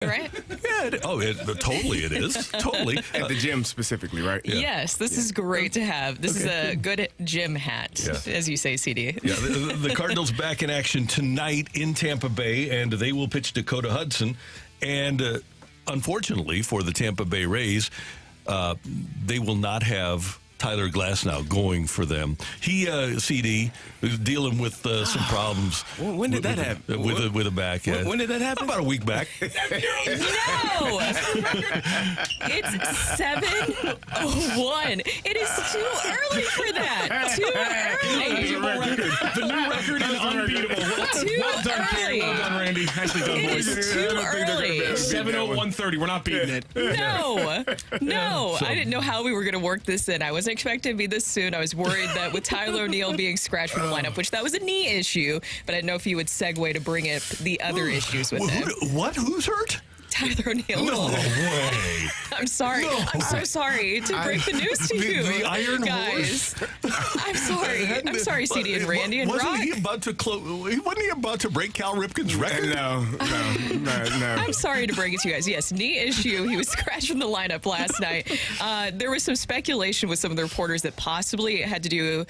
Right? Yeah. Totally it is. Totally. At the gym specifically, right? Yeah. Yes, this is great to have. This is a good gym hat, as you say, CD. Yeah, the Cardinals back in action tonight in Tampa Bay, and they will pitch Dakota Hudson. And unfortunately for the Tampa Bay Rays, they will not have Tyler Glasnow going for them. He, CD, was dealing with some problems. When did that happen? With a back. When did that happen? About a week back. No! It's 7:01. It is too early for that. Too early. The new record is unbeatable. Well done, early. Well done, Randy. Nicely done, It boys. is too early. 7:01:30. We're not beating it. No. I didn't know how we were going to work this in. I wasn't expecting to be this soon. I was worried that with Tyler O'Neill being scratched from the lineup, which that was a knee issue, but I didn't know if he would segue to bring up the other issues with him. What? Who's hurt? Tyler O'Neill. No way. I'm sorry. No. I'm so sorry to break the news to you. The Iron guys. I'm sorry. I'm sorry, CD and Randy and wasn't Rocc. he about to Wasn't he about to break Cal Ripken's record? No. I'm sorry to break it to you guys. Yes, knee issue. He was scratched from the lineup last night. There was some speculation with some of the reporters that possibly it had to do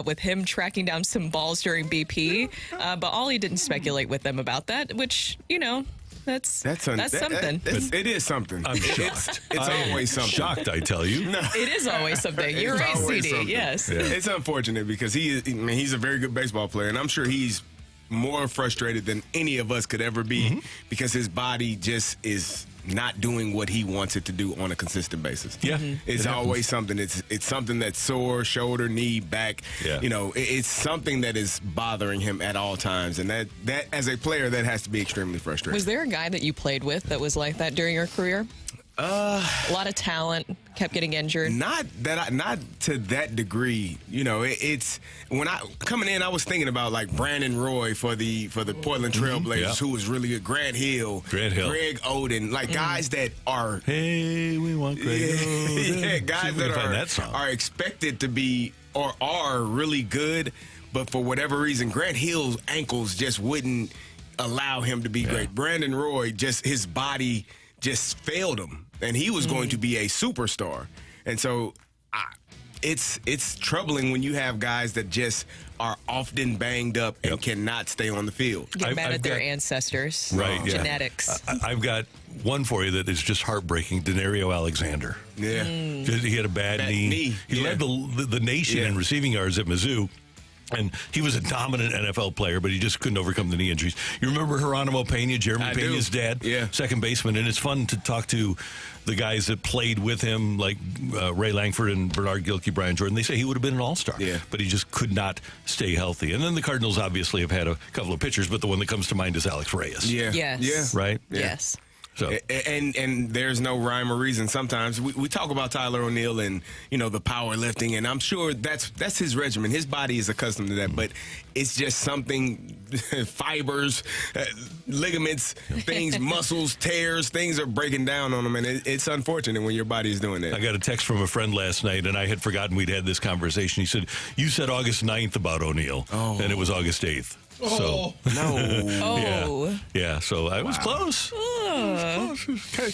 with him tracking down some balls during BP. But Ollie didn't speculate with them about that, which, you know, that's something. It is something. I'm shocked. It's always something. Shocked, I tell you. No. It is always something. You're It's right, always CD. something. Yes. Yeah. It's unfortunate because he's a very good baseball player, and I'm sure he's more frustrated than any of us could ever be because his body just is not doing what he wants it to do on a consistent basis. Yeah. It's always something. It's something that's sore, shoulder, knee, back. Yeah. You know, it's something that is bothering him at all times, and that as a player, that has to be extremely frustrating. Was there a guy that you played with that was like that during your career? A lot of talent, kept getting injured. Not to that degree. You know, it's when I coming in, I was thinking about like Brandon Roy for the Portland Trailblazers, who was really good. Grant Hill, Greg Oden, like guys that are Hey, we want Greg Oden. yeah, guys that are expected to be or are really good, but for whatever reason, Grant Hill's ankles just wouldn't allow him to be great. Brandon Roy, just his body just failed him, and he was going to be a superstar. And so it's troubling when you have guys that just are often banged up and cannot stay on the field. Get mad at their ancestors. Right, yeah. Genetics. I've got one for you that is just heartbreaking. Denario Alexander. Yeah. He had a bad knee. He led the nation in receiving yards at Mizzou. And he was a dominant NFL player, but he just couldn't overcome the knee injuries. You remember Geronimo Pena, Jeremy Pena's dad? Yeah. Second baseman. And it's fun to talk to the guys that played with him, like Ray Langford and Bernard Gilkey, Brian Jordan. They say he would have been an all-star, but he just could not stay healthy. And then the Cardinals obviously have had a couple of pitchers, but the one that comes to mind is Alex Reyes. Yeah. Yes. Yeah. Right? Yeah. Yes. So. And there's no rhyme or reason. Sometimes we talk about Tyler O'Neill and, you know, the powerlifting, and I'm sure that's his regimen. His body is accustomed to that, but it's just something, fibers, ligaments, things, muscles, tears, things are breaking down on him, and it's unfortunate when your body is doing that. I got a text from a friend last night, and I had forgotten we'd had this conversation. He said, you said August 9th about O'Neill, and it was August 8th. So No. Yeah, so I was close.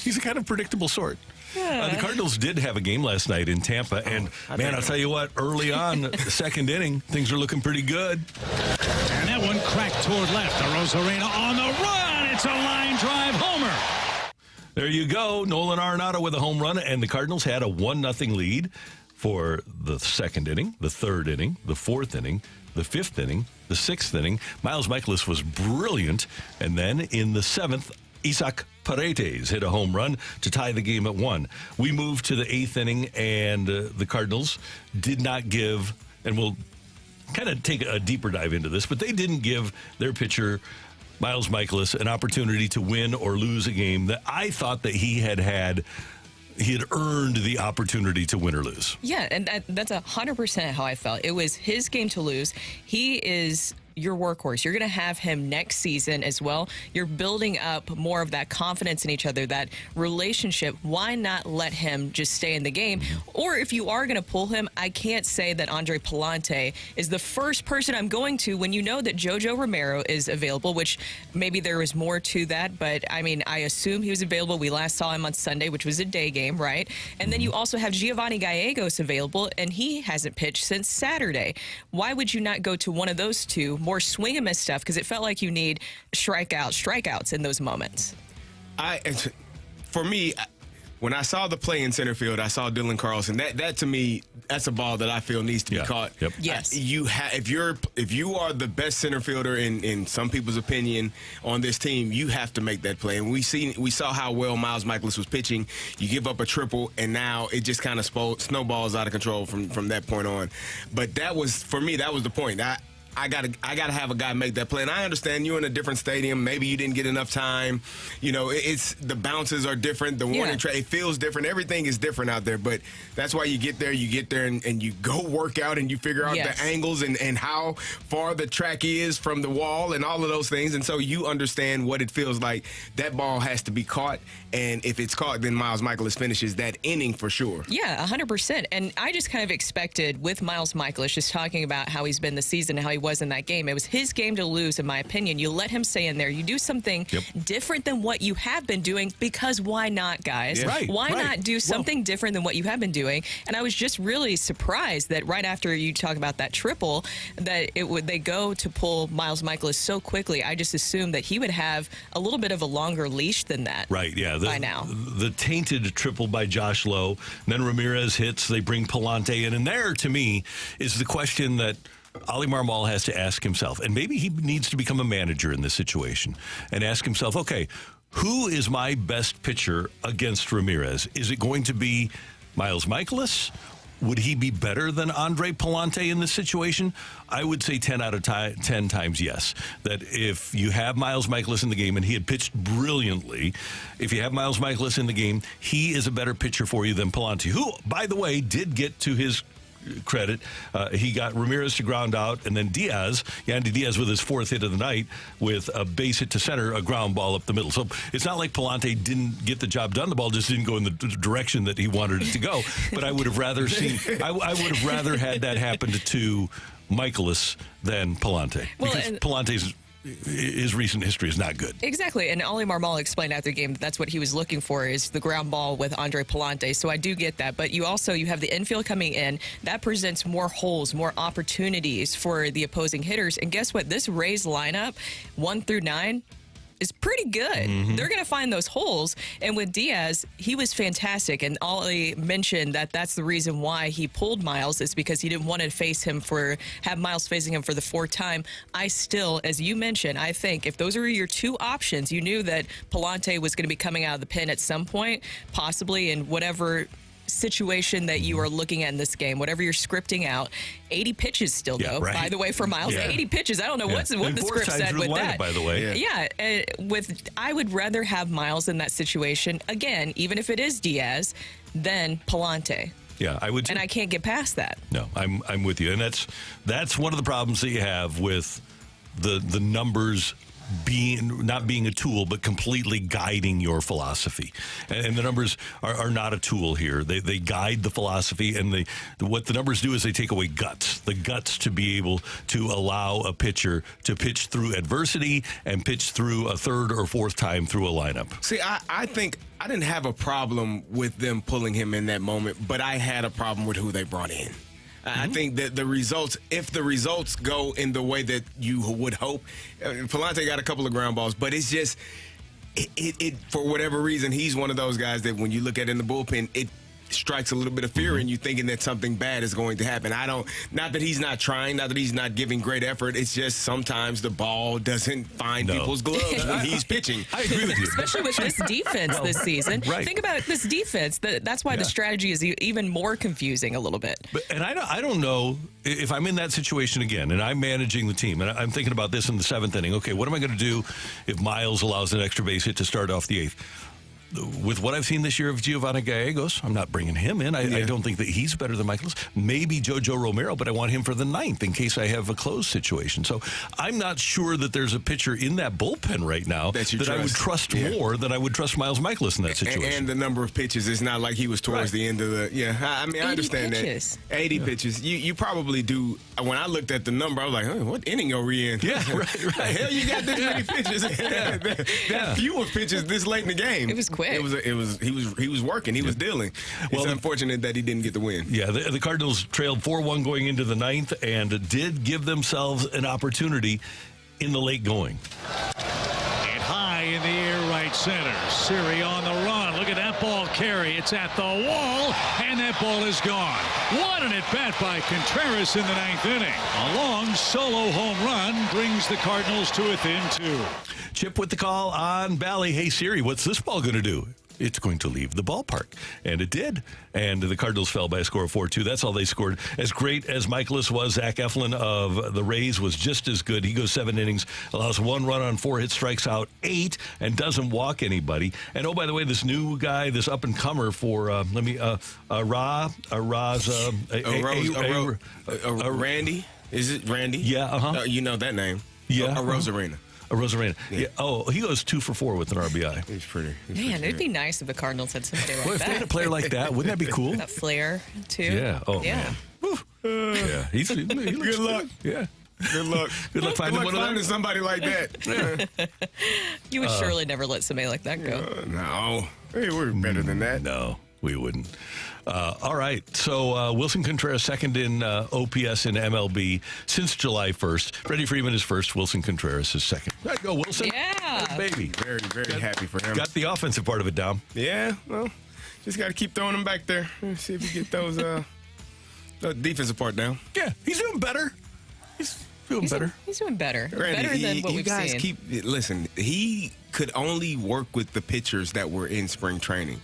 He's a kind of predictable sort. The Cardinals did have a game last night in Tampa, and man, I'll tell you what, early on, the second inning, things are looking pretty good. And that one cracked toward left. The Rosarena on the run. It's a line drive homer. There you go. Nolan Arenado with a home run, and the Cardinals had a 1-0 lead for the second inning, the third inning, the fourth inning, the fifth inning, the sixth inning. Miles Mikolas was brilliant. And then in the seventh, Isaac Paredes hit a home run to tie the game at 1. We moved to the eighth inning, and the Cardinals did not give, and we'll kind of take a deeper dive into this, but they didn't give their pitcher, Miles Mikolas, an opportunity to win or lose a game that I thought that he had earned the opportunity to win or lose. Yeah, and that's 100% how I felt. It was his game to lose. He is your workhorse. You're going to have him next season as well. You're building up more of that confidence in each other, that relationship. Why not let him just stay in the game? Or if you are going to pull him, I can't say that Andre Pallante is the first person I'm going to when you know that Jojo Romero is available, which maybe there was more to that. But, I mean, I assume he was available. We last saw him on Sunday, which was a day game, right? And then you also have Giovanni Gallegos available, and he hasn't pitched since Saturday. Why would you not go to one of those two? More swing and miss stuff, because it felt like you need strikeouts in those moments. For me, when I saw the play in center field, I saw Dylan Carlson. That to me, that's a ball that I feel needs to be caught. Yep. Yes. If you are the best center fielder in some people's opinion on this team, you have to make that play. And we saw how well Miles Mikolas was pitching. You give up a triple, and now it just kind of snowballs out of control from that point on. But that was, for me, that was the point. I gotta have a guy make that play. And I understand you're in a different stadium. Maybe you didn't get enough time. You know, it's the bounces are different. The warning track, it feels different. Everything is different out there. But that's why you get there and you go work out and you figure out the angles and how far the track is from the wall and all of those things. And so you understand what it feels like. That ball has to be caught. And if it's caught, then Miles Mikolas finishes that inning for sure. Yeah, 100%. And I just kind of expected with Miles Mikolas, just talking about how he's been this season and how he was in that game. It was his game to lose, in my opinion. You let him stay in there. You do something different than what you have been doing, because why not, guys? Yeah. Right, why not do something different than what you have been doing? And I was just really surprised that right after you talk about that triple, that they go to pull Miles Mikolas so quickly. I just assumed that he would have a little bit of a longer leash than that. Right, yeah. By now. The tainted triple by Josh Lowe. Then Ramirez hits. They bring Pallante in. And there, to me, is the question that Oli Marmol has to ask himself. And maybe he needs to become a manager in this situation and ask himself, okay, who is my best pitcher against Ramirez? Is it going to be Miles Mikolas? Would he be better than Andre Pallante in this situation? I would say 10 out of 10 times yes. That if you have Miles Mikolas in the game, and he had pitched brilliantly, if you have Miles Mikolas in the game, he is a better pitcher for you than Pallante, who, by the way, did get to his credit. He got Ramirez to ground out, and then Yandy Diaz with his fourth hit of the night with a base hit to center, a ground ball up the middle. So it's not like Pallante didn't get the job done. The ball just didn't go in the direction that he wanted it to go. But I would have rather I would have rather had that happen to Mikolas than Pallante. Because Pallante's his recent history is not good. Exactly. And Oli Marmol explained after the game that that's what he was looking for, is the ground ball with Andre Pallante. So I do get that. But you have the infield coming in. That presents more holes, more opportunities for the opposing hitters. And guess what? This Rays lineup, 1 through 9, is pretty good. They're going to find those holes. And with Diaz, he was fantastic. And Ollie mentioned that that's the reason why he pulled Miles, is because he didn't want to have Miles facing him for the fourth time. I still, as you mentioned, I think if those are your two options, you knew that Pallante was going to be coming out of the pen at some point, possibly in whatever situation that you are looking at in this game, whatever you're scripting out. 80 pitches still, though, by the way, for Miles. 80 pitches. I don't know what the script said with that. By the way. I would rather have Miles in that situation, again, even if it is Diaz, than Pallante. Yeah, I would. And I can't get past that. No, I'm with you. And that's one of the problems that you have with the numbers not being a tool, but completely guiding your philosophy. And the numbers are not a tool here. They guide the philosophy, and what the numbers do is they take away the guts to be able to allow a pitcher to pitch through adversity and pitch through a third or fourth time through a lineup. See, I think I didn't have a problem with them pulling him in that moment, but I had a problem with who they brought in. I think that if the results go in the way that you would hope, Pallante got a couple of ground balls, but it's just, it for whatever reason, he's one of those guys that when you look at it in the bullpen, it strikes a little bit of fear in you, thinking that something bad is going to happen. Not that he's not trying, not that he's not giving great effort. It's just sometimes the ball doesn't find people's gloves when he's pitching. I agree with you. Especially with this defense this season. Right. Think about this defense. That's why the strategy is even more confusing a little bit. And I don't know if I'm in that situation again and I'm managing the team, and I'm thinking about this in the seventh inning. Okay, what am I going to do if Miles allows an extra base hit to start off the eighth? with what I've seen this year of Giovanni Gallegos, I'm not bringing him in. I don't think that he's better than Mikolas. Maybe JoJo Romero, but I want him for the 9th in case I have a closed situation. So I'm not sure that there's a pitcher in that bullpen right now that I would trust more than I would trust Miles Mikolas in that situation. And the number of pitches, it's not like he was towards the end of the. Yeah, I mean, I understand pitches. that. 80 pitches. You probably do. When I looked at the number, I was like, what inning are we in? Yeah, right. The hell, you got this many pitches? that fewer pitches this late in the game. It was quick. He was working. He was dealing. It's unfortunate that he didn't get the win. Yeah, the Cardinals trailed 4-1 going into the 9th and did give themselves an opportunity in the late going. And high in the air, right center. Siri on the run. Look at that ball carry. It's at the wall, and that ball is gone. What an at-bat by Contreras in the 9th inning. A long solo home run brings the Cardinals to within 2. Chip with the call on Bally. Hey, Siri, what's this ball going to do? It's going to leave the ballpark. And it did. And the Cardinals fell by a score of 4-2. That's all they scored. As great as Mikolas was, Zach Eflin of the Rays was just as good. He goes 7 innings, allows 1 run on 4 hits, strikes out 8, and doesn't walk anybody. And, oh, by the way, this new guy, this up-and-comer for, Randy? Is it Randy? Yeah, uh-huh. You know that name. Yeah. Rosarena. Rosarena. Yeah. Oh, he goes 2 for 4 with an RBI. He's pretty. Man, it'd be nice if the Cardinals had somebody like Well, if that. they had a player like that, wouldn't that be cool? That flair, too. Yeah. Oh, yeah. man. Yeah. He looks Good luck. Yeah. Good luck. Good luck finding somebody like that. You would surely never let somebody like that go. No. Hey, we're better than that. No, we wouldn't. All right. So Wilson Contreras second in OPS in MLB since July 1st. Freddie Freeman is first. Wilson Contreras is second. There you go, Wilson. Yeah. Good baby. Very, very happy for him. Got the offensive part of it down. Yeah, well, just got to keep throwing them back there. See if you get those the defensive part down. Yeah, he's doing better. He's doing better. He's doing better. Randy, Better than what you we've guys seen. Listen, he could only work with the pitchers that were in spring training.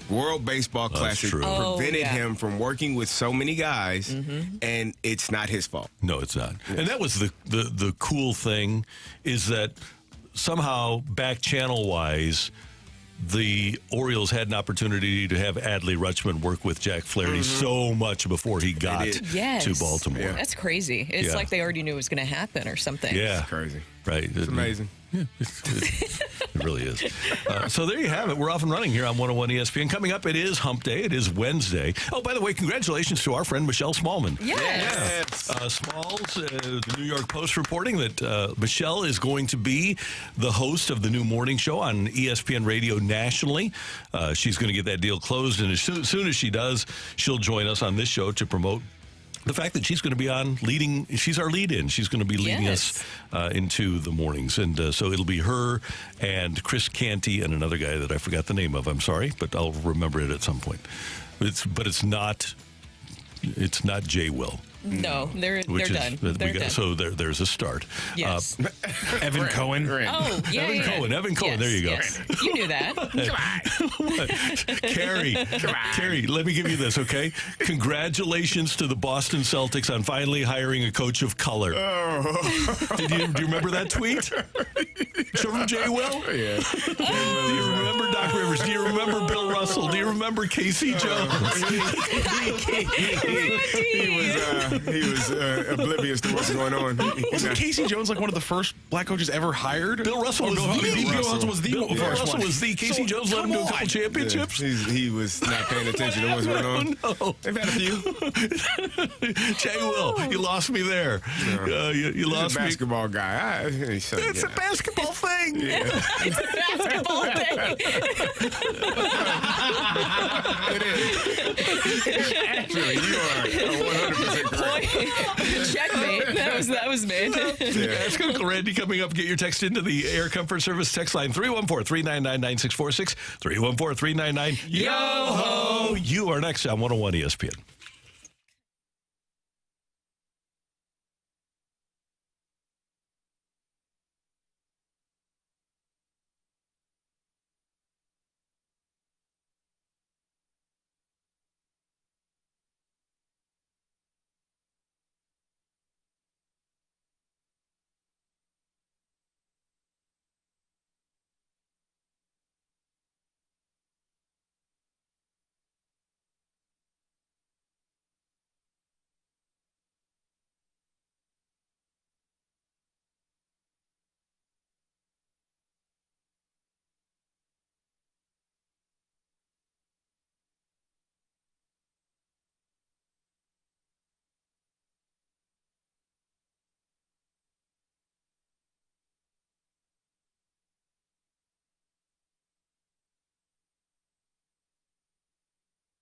World Baseball Classic true. prevented him from working with so many guys, and it's not his fault. No, it's not. Yeah. And that was the cool thing is that somehow back channel wise, the Orioles had an opportunity to have Adley Rutschman work with Jack Flaherty so much before he got to Baltimore. Yeah. That's crazy. It's like they already knew it was going to happen or something. Yeah. It's crazy. Right. It's amazing. Yeah, it really is. So there you have it. We're off and running here on 101 ESPN. Coming up, it is Hump Day. It is Wednesday. Oh, by the way, congratulations to our friend Michelle Smallman. Yes. Smalls, the New York Post reporting that Michelle is going to be the host of the new morning show on ESPN Radio nationally. She's going to get that deal closed, and as soon as she does, she'll join us on this show to promote the fact that she's going to be on leading, she's our lead-in. She's going to be leading us into the mornings. And so it'll be her and Chris Canty and another guy that I forgot the name of. I'm sorry, but I'll remember it at some point. But it's not Jay Will. No, they're done. They're done. So there's a start. Yes. Evan Cohen. Oh, yeah. Evan Cohen. Yes, there you go. Yes. You knew that. Carrie, let me give you this, okay? Congratulations to the Boston Celtics on finally hiring a coach of color. Do you remember that tweet? From Jay Will? Yeah. Do you remember Doc Rivers? Do you remember Bill Russell? Do you remember Casey Jones? He was oblivious to what's going on. Wasn't Casey Jones like one of the first black coaches ever hired? Bill Russell was the Casey Jones let him do a couple championships. Yeah, he was not paying attention to what's going on. No. They've had a few. Jay Will, you lost me there. You lost He's a basketball guy. It's a basketball thing. Yeah. It's a basketball thing. It is. Actually, you are 100% correct. Checkmate. That was made. Ask Uncle Randy coming up. Get your text into the Air Comfort Service text line 314-399-9646. 314-399-YO-HO. You are next on 101 ESPN.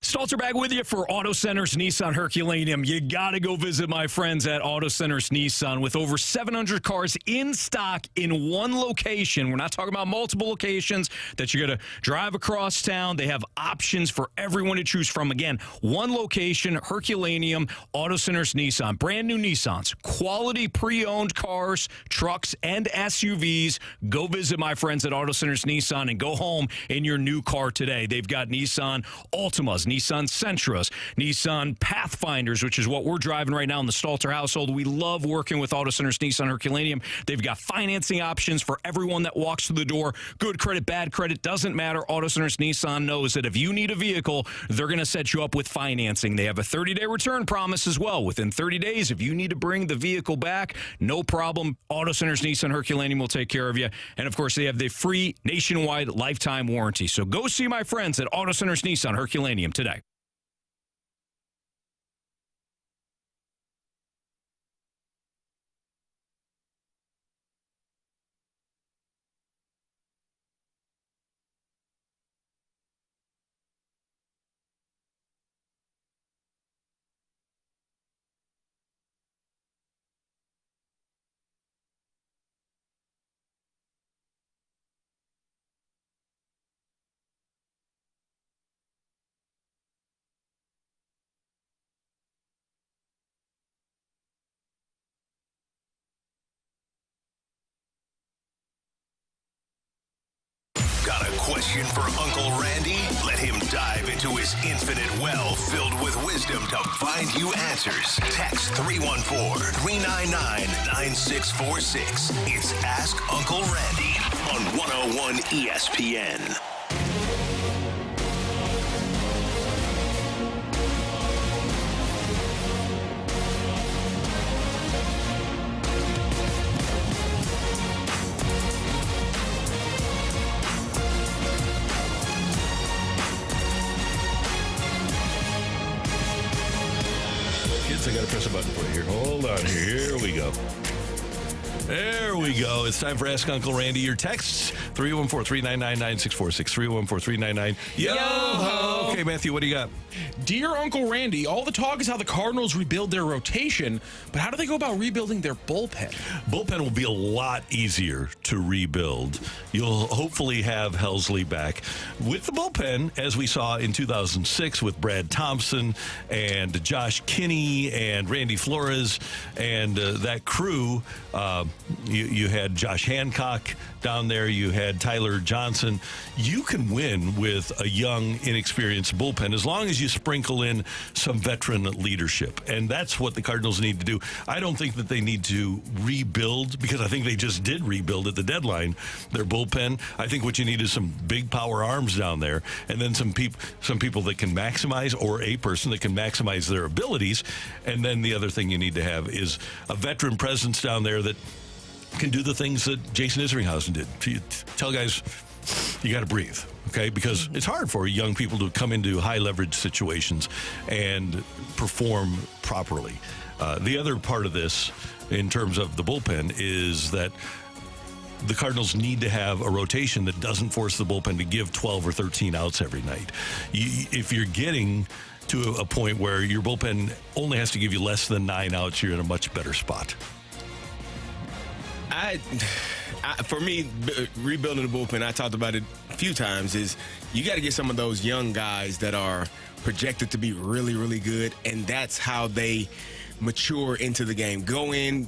Stalter back with you for Auto Centers Nissan Herculaneum. You got to go visit my friends at Auto Centers Nissan with over 700 cars in stock in one location. We're not talking about multiple locations that you're going to drive across town. They have options for everyone to choose from. Again, one location, Herculaneum, Auto Centers Nissan. Brand new Nissans, quality pre-owned cars, trucks, and SUVs. Go visit my friends at Auto Centers Nissan and go home in your new car today. They've got Nissan Altimas, Nissan Sentras, Nissan Pathfinders, which is what we're driving right now in the Stalter household. We love working with Auto Centers Nissan Herculaneum. They've got financing options for everyone that walks through the door. Good credit, bad credit, doesn't matter. Auto Centers Nissan knows that if you need a vehicle, they're going to set you up with financing. They have a 30-day return promise as well. Within 30 days, if you need to bring the vehicle back, no problem. Auto Centers Nissan Herculaneum will take care of you. And, of course, they have the free nationwide lifetime warranty. So go see my friends at Auto Centers Nissan Herculaneum today. Got a question for Uncle Randy? Let him dive into his infinite well filled with wisdom to find you answers. Text 314-399-9646. It's Ask Uncle Randy on 101 ESPN. I got to press a button for you here. Hold on. Here we go. There we go. It's time for Ask Uncle Randy. Your texts, 314-399-9646. 314-399. Yo-ho! Okay, Matthew, what do you got? Dear Uncle Randy, all the talk is how the Cardinals rebuild their rotation, but how do they go about rebuilding their bullpen? Bullpen will be a lot easier to rebuild. You'll hopefully have Helsley back. With the bullpen, as we saw in 2006 with Brad Thompson and Josh Kinney and Randy Flores and that crew, you had Josh Hancock down there. You had Tyler Johnson. You can win with a young, inexperienced bullpen as long as you sprinkle in some veteran leadership. And that's what the Cardinals need to do. I don't think that they need to rebuild, because I think they just did rebuild at the deadline, their bullpen. I think what you need is some big power arms down there, and then some people that can maximize, or a person that can maximize their abilities. And then the other thing you need to have is a veteran presence down there that can do the things that Jason Isringhausen did. Tell guys, you got to breathe, okay? Because it's hard for young people to come into high leverage situations and perform properly. The other part of this, in terms of the bullpen, is that the Cardinals need to have a rotation that doesn't force the bullpen to give 12 or 13 outs every night. If you're getting to a point where your bullpen only has to give you less than 9 outs, you're in a much better spot. For me, rebuilding the bullpen, I talked about it a few times, is you got to get some of those young guys that are projected to be really, really good, and that's how they mature into the game. Go in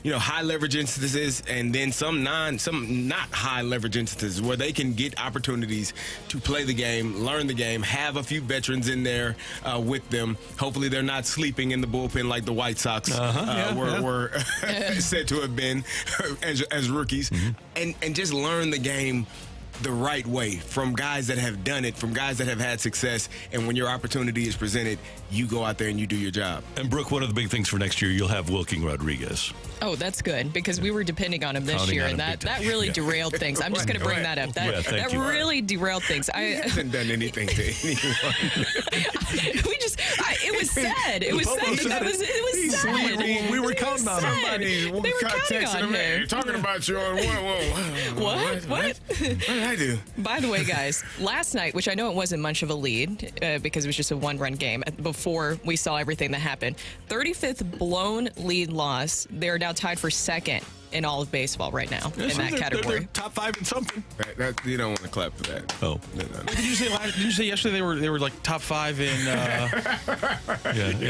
high leverage instances, and then some not high leverage instances where they can get opportunities to play the game, learn the game, have a few veterans in there with them. Hopefully they're not sleeping in the bullpen like the White Sox were said to have been as rookies, and just learn the game the right way from guys that have done it, from guys that have had success. And when your opportunity is presented, you go out there and you do your job. And Brooke, one of the big things for next year, you'll have Wilking Rodriguez. Oh, that's good, because we were depending on him this year, and that really derailed things. I'm just going to bring that up. That really derailed things. He hasn't done anything to anyone. It was said. It was said. We were counting on him. They were counting on him. Talking about you on What? I do. By the way, guys, last night, which I know it wasn't much of a lead because it was just a one-run game before we saw everything that happened, 35th blown lead loss. They're now tied for second in all of baseball right now in that category. They're top 5 in something. You don't want to clap for that. Oh. No. Did you say yesterday they were like top 5 in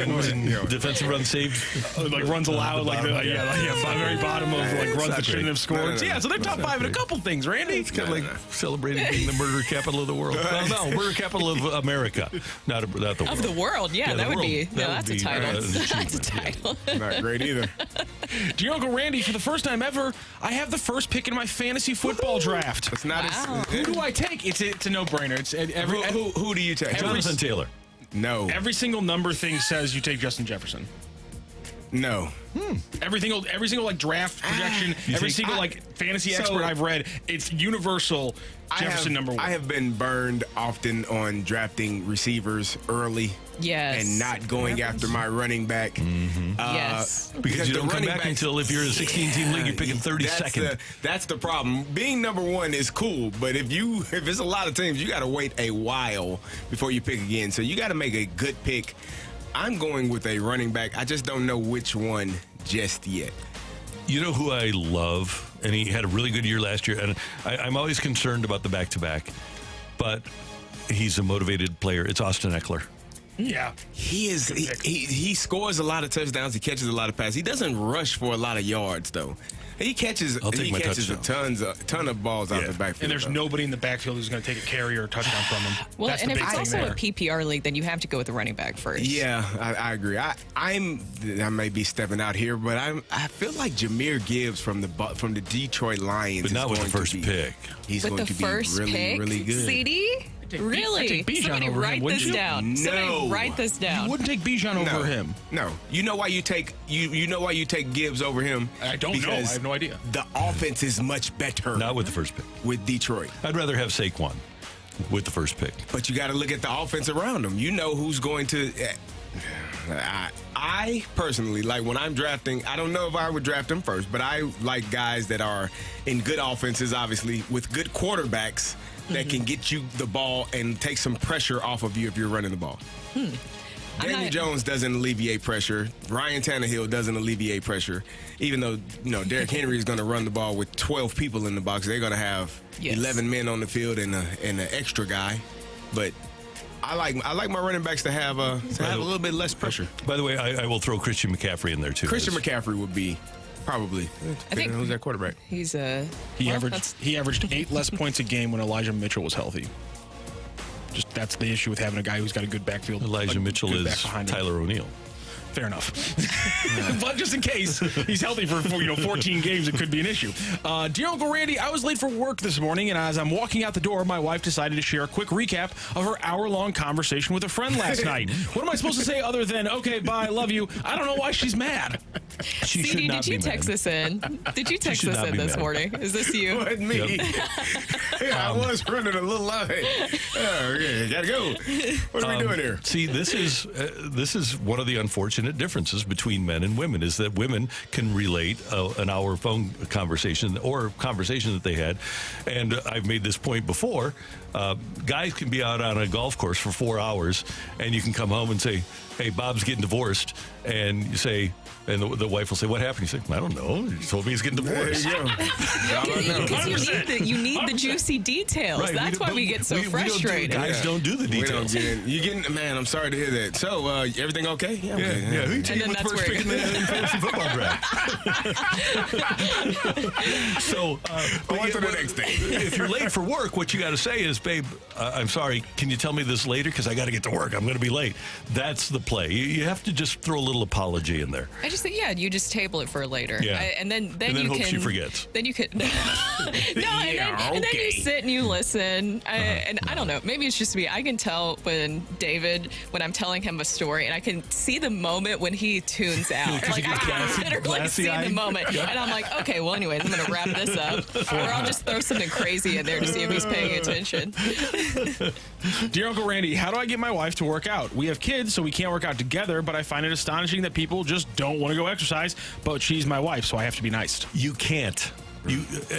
in defensive runs saved, like runs allowed, very bottom of like runs that shouldn't have scored. No. Yeah, so they're top 5 in a couple things, Randy. It's kind of like celebrating being the murder capital of the world. No, murder capital of America, not the world. Of the world, yeah, that would be. That's a title. That's a title. Not great either. Dear Uncle Randy, for the first time ever, I have the first pick in my fantasy football draft. It's not Who do I take? It's a no-brainer. It's who do you take? Jonathan Taylor. No. Every single number thing says you take Justin Jefferson. No. Every single like draft projection, every single like fantasy expert I've read, it's universal. Jefferson number 1. I have been burned often on drafting receivers early. Yes. And not going after my running back. Yes. Because you the don't come running back backs- until if you're in a 16-team league, you're picking 32nd. That's the problem. Being number 1 is cool, but if it's a lot of teams, you got to wait a while before you pick again. So you got to make a good pick. I'm going with a running back. I just don't know which one just yet. You know who I love, and he had a really good year last year, and I'm always concerned about the back-to-back, but he's a motivated player. It's Austin Eckler. Yeah. He is. He scores a lot of touchdowns. He catches a lot of passes. He doesn't rush for a lot of yards, though. He catches. I'll take my a touchdown. ton of balls out the backfield. And there's though. nobody in the backfield who's going to take a carry or a touchdown from him. Well, That's and the if big it's thing also there. a PPR league, then you have to go with the running back first. Yeah, I agree. I may be stepping out here, but I feel like Jahmyr Gibbs from the Detroit Lions, But not is with the going first to be, pick. He's With going the to be first really, pick, really good. CD? Really? I'd take Bijan Somebody over him, write wouldn't this you? down. No. Somebody write this down. You wouldn't take Bijan over him. No. You know why you take you know why you take Gibbs over him? I don't know. I Because have no idea. The offense is much better Not with the first pick. with Detroit. I'd rather have Saquon with the first pick. But you got to look at the offense around him. You know who's going to. I personally, like when I'm drafting, I don't know if I would draft him first, but I like guys that are in good offenses, obviously, with good quarterbacks that can get you the ball and take some pressure off of you if you're running the ball. Daniel Jones doesn't alleviate pressure. Ryan Tannehill doesn't alleviate pressure. Even though, Derrick Henry is going to run the ball with 12 people in the box. They're going to have 11 men on the field and an extra guy. But I like my running backs to have a little bit less pressure. By the way, I will throw Christian McCaffrey in there, too. Christian McCaffrey would be probably. I think Who's that quarterback? He's He averaged 8 less points a game when Elijah Mitchell was healthy. Just that's the issue with having a guy who's got a good backfield. Elijah Mitchell good is back behind him. Tyler O'Neill. Fair enough. But just in case he's healthy for 14 games, it could be an issue. Dear Uncle Randy, I was late for work this morning, and as I'm walking out the door, my wife decided to share a quick recap of her hour-long conversation with a friend last night. What am I supposed to say other than, okay, bye, love you? I don't know why she's mad. She should CD, not did you be text mad. this in? Did you text should this not in be this mad. morning? Is this you? Wasn't me. I was running a little late. Oh, yeah, gotta go. What are we doing here? See, this is one of the unfortunate differences between men and women, is that women can relate an hour phone conversation or conversation that they had. And I've made this point before. Guys can be out on a golf course for 4 hours, and you can come home and say, hey, Bob's getting divorced. And you say, and the wife will say, what happened? You say, I don't know. He told me he's getting divorced. There you go. Because you need the juicy details. Right, That's why we get so frustrated. Guys don't do the details. We don't get in. You getting, man, I'm sorry to hear that. So, everything okay? Yeah, okay. Yeah. Who you And taking then with that's first where pick in the fantasy football draft? So, On to the next thing. If you're late for work, what you got to say is, babe, I'm sorry, can you tell me this later? Because I got to get to work. I'm going to be late. That's the play. You have to just throw a little apology in there. I just think, you just table it for later. Yeah. And then And then you hope can. she forgets. Then you can. And then you sit and you listen. And I don't know. Maybe it's just me. I can tell when I'm telling him a story, and I can see the moment when he tunes out. Like I can literally see the moment, and I'm like, okay, well, anyways, I'm gonna wrap this up, or I'll just throw something crazy in there to see if he's paying attention. Dear Uncle Randy, how do I get my wife to work out? We have kids, so we can't work out together, but I find it astonishing that people just don't want to go exercise, but she's my wife, so I have to be nice. You can't.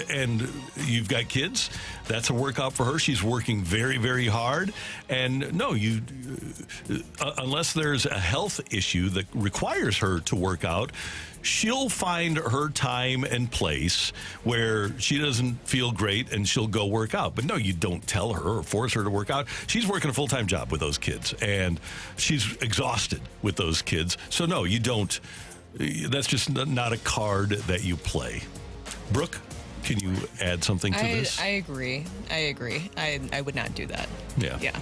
And you've got kids. That's a workout for her. She's working very, very hard. And no, unless there's a health issue that requires her to work out, she'll find her time and place where she doesn't feel great and she'll go work out. But no, you don't tell her or force her to work out. She's working a full-time job with those kids, and she's exhausted with those kids. So no, you don't. That's just not a card that you play. Brooke, can you add something to this? I agree. I would not do that. Yeah.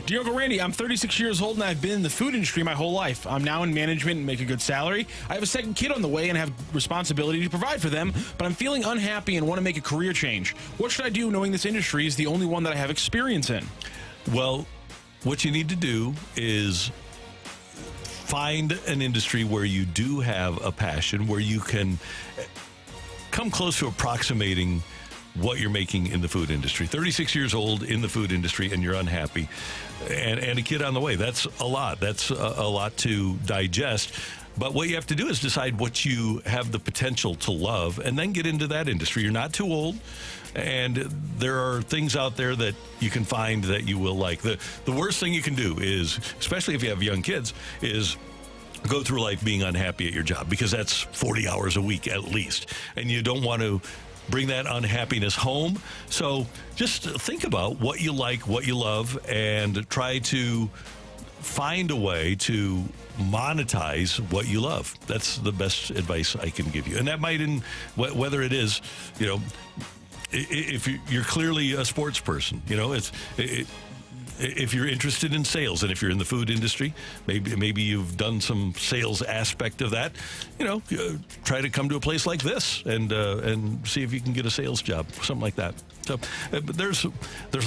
Dear Uncle Randy, I'm 36 years old and I've been in the food industry my whole life. I'm now in management and make a good salary. I have a second kid on the way and have responsibility to provide for them, but I'm feeling unhappy and want to make a career change. What should I do knowing this industry is the only one that I have experience in? Well, what you need to do is find an industry where you do have a passion, where you can come close to approximating what you're making in the food industry. 36 years old in the food industry and you're unhappy, and a kid on the way. That's a lot. That's a lot to digest. But what you have to do is decide what you have the potential to love and then get into that industry. You're not too old, and there are things out there that you can find that you will like. The worst thing you can do is, especially if you have young kids, is go through life being unhappy at your job, because that's 40 hours a week at least, and you don't want to bring that unhappiness home. So just think about what you like, what you love, and try to find a way to monetize what you love. That's the best advice I can give you. And that might, whether it is, if you're clearly a sports person, if you're interested in sales, and if you're in the food industry, maybe you've done some sales aspect of that, try to come to a place like this and see if you can get a sales job, something like that. So there's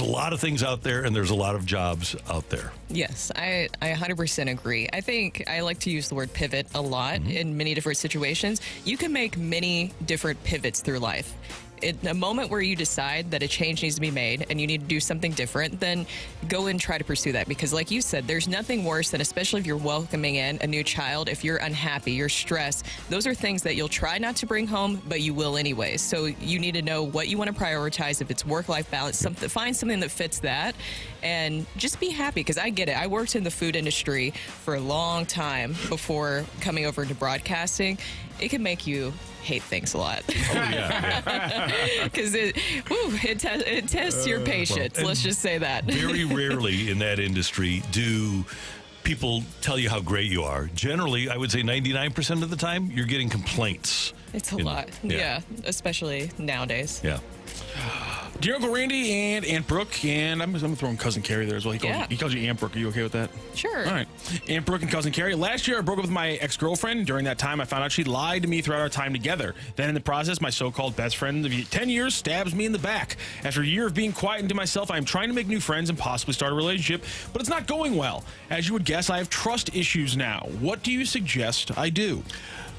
a lot of things out there, and there's a lot of jobs out there. Yes, I 100% agree. I think I like to use the word pivot a lot in many different situations. You can make many different pivots through life. In a moment where you decide that a change needs to be made and you need to do something different, then go and try to pursue that. Because like you said, there's nothing worse than, especially if you're welcoming in a new child, if you're unhappy, you're stressed, those are things that you'll try not to bring home, but you will anyways. So you need to know what you want to prioritize. If it's work-life balance, find something that fits that, and just be happy. Because I get it. I worked in the food industry for a long time before coming over to broadcasting. It can make you hate things a lot. Oh, yeah. Because it tests your patience. Well, let's just say that. Very rarely in that industry do people tell you how great you are. Generally, I would say 99% of the time, you're getting complaints. It's a lot. Yeah, especially nowadays. Yeah. Dear Uncle Randy and Aunt Brooke, and I'm throwing Cousin Carrie there as well. He calls you Aunt Brooke. Are you okay with that? Sure. All right. Aunt Brooke and Cousin Carrie. Last year, I broke up with my ex-girlfriend. During that time, I found out she lied to me throughout our time together. Then in the process, my so-called best friend of 10 years stabs me in the back. After a year of being quiet and to myself, I am trying to make new friends and possibly start a relationship, but it's not going well. As you would guess, I have trust issues now. What do you suggest I do?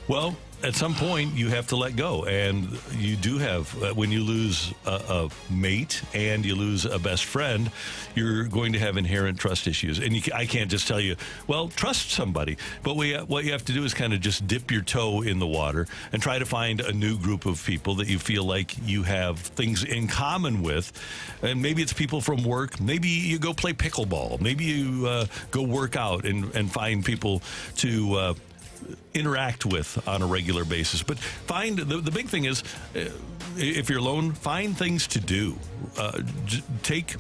Well, at some point, you have to let go. And you do have, when you lose a mate and you lose a best friend, you're going to have inherent trust issues. And I can't just tell you, well, trust somebody. But what you have to do is kind of just dip your toe in the water and try to find a new group of people that you feel like you have things in common with. And maybe it's people from work. Maybe you go play pickleball. Maybe you go work out and find people to interact with on a regular basis. But find the big thing is, if you're alone, find things to do. Take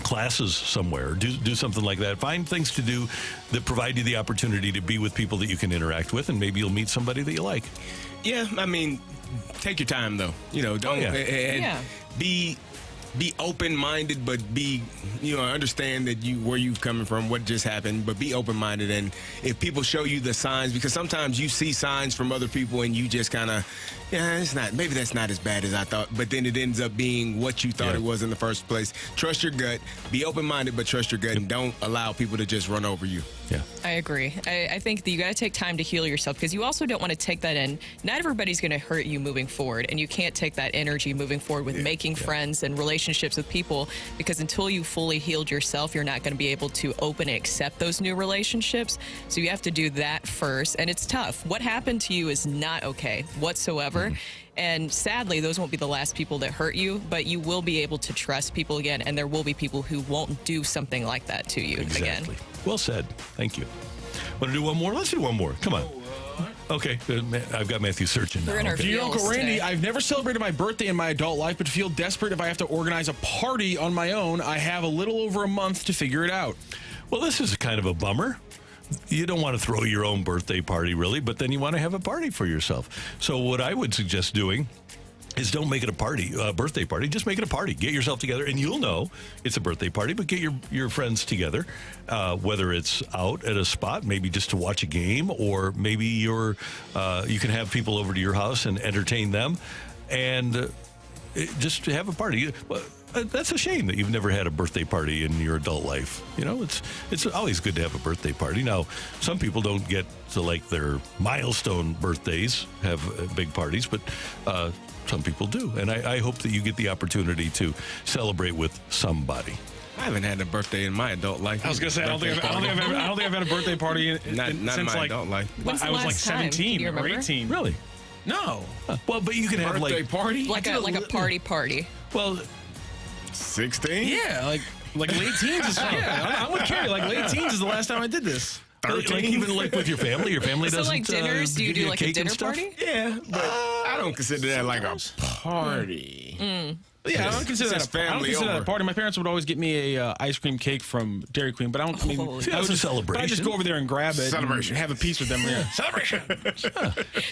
classes somewhere, do something like that. Find things to do that provide you the opportunity to be with people that you can interact with, and maybe you'll meet somebody that you like. Yeah, I mean, take your time though. Don't be open-minded, but understand that where you've coming from, what just happened, but be open-minded. And if people show you the signs, because sometimes you see signs from other people and you just kind of, maybe that's not as bad as I thought, but then it ends up being what you thought it was in the first place. Trust your gut, be open-minded, but trust your gut, and don't allow people to just run over you. Yeah, I agree. I think that you got to take time to heal yourself, because you also don't want to take that in. Not everybody's going to hurt you moving forward, and you can't take that energy moving forward with making friends and relationships with people, because until you fully healed yourself, you're not going to be able to open and accept those new relationships. So you have to do that first, and it's tough. What happened to you is not okay whatsoever. whatever. And sadly, those won't be the last people that hurt you, but you will be able to trust people again, and there will be people who won't do something like that to you again. Well said. Thank you. Want to do one more? Let's do one more. Come on. Okay, I've got Matthew searching now. We're in our Dear Uncle feels Randy, today. I've never celebrated my birthday in my adult life, but feel desperate if I have to organize a party on my own. I have a little over a month to figure it out. Well, this is kind of a bummer. You don't want to throw your own birthday party, really, but then you want to have a party for yourself. So what I would suggest doing is don't make it a party, a birthday party. Just make it a party. Get yourself together, and you'll know it's a birthday party, but get your friends together, whether it's out at a spot, maybe just to watch a game, or maybe you can have people over to your house and entertain them, and just to have a party. That's a shame that you've never had a birthday party in your adult life. You know, it's always good to have a birthday party. Now, some people don't get to like their milestone birthdays have big parties, but some people do. And I hope that you get the opportunity to celebrate with somebody. I haven't had a birthday in my adult life. I was going to say, I don't think I've had a birthday party not since in my like adult life. When's the I was like last time? Do 17 you or remember? 18. Really? No. Well, but you can have Birthday like party? Like a party. well, 16? Yeah, like late teens is fine. Yeah, I'm with Carrie. Like late teens is the last time I did this. like even like with your family. Your family So doesn't. like dinners, do you give do like cake a and dinner stuff? party? Yeah, but I don't consider that like a party. Yeah, I don't consider that Just I don't family consider that a over. party. My parents would always get me a ice cream cake from Dairy Queen, but I don't. I mean, See, I that's would a celebration. But I just go over there and grab it, Celebration. and have a piece with them. Yeah. Celebration.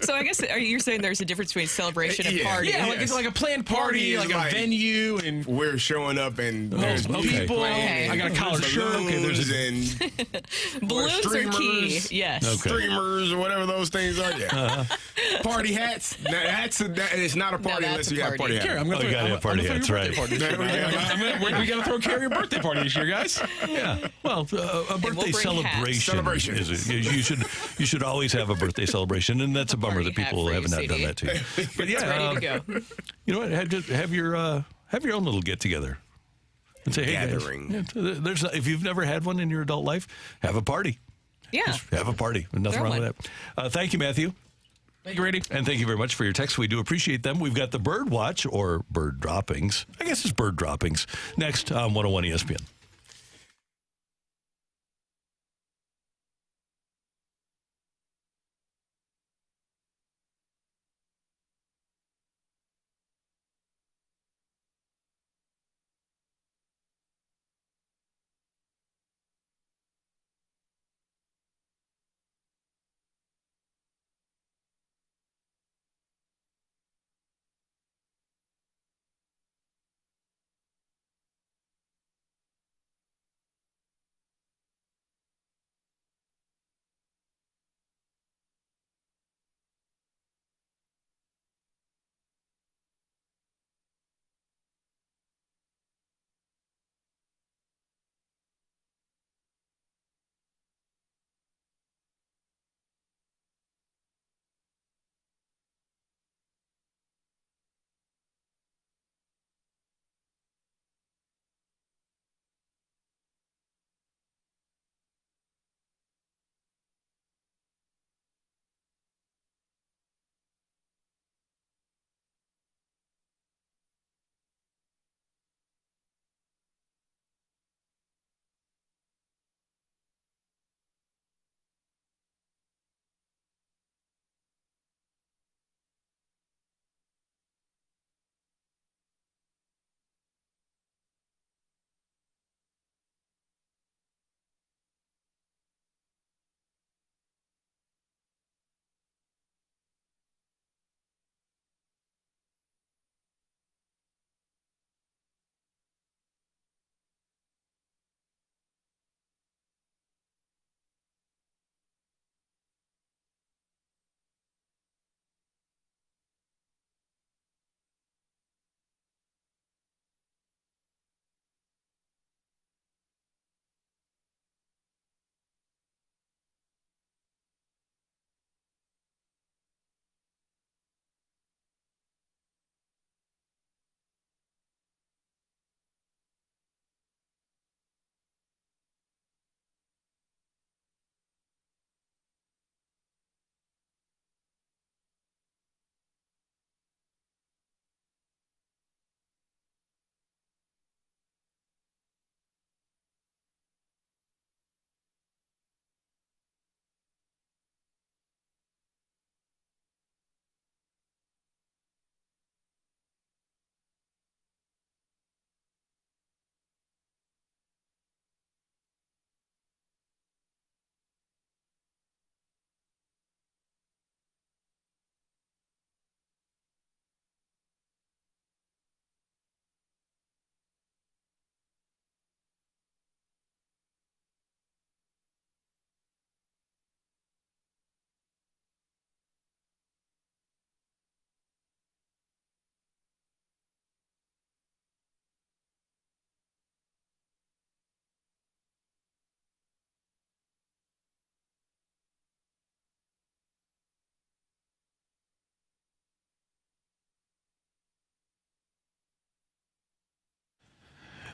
So I guess you're saying there's a difference between celebration and Yeah. party. Yeah, like it's like a planned party, Party is like a like- venue, and We're showing up and there's okay. music people. playing. I got a collared shirt. Okay, there's and Balloons are key. streamers. Yes. Okay. streamers or whatever those things are. Yeah. Party hats. Now, it's not a party that's unless a you have party. party Carrie, hats. I'm gonna Oh, you throw, gotta I'm, have party I'm gonna hats, throw your right. birthday party this year. We gotta throw Carrie a birthday party this year, guys. Yeah. Well, a birthday bring hats. celebration. You should always have a birthday celebration, and that's a bummer that party hat people for you, have not done CD. that to you. But yeah, Ready to go. you know what? Have your own little get together. And say, hey, Gathering. guys, there's if you've never had one in your adult life, have a party. Yeah. Have a party. Nothing Throw wrong one. with that. Thank you, Matthew. Thank you, Randy. And thank you very much for your texts. We do appreciate them. We've got the bird watch or bird droppings. I guess it's bird droppings. Next on 101 ESPN.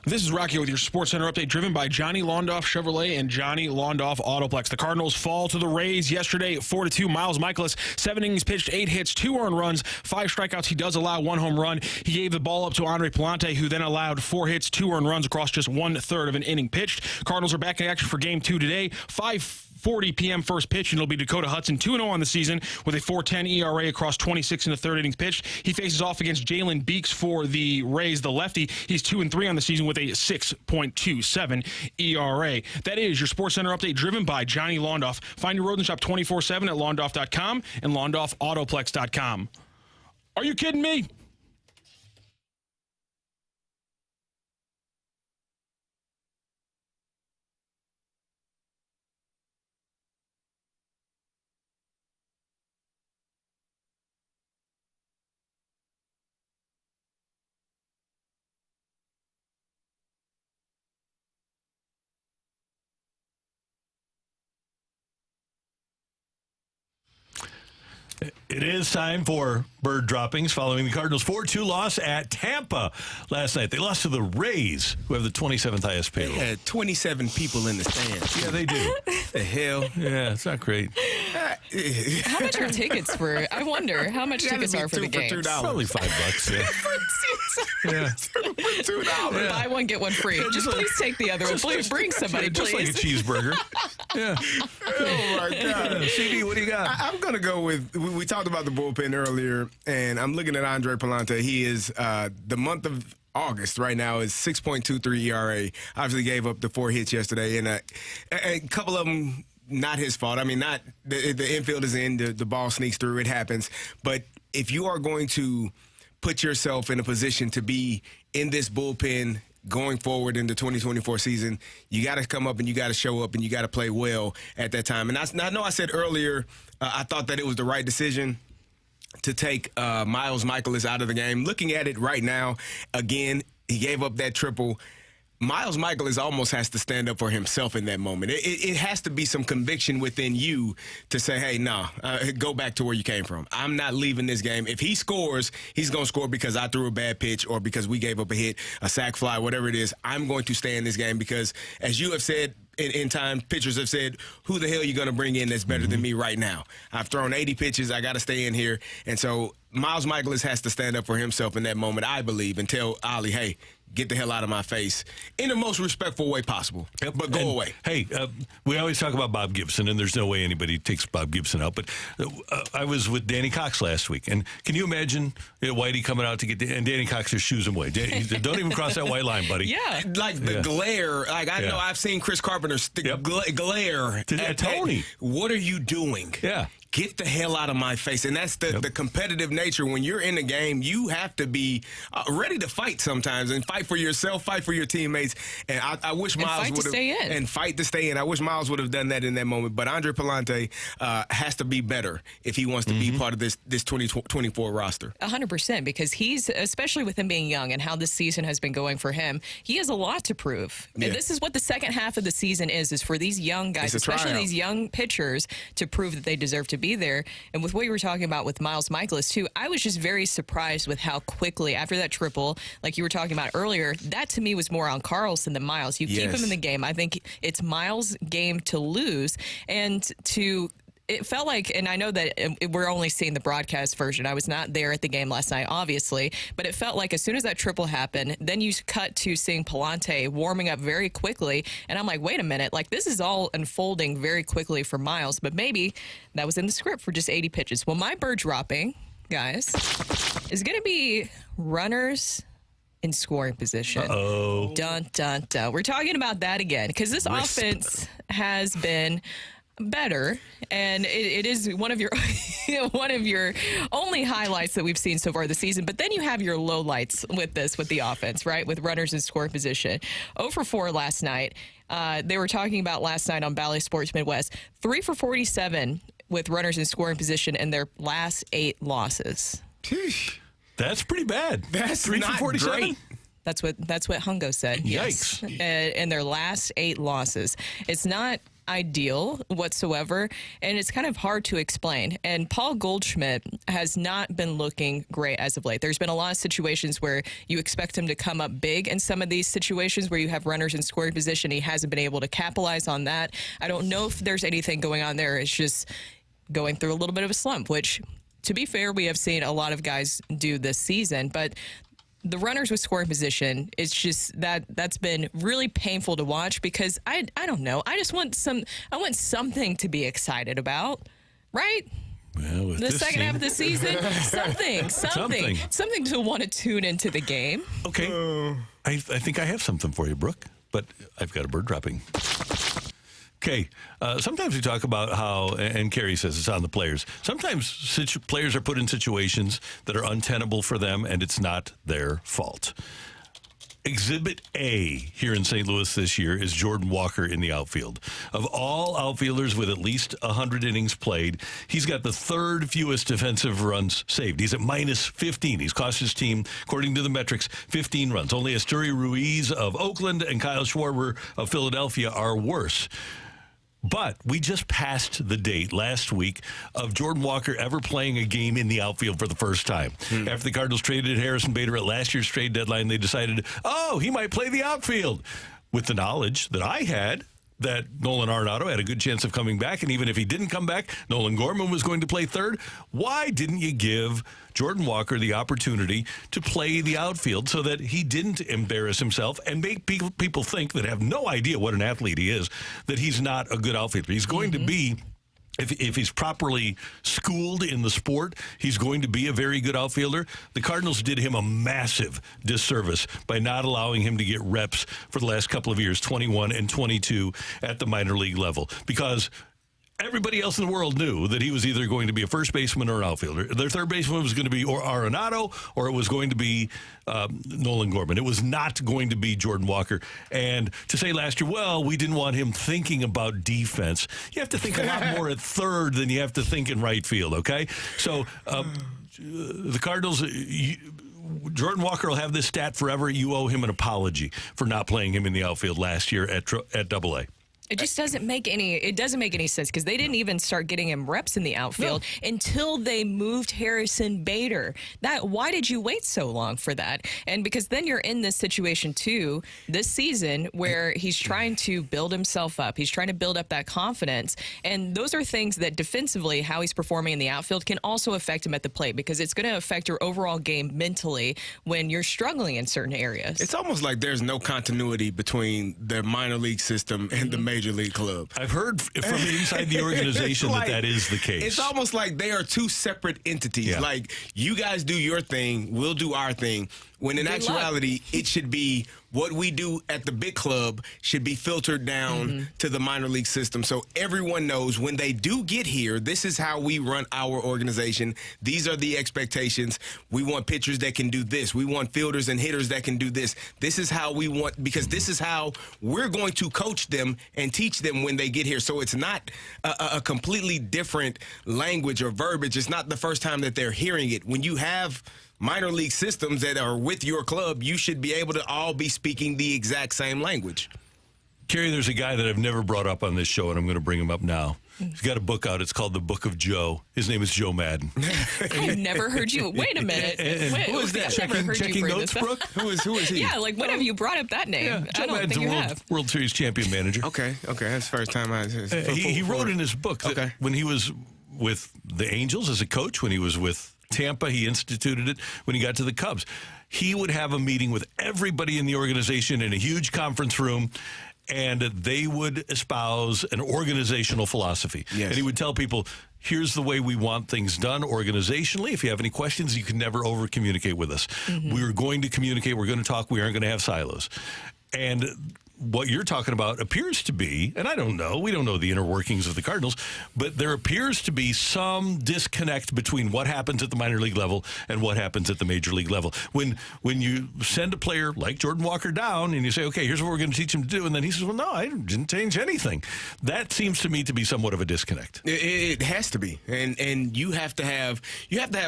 This is Rocky with your Sports Center update, driven by Johnny Londoff Chevrolet and Johnny Londoff Autoplex. The Cardinals fall to the Rays yesterday, 4-2. Miles Mikolas, 7 innings pitched, 8 hits, 2 earned runs, 5 strikeouts. He does allow 1 home run. He gave the ball up to Andre Palante, who then allowed 4 hits, 2 earned runs across just 1/3 of an inning pitched. Cardinals are back in action for Game 2 today. 5:40 p.m. first pitch, and it'll be Dakota Hudson, 2-0 on the season with a 4.10 ERA across 26 and a third innings pitched. He faces off against Jalen Beeks for the Rays, the lefty. He's 2-3 on the season with a 6.27 ERA. That is your Sports Center update, driven by Johnny Londoff. Find your road and shop 24/7 at londoff.com and londoffautoplex.com. Are you kidding me? It is time for bird droppings following the Cardinals' 4-2 loss at Tampa last night. They lost to the Rays, who have the 27th highest payroll. They had 27 people in the stands. Yeah, they do. The hell? Yeah, it's not great. How much are tickets for? I wonder how much tickets are for the game. Probably $5. Yeah. $2. Buy one, get one free. Just please take the other one. Please bring somebody, Just like a please. cheeseburger. Yeah. Oh, my God. CD, what do you got? I'm going to go with, we talked about the bullpen earlier, and I'm looking at Andre Palante. He is, the month of August right now is 6.23 ERA. Obviously gave up the 4 hits yesterday, and a couple of them, not his fault. I mean, not the infield is in, the ball sneaks through, it happens. But if you are going to put yourself in a position to be in this bullpen going forward in the 2024 season, you got to come up and you got to show up and you got to play well at that time. And I know I said earlier I thought that it was the right decision to take Miles Mikolas out of the game. Looking at it right now, again, he gave up that triple. Miles Mikolas almost has to stand up for himself in that moment. It has to be some conviction within you to say, hey, go back to where you came from. I'm not leaving this game. If he scores, he's going to score because I threw a bad pitch or because we gave up a hit, a sac fly, whatever it is. I'm going to stay in this game because, as you have said in time, pitchers have said, who the hell are you going to bring in that's better than me right now? I've thrown 80 pitches. I got to stay in here. And so Miles Mikolas has to stand up for himself in that moment, I believe, and tell Ollie, hey, get the hell out of my face in the most respectful way possible. Yep. But go away. Hey, we always talk about Bob Gibson, and there's no way anybody takes Bob Gibson out. But I was with Danny Cox last week, and can you imagine Whitey coming out to get and Danny Cox just shoos him away? Don't even cross that white line, buddy. Yeah. Like the glare. Like I know I've seen Chris Carpenter glare at Tony. What are you doing? Yeah. Get the hell out of my face. And that's the competitive nature. When you're in the game, you have to be ready to fight sometimes and fight for yourself, fight for your teammates. And I wish Miles would have. And fight to stay in. I wish Miles would have done that in that moment. But Andre Palante has to be better if he wants to be part of this 2024 roster. 100%, because he's, especially with him being young and how this season has been going for him, he has a lot to prove. Yeah. And this is what the second half of the season is for these young guys, especially these young pitchers, to prove that they deserve to be there. And with what you were talking about with Miles Mikolas too, I was just very surprised with how quickly after that triple, like you were talking about earlier, that to me was more on Carlson than Miles. You keep him in the game. I think it's Miles' game to lose, and it felt like, and I know that we're only seeing the broadcast version. I was not there at the game last night, obviously, but it felt like as soon as that triple happened, then you cut to seeing Palante warming up very quickly, and I'm like, wait a minute, like this is all unfolding very quickly for Miles, but maybe that was in the script for just 80 pitches. Well, my bird dropping, guys, is going to be runners in scoring position. Uh-oh. Dun, dun, dun. We're talking about that again, because this offense has been better, and it is one of your one of your only highlights that we've seen so far this season. But then you have your lowlights with the offense, right? With runners in scoring position. 0 for 4 last night. They were talking about last night on Bally Sports Midwest. 3 for 47 with runners in scoring position in their last 8 losses. That's pretty bad. That's 3 for 47. Great. That's what Hungo said. Yikes! Yes. In their last 8 losses, it's not ideal whatsoever, and it's kind of hard to explain. And Paul Goldschmidt has not been looking great as of late. There's been a lot of situations where you expect him to come up big in some of these situations where you have runners in scoring position. He hasn't been able to capitalize on that. I don't know if there's anything going on there. It's just going through a little bit of a slump, which, to be fair, we have seen a lot of guys do this season, but the runners with scoring position, it's just that's been really painful to watch because I don't know. I want something to be excited about, right? Well, with The this second team- half of the season, something to want to tune into the game. Okay, I think I have something for you, Brooke, but I've got a bird dropping. Okay, sometimes we talk about how, and Kerry says it's on the players. Sometimes players are put in situations that are untenable for them, and it's not their fault. Exhibit A here in St. Louis this year is Jordan Walker in the outfield. Of all outfielders with at least 100 innings played, he's got the third fewest defensive runs saved. He's at minus 15. He's cost his team, according to the metrics, 15 runs. Only Asturi Ruiz of Oakland and Kyle Schwarber of Philadelphia are worse. But we just passed the date last week of Jordan Walker ever playing a game in the outfield for the first time. After the Cardinals traded Harrison Bader at last year's trade deadline, they decided, he might play the outfield. With the knowledge that I had that Nolan Arenado had a good chance of coming back, and even if he didn't come back, Nolan Gorman was going to play third. Why didn't you give Jordan Walker the opportunity to play the outfield so that he didn't embarrass himself and make people think that have no idea what an athlete he is, that he's not a good outfielder? He's going to be, if he's properly schooled in the sport, he's going to be a very good outfielder. The Cardinals did him a massive disservice by not allowing him to get reps for the last couple of years, 21 and 22 at the minor league level, because everybody else in the world knew that he was either going to be a first baseman or an outfielder. Their third baseman was going to be or Arenado, or it was going to be Nolan Gorman. It was not going to be Jordan Walker. And to say last year, well, we didn't want him thinking about defense. You have to think a lot more at third than you have to think in right field, okay? So the Cardinals... Jordan Walker will have this stat forever. You owe him an apology for not playing him in the outfield last year at Double-A. It just doesn't make any sense because they didn't even start getting him reps in the outfield until they moved Harrison Bader. Why did you wait so long for that? And because then you're in this situation too this season where he's trying to build himself up. He's trying to build up that confidence. And those are things that defensively, how he's performing in the outfield can also affect him at the plate because it's going to affect your overall game mentally when you're struggling in certain areas. It's almost like there's no continuity between the minor league system and the major league club. I've heard from inside the organization that is the case. It's almost like they are two separate entities. Yeah. Like, you guys do your thing, we'll do our thing. When in actuality, it should be what we do at the big club should be filtered down to the minor league system. So everyone knows when they do get here, this is how we run our organization. These are the expectations. We want pitchers that can do this. We want fielders and hitters that can do this. This is how we want, because this is how we're going to coach them and teach them when they get here. So it's not a completely different language or verbiage. It's not the first time that they're hearing it. When you have minor league systems that are with your club, you should be able to all be speaking the exact same language. Kerry, there's a guy that I've never brought up on this show, and I'm going to bring him up now. He's got a book out. It's called The Book of Joe. His name is Joe Madden. I've never heard you. Wait a minute. Who is that? Checking notes, Brooke? Who is he? Yeah, like when have you brought up that name? Yeah, Joe I don't Madden's think you a have. World Series champion manager. Okay. That's the first time I... He wrote in his book that when he was with the Angels as a coach, when he was with Tampa, he instituted it. When he got to the Cubs, he would have a meeting with everybody in the organization in a huge conference room, and they would espouse an organizational philosophy. Yes. And he would tell people, here's the way we want things done organizationally. If you have any questions, you can never over-communicate with us. We're going to communicate. We're going to talk. We aren't going to have silos. And what you're talking about appears to be, and I don't know, we don't know the inner workings of the Cardinals, but there appears to be some disconnect between what happens at the minor league level and what happens at the major league level. When you send a player like Jordan Walker down and you say, okay, here's what we're going to teach him to do, and then he says, well, no, I didn't change anything. That seems to me to be somewhat of a disconnect. It has to be, and you have to have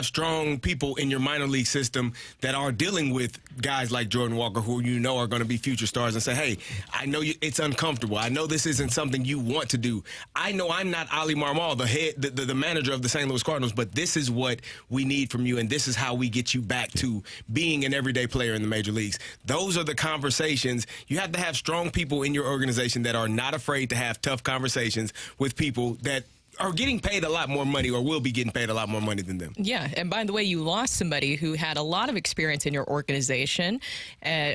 strong people in your minor league system that are dealing with guys like Jordan Walker, who you know are going to be future stars, and say, hey, I know it's uncomfortable. I know this isn't something you want to do. I know I'm not Ali Marmol, the manager of the St. Louis Cardinals, but this is what we need from you, and this is how we get you back to being an everyday player in the major leagues. Those are the conversations. You have to have strong people in your organization that are not afraid to have tough conversations with people that are getting paid a lot more money or will be getting paid a lot more money than them. Yeah, and by the way, you lost somebody who had a lot of experience in your organization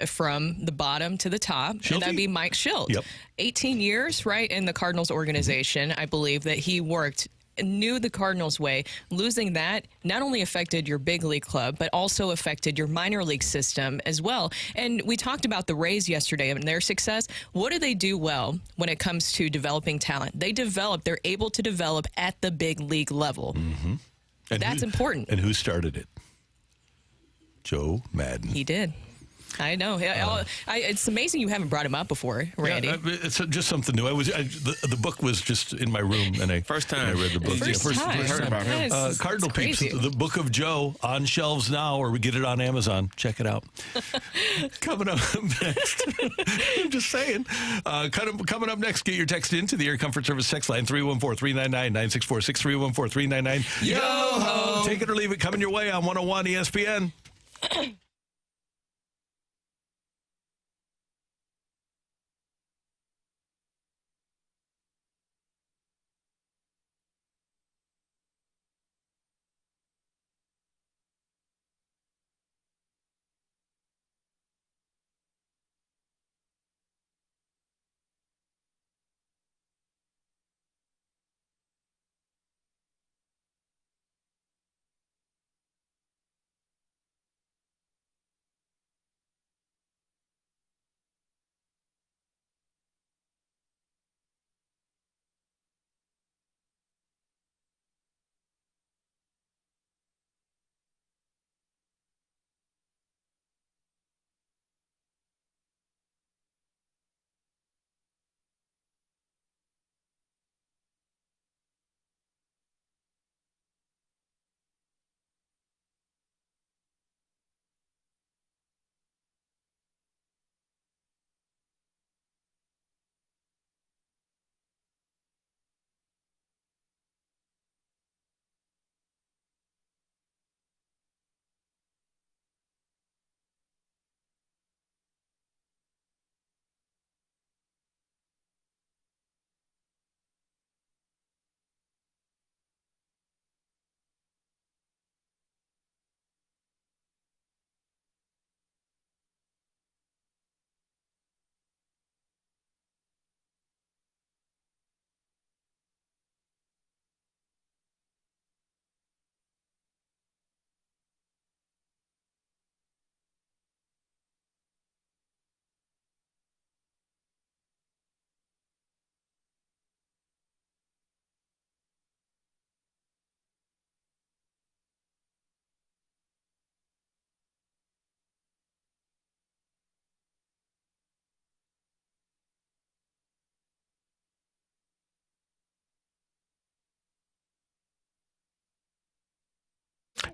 from the bottom to the top, and that'd be Mike Schilt. Yep. 18 years, right, in the Cardinals organization. I believe that he knew the Cardinals way. Losing that not only affected your big league club, but also affected your minor league system as well. And we talked about the Rays yesterday and their success. What do they do well when it comes to developing talent? They're able to develop at the big league level. Mm-hmm. That's important. And who started it? Joe Madden. He did. I know. It's amazing you haven't brought him up before, Randy. Yeah, it's just something new. The book was just in my room, and first time I read the book. First time. heard about him. Cardinal Peeps, crazy. the Book of Joe, on shelves now, or we get it on Amazon. Check it out. Coming up next, I'm just saying. Coming up next, get your text into the Air Comfort Service text line 314-399-9646, 314-399. Yo-ho! Take it or leave it. Coming your way on 101 ESPN.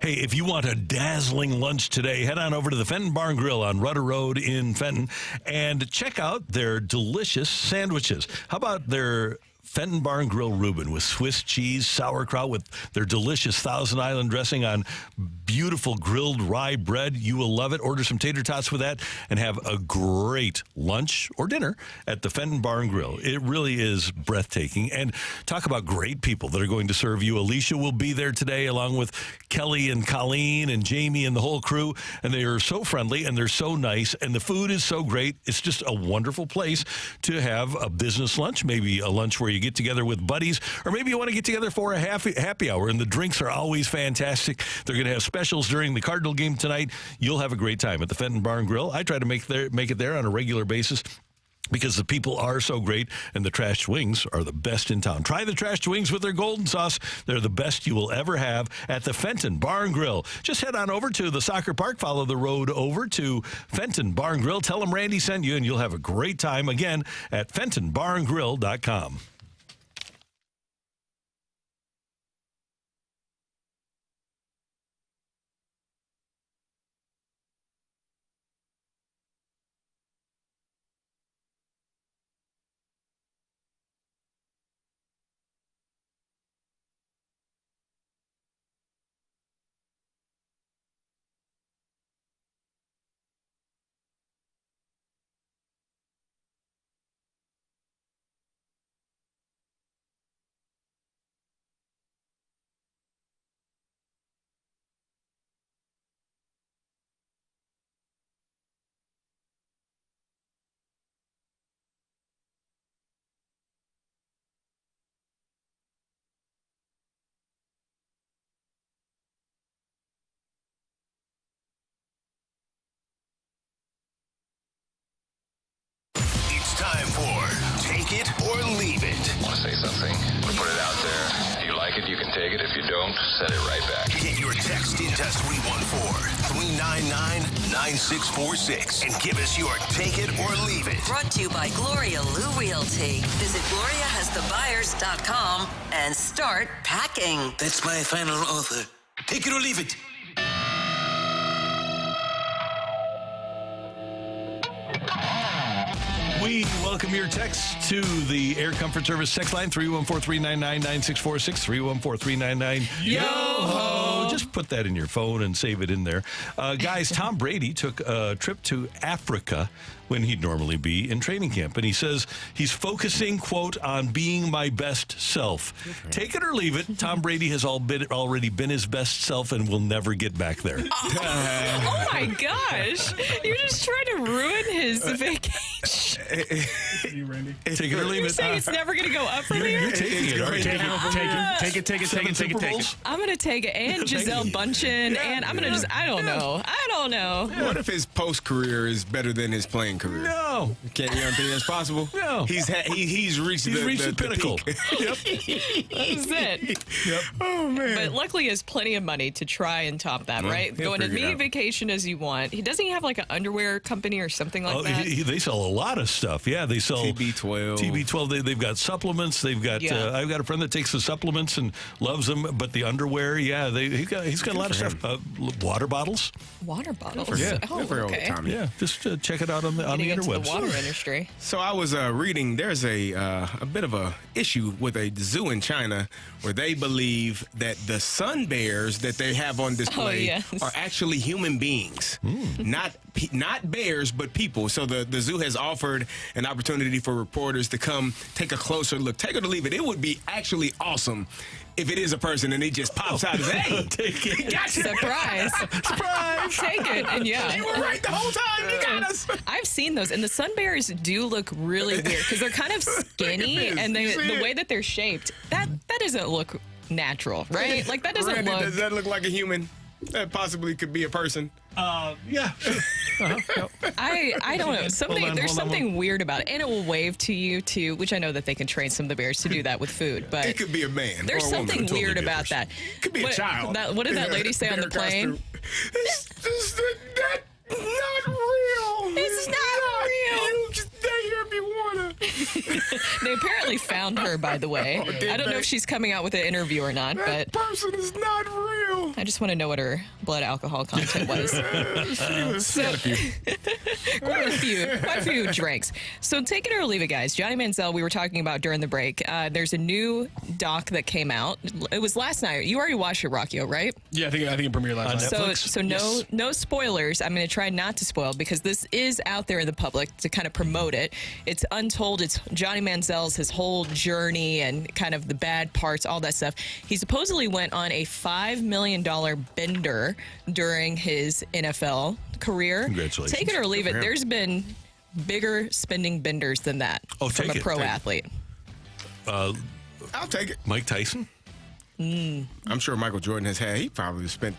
Hey, if you want a dazzling lunch today, head on over to the Fenton Barn Grill on Rudder Road in Fenton and check out their delicious sandwiches. How about their Fenton Barn Grill Reuben with Swiss cheese, sauerkraut with their delicious Thousand Island dressing on beautiful grilled rye bread. You will love it. Order some tater tots with that and have a great lunch or dinner at the Fenton Barn Grill. It really is breathtaking. And talk about great people that are going to serve you. Alicia will be there today along with Kelly and Colleen and Jamie and the whole crew. And they are so friendly and they're so nice. And the food is so great. It's just a wonderful place to have a business lunch, maybe a lunch where you get together with buddies, or maybe you want to get together for a happy hour, and the drinks are always fantastic. They're going to have specials during the Cardinal game tonight. You'll have a great time at the Fenton Barn Grill. I try to make it there on a regular basis because the people are so great, and the trashed wings are the best in town. Try the trashed wings with their golden sauce. They're the best you will ever have at the Fenton Barn Grill. Just head on over to the soccer park, follow the road over to Fenton Barn Grill. Tell them Randy sent you, and you'll have a great time again at FentonBarnGrill.com. say something, put it out there. If you like it, you can take it. If you don't, send it right back. Get your text into 314-399-9646 and give us your take it or leave it. Brought to you by Gloria Lou Realty. Visit GloriaHasTheBuyers.com and start packing. That's my final offer. Take it or leave it. We welcome your text to the Air Comfort Service text line, 314-399-9646, 314-399-YO-HO. Just put that in your phone and save it in there. Guys, Tom Brady took a trip to Africa when he'd normally be in training camp. And he says he's focusing, quote, on being my best self. Take it or leave it. Tom Brady has already been his best self and will never get back there. Oh my gosh. You're just trying to ruin his vacation. You, Randy? Take it or leave You're it. saying it's never going to go up from here? You're taking it. Aren't you? Take it. I'm going to take it. And Giselle Bundchen. And I'm going to just, I don't know. What if his post career is better than his playing career? No. You don't think that's possible? No. He's reached the pinnacle. peak. Yep. That's it. Yep. Oh, man. But luckily, he has plenty of money to try and top that, right? he'll Going as figure it many out. vacation as you want. Doesn't he have like an underwear company or something like that? They sell a lot of stuff. Yeah, they sell TB12. TB12. They've got supplements. They've got. Yeah. I've got a friend that takes the supplements and loves them. But the underwear, yeah, he's got a lot of stuff. Water bottles. Water bottles. Yeah. Oh, okay. Tommy. Yeah, just check it out on the Getting into interwebs. the water industry. So I was reading. There's a bit of a issue with a zoo in China where they believe that the sun bears that they have on display yes. are actually human beings, not bears, but people. So the zoo has offered an opportunity for reporters to come take a closer look. Take it or leave it. It would be actually awesome if it is a person and he just pops out as, hey, Take it. gotcha. Surprise. Surprise. Take it. And yeah. You were right the whole time. You got us. I've seen those, and the sun bears do look really weird because they're kind of skinny, and You see the it? way that they're shaped, that doesn't look natural, right? Like that doesn't Randy, look. does that look like a human? That possibly could be a person. Yeah. I don't know. There's hold on. something weird about it, and it will wave to you too, which I know that they can train some of the bears to do that with food, but It could be a man. there's or a woman. something Totally weird be a about person. that. Could be a child. What did that lady say on the Bear plane? costume. That's not real. It's not real. You just stay here if you wanna. They apparently found her, by the way. did I don't know they? if she's coming out with an interview or not, That but person is not real. I just want to know what her blood alcohol content was. Quite a few drinks. So take it or leave it, guys. Johnny Manziel, we were talking about during the break. There's a new doc that came out. It was last night. You already watched it, Rockio, right? Yeah, I think it premiered last night. So no spoilers. I'm going to try not to spoil because this is out there in the public to kind of promote it. It's untold. It's Johnny Manziel's his whole journey and kind of the bad parts, all that stuff. He supposedly went on a $5 million bender during his NFL career. Congratulations. Take it or leave it. There's been bigger spending benders than that from take a it. pro Take it. athlete. I'll take it. Mike Tyson. I'm sure Michael Jordan he probably spent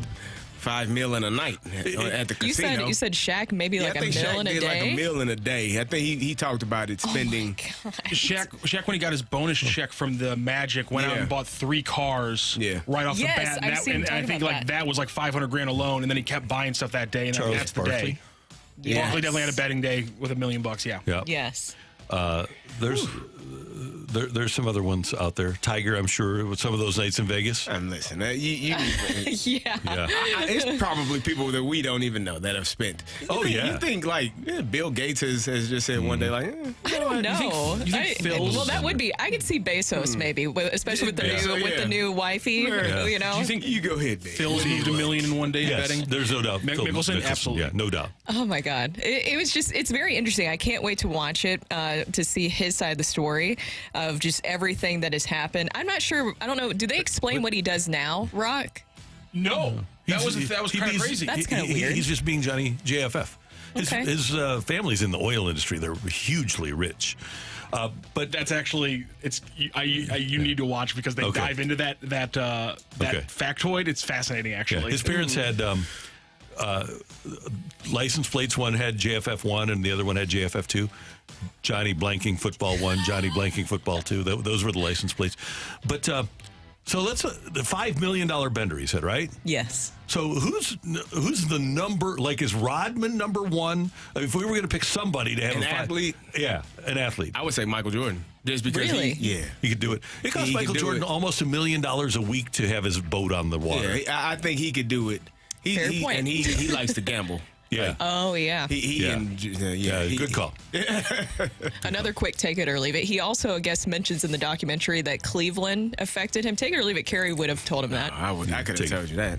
$5 million a night at the casino. You said Shaq maybe like I a think meal Shaq in a did day. like a meal in a day. I think he talked about it spending. Shaq, when he got his bonus check from the Magic, went out and bought 3 cars right off the bat. I've seen him And I talk think about that was like $500,000 alone, and then he kept buying stuff that day, and Charles that's the Barkley. day. Yeah. Barkley definitely had a betting day with $1 million. Yeah. Yeah. Yes. There's some other ones out there. Tiger, I'm sure, with some of those nights in Vegas. And listen, you Yeah. it's probably people that we don't even know that have spent. You think like Bill Gates has just said one day like, I don't know. You think Phil's- well, that would be. I could see Bezos maybe, especially with the new wifey. You know. Do you think you go ahead, babe. Phil's moved $1 million in one day in Yes, betting? there's no doubt. Phil Mickelson? Absolutely. Yeah, no doubt. Oh my God! It was just. It's very interesting. I can't wait to watch it to see his side of the story of just everything that has happened. I'm not sure. I don't know. Do they explain what he does now, Rock? No. That was kind of crazy. That's kind of weird. He's just being Johnny JFF. His family's in the oil industry. They're hugely rich. But that's actually you need to watch because they dive into that factoid. It's fascinating, actually. his parents had license plates. One had JFF 1 and the other one had JFF 2. Johnny blanking football 1, Johnny blanking football 2. Those were the license plates. But so let's the $5 million bender, he said, right? Yes. So who's the number? Like, is Rodman number one? If we were going to pick somebody to have An a athlete? Yeah, an athlete. I would say Michael Jordan. Just because Really? He could do it. It costs He Michael could do Jordan it. almost $1 million a week to have his boat on the water. Yeah, I think he could do it. Fair point. And he likes to gamble. Yeah. Oh, yeah. Good call. Another quick take it or leave it. He also, I guess, mentions in the documentary that Cleveland affected him. Take it or leave it. Carrie would have told him that. I could have told you that.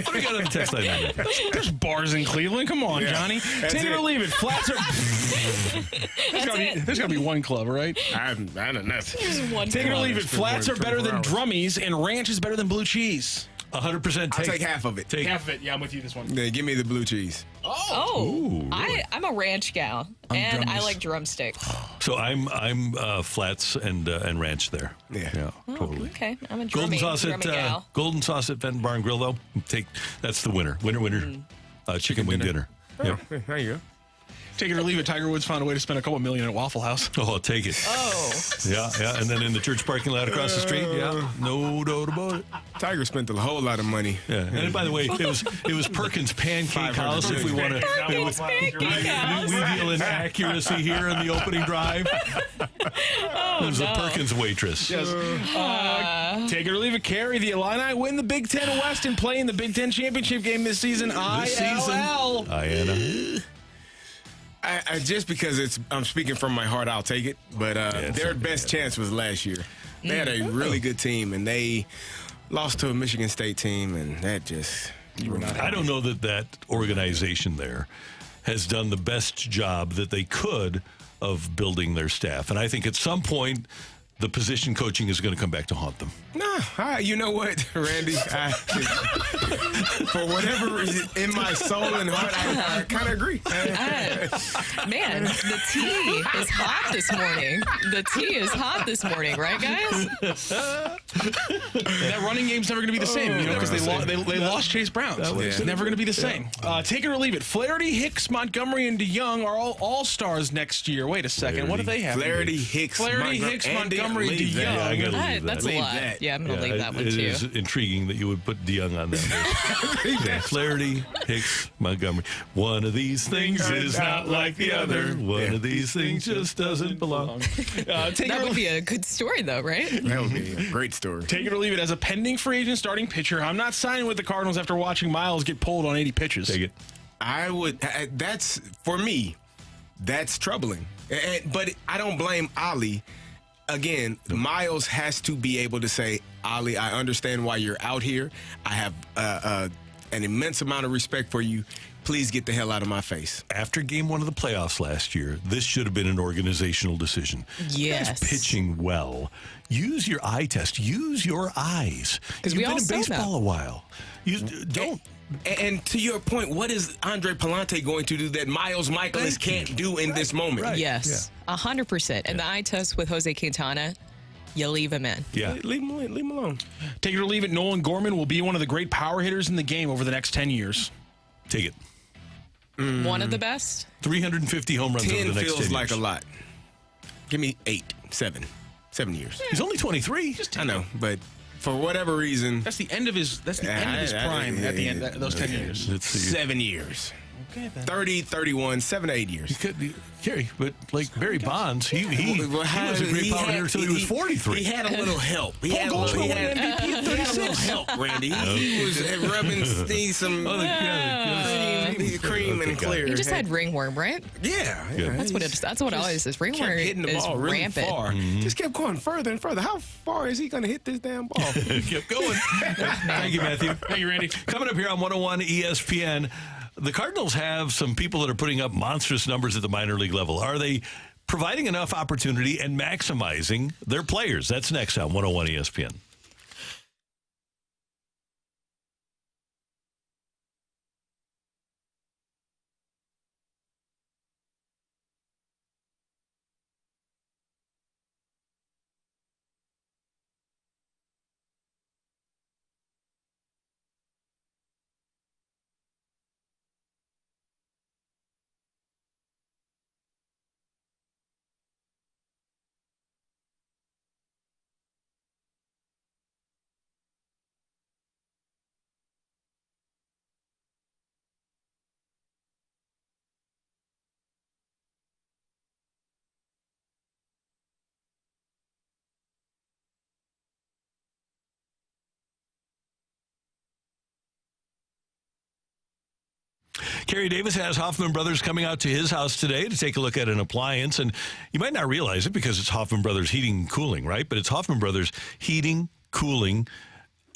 What do we got on the text line? There's bars in Cleveland. Come on, Johnny. Take it or leave it. Flats are. There's got to be one club, right? I don't know. Take it or leave it. Flats are better than drummies, and ranch is better than blue cheese. 100% I'll take half of it. Half of it. Yeah, I'm with you this one. Yeah, give me the blue cheese. Really? I'm a ranch gal, and I like drumstick. So I'm flats and ranch there. Yeah. Totally. Okay, I'm a Golden sauce gal. Golden sauce at Benton Barn Grill though. That's the winner. Winner. Chicken wing dinner. Yep. There you go. Take it or leave it. Tiger Woods found a way to spend a couple million at Waffle House. Oh, I'll take it. Oh. Yeah. And then in the church parking lot across the street. Yeah. No doubt about it. Tiger spent a whole lot of money. Yeah. And by the way, it was Perkins Pancake House. If we want to, Perkins Pancake House. we deal in accuracy here in the opening drive. It was a Perkins waitress. Yes. Take it or leave it. Carrie, the Illini win the Big Ten West and play in the Big Ten championship game this season. ILL. Just because I'm speaking from my heart, I'll take it. But their best chance was last year. They had a really good team, and they lost to a Michigan State team, and that just... I don't know that organization there has done the best job that they could of building their staff. And I think at some point, the position coaching is going to come back to haunt them. Nah, you know what, Randy? For whatever reason, in my soul and heart, I kind of agree. Man, the tea is hot this morning. The tea is hot this morning, right, guys? That running game's never going to be the same, because they lost Chase Brown. So it's never going to be the same. Take it or leave it. Flaherty, Hicks, Montgomery, and DeYoung are all stars next year. Wait a second. What do they have? Flaherty, Hicks, Montgomery, DeYoung. Yeah, I gotta leave That's that. a lot. Yeah, I'm going to leave that one, It too. is intriguing that you would put DeYoung on that list. Flaherty, Hicks, Montgomery. One of these things is not like the other. One of these things just doesn't belong. That would be a good story, though, right? That would be a great story. Take it or leave it. As a pending free agent starting pitcher, I'm not signing with the Cardinals after watching Miles get pulled on 80 pitches. Take it. I would. That's, for me, that's troubling. But I don't blame Ali. Again, Miles has to be able to say, Ali, I understand why you're out here. I have an immense amount of respect for you. Please get the hell out of my face. After game one of the playoffs last year, this should have been an organizational decision. Yes. You guys pitching well. Use your eye test. Use your eyes. Because we you've all been in saw baseball that. a while. You don't. And to your point, what is Andre Palante going to do that Miles Mikolas can't do in this moment? Right. Yes, 100%. And the eye test with Jose Quintana, you leave him in. Yeah. Leave him alone. Take it or leave it. Nolan Gorman will be one of the great power hitters in the game over the next 10 years. Take it. One of the best. 350 home runs over 10 the next 10 feels years. like a lot. Give me 7 years. He's only 23. I know, but for whatever reason, That's the end of his. That's the end of his prime at the end. Those 10 years. Let's see. 7 years. Okay, then. 30, 31, 7, 8 years. Carey, but like Barry Bonds, he was a great power hitter until he was 43. He had a little help. He had a Goldschmidt little won MVP at 36. help, Randy. He was rubbing some cream and clear. He just had ringworm, right? Yeah. That's what it always is. Ringworm Kept hitting the is ball really rampant. far. Just kept going further and further. How far is he going to hit this damn ball? Kept going. Thank you, Matthew. Thank you, Randy. Coming up here on 101 ESPN, the Cardinals have some people that are putting up monstrous numbers at the minor league level. Are they providing enough opportunity and maximizing their players? That's next on 101 ESPN. Kerry Davis has Hoffman Brothers coming out to his house today to take a look at an appliance. And you might not realize it because it's Hoffman Brothers Heating and Cooling, right? But it's Hoffman Brothers Heating, Cooling,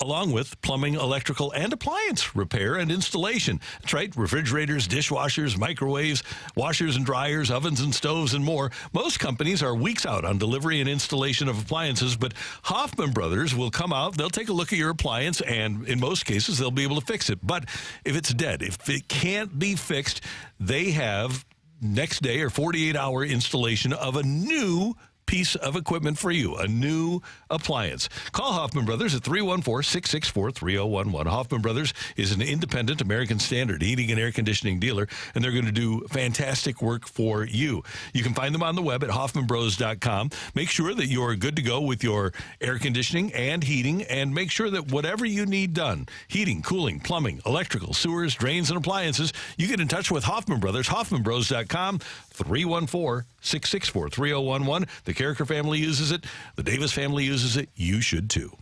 along with plumbing, electrical, and appliance repair and installation. That's right, refrigerators, dishwashers, microwaves, washers and dryers, ovens and stoves, and more. Most companies are weeks out on delivery and installation of appliances, but Hoffman Brothers will come out, they'll take a look at your appliance, and in most cases, they'll be able to fix it. But if it's dead, if it can't be fixed, they have next day or 48-hour installation of a new piece of equipment for you, a new appliance. Call Hoffman Brothers at 314-664-3011. Hoffman Brothers is an independent American Standard heating and air conditioning dealer, and they're going to do fantastic work for you. You can find them on the web at hoffmanbros.com. Make sure that you're good to go with your air conditioning and heating, and make sure that whatever you need done, heating, cooling, plumbing, electrical, sewers, drains, and appliances, you get in touch with Hoffman Brothers, hoffmanbros.com, 314-664-3011. The Carricker family uses it. The Davis family uses it. You should too.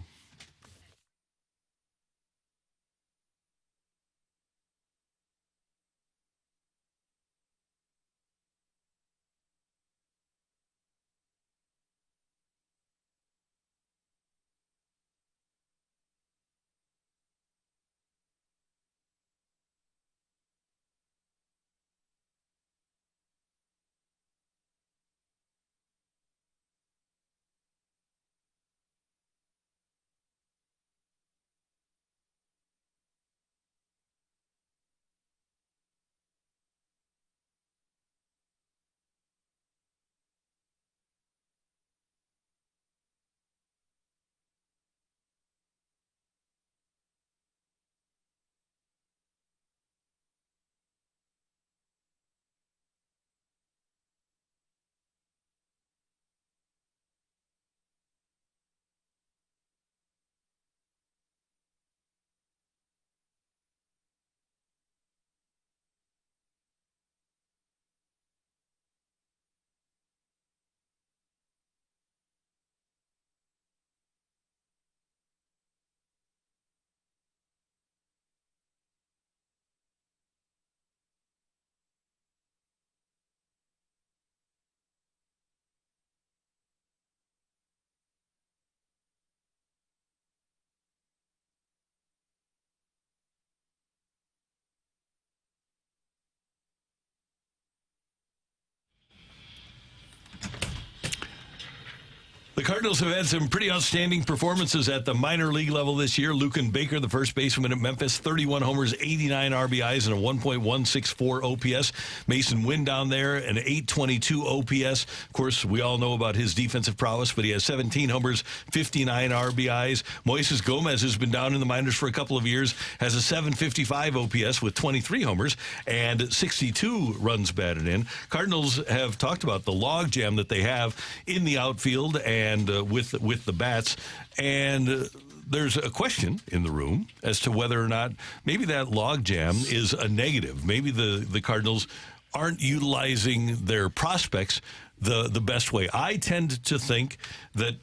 The Cardinals have had some pretty outstanding performances at the minor league level this year. Lucan Baker, the first baseman at Memphis, 31 homers, 89 RBIs, and a 1.164 OPS. Mason Wynn down there, an 822 OPS. Of course, we all know about his defensive prowess, but he has 17 homers, 59 RBIs. Moises Gomez, who's been down in the minors for a couple of years, has a 755 OPS with 23 homers and 62 runs batted in. Cardinals have talked about the logjam that they have in the outfield and with the bats, and there's a question in the room as to whether or not maybe that logjam is a negative. Maybe the Cardinals aren't utilizing their prospects the best way. I tend to think that